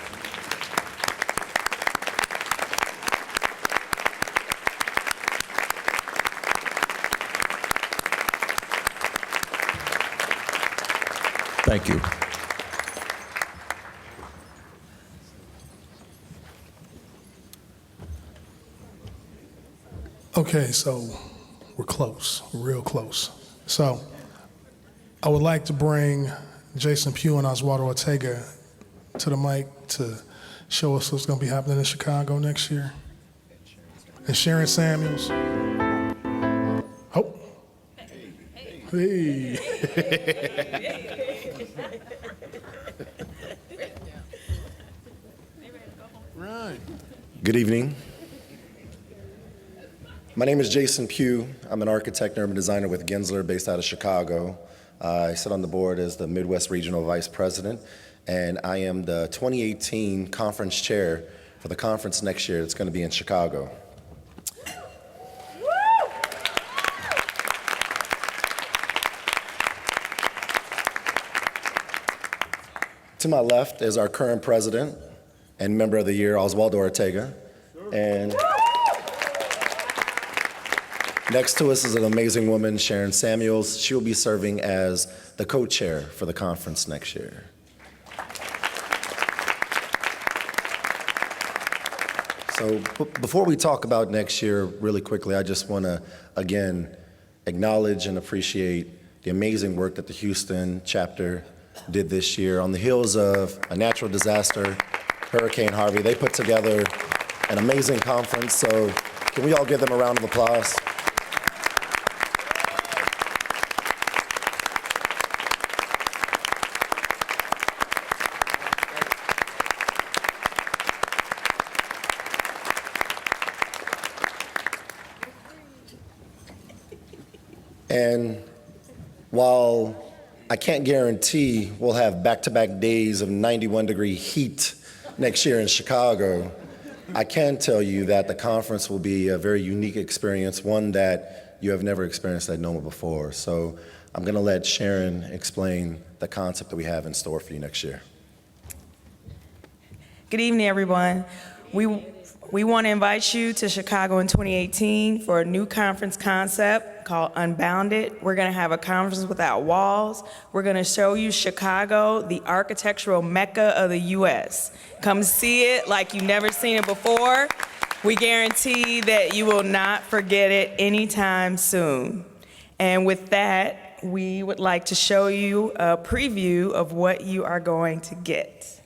Thank you. Okay, so we're close, we're real close. So I would like to bring Jason Pugh and Oswaldo Ortega to the mic to show us what's going to be happening in Chicago next year. And Sharon Samuels. Oh. Hey. Right. Good evening. My name is Jason Pugh. I'm an architect and urban designer with Gensler based out of Chicago. I sit on the board as the Midwest Regional Vice President, and I am the 2018 conference chair for the conference next year. It's going to be in Chicago. To my left is our current president and member of the year, Oswaldo Ortega. And next to us is an amazing woman, Sharon Samuels. She'll be serving as the co-chair for the conference next year. So before we talk about next year, really quickly, I just want to, again, acknowledge and appreciate the amazing work that the Houston chapter did this year. On the heels of a natural disaster, Hurricane Harvey, they put together an amazing conference. So can we all give them a round of applause? And while I can't guarantee we'll have back-to-back days of 91-degree heat next year in Chicago, I can tell you that the conference will be a very unique experience, one that you have never experienced at NOMA before. So I'm going to let Sharon explain the concept that we have in store for you next year. Good evening, everyone. We want to invite you to Chicago in 2018 for a new conference concept called Unbounded. We're going to have a conference without walls. We're going to show you Chicago, the architectural mecca of the U.S. Come see it like you've never seen it before. We guarantee that you will not forget it anytime soon. And with that, we would like to show you a preview of what you are going to get.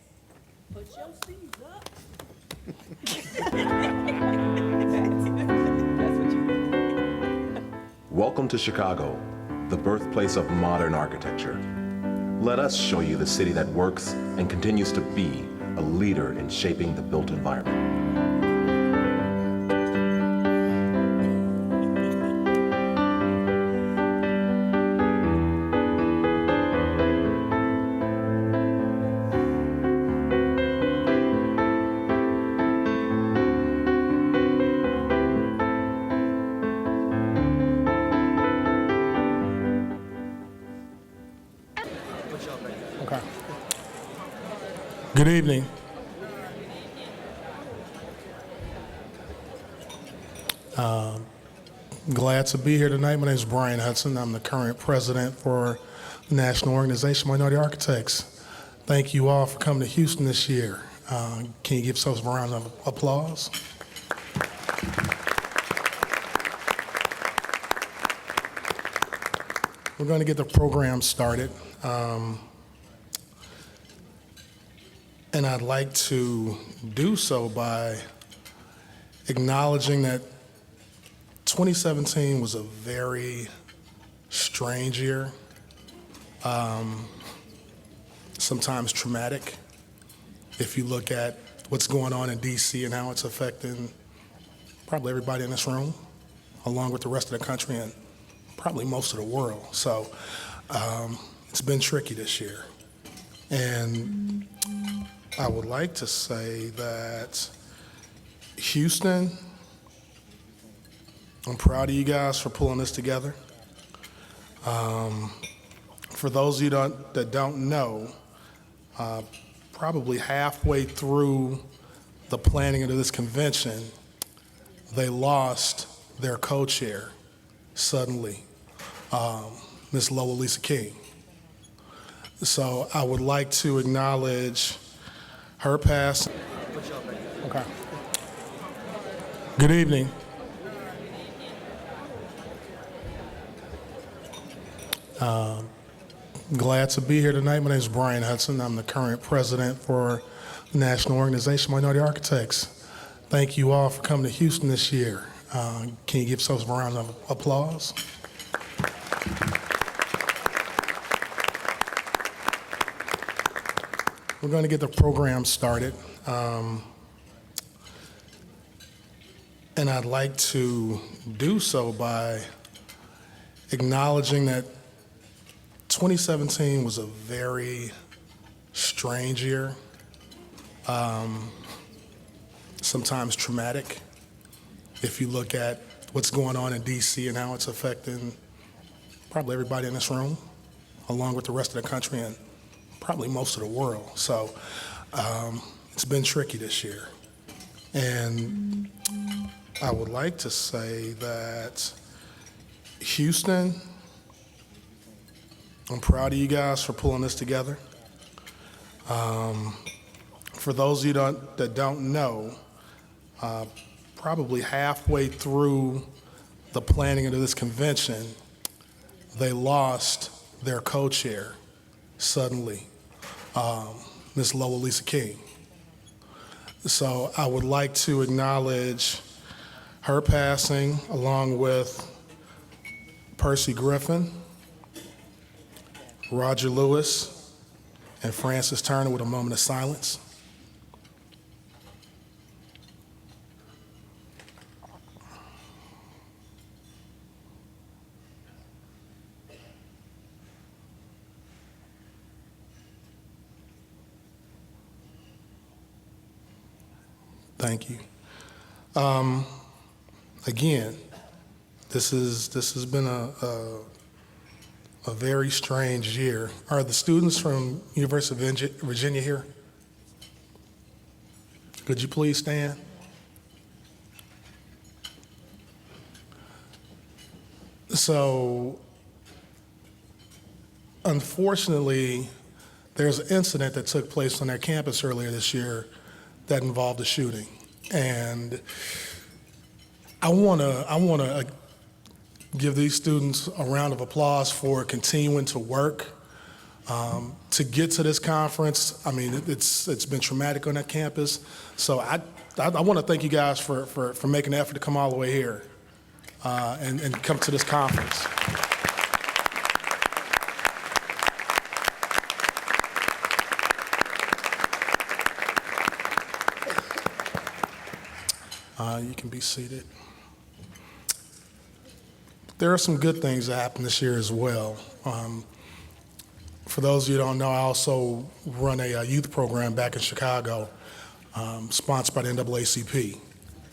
Welcome to Chicago, the birthplace of modern architecture. Let us show you the city that works and continues to be a leader in shaping the built environment. Okay. Good evening. Glad to be here tonight. My name is Brian Hudson. I'm the current president for the National Organization of Minority Architects. Thank you all for coming to Houston this year. Can you give yourselves a round of applause? We're going to get the program started. And I'd like to do so by acknowledging that 2017 was a very strange year, sometimes traumatic. If you look at what's going on in DC and how it's affecting probably everybody in this room, along with the rest of the country and probably most of the world. So it's been tricky this year. And I would like to say that Houston, I'm proud of you guys for pulling this together. For those of you that don't know, probably halfway through the planning of this convention, they lost their co-chair suddenly, Ms. Lola Lisa King. So I would like to acknowledge her passing. Okay. Good evening. Glad to be here tonight. My name is Brian Hudson. I'm the current president for the National Organization of Minority Architects. Thank you all for coming to Houston this year. Can you give yourselves a round of applause? We're going to get the program started. And I'd like to do so by acknowledging that 2017 was a very strange year, sometimes traumatic. If you look at what's going on in DC and how it's affecting probably everybody in this room, along with the rest of the country and probably most of the world. So it's been tricky this year. And I would like to say that Houston, I'm proud of you guys for pulling this together. For those of you that don't know, probably halfway through the planning of this convention, they lost their co-chair suddenly, Ms. Lola Lisa King. So I would like to acknowledge her passing along with Percy Griffin, Roger Lewis, and Francis Turner with a moment of silence. Thank you. Again, this has been a very strange year. Are the students from University of Virginia here? Could you please stand? So, unfortunately, there's an incident that took place on their campus earlier this year that involved a shooting. And I want to give these students a round of applause for continuing to work to get to this conference. I mean, it's been traumatic on that campus. So I want to thank you guys for making the effort to come all the way here and come to this conference. You can be seated. There are some good things that happened this year as well. For those of you who don't know, I also run a youth program back in Chicago, sponsored by the NAACP,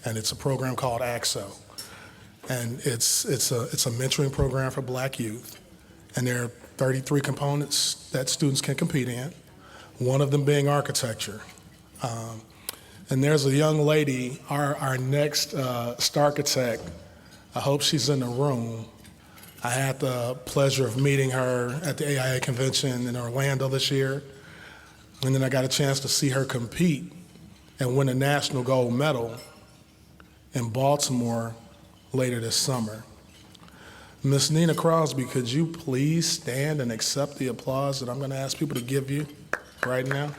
and it's a program called AXO. And it's a mentoring program for black youth, and there are 33 components that students can compete in, one of them being architecture. And there's a young lady, our next Starchitect. I hope she's in the room. I had the pleasure of meeting her at the AIA convention in Orlando this year. And then I got a chance to see her compete and win a national gold medal in Baltimore later this summer. Miss Nina Crosby, could you please stand and accept the applause that I'm going to ask people to give you right now?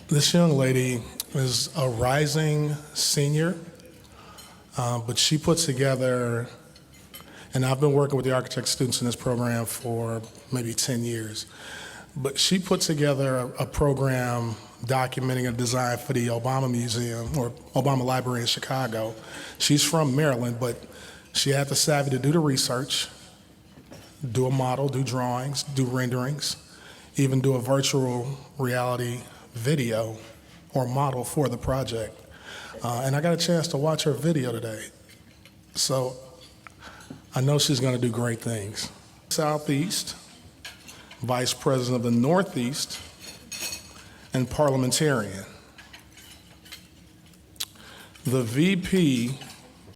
This young lady is a rising senior, but she put together, and I've been working with the architect students in this program for maybe 10 years, but she put together a program documenting a design for the Obama Museum or Obama Library in Chicago. She's from Maryland, but she had the savvy to do the research, do a model, do drawings, do renderings, even do a virtual reality video or model for the project. And I got a chance to watch her video today. So I know she's going to do great things. Southeast, Vice President of the Northeast, and parliamentarian. The VP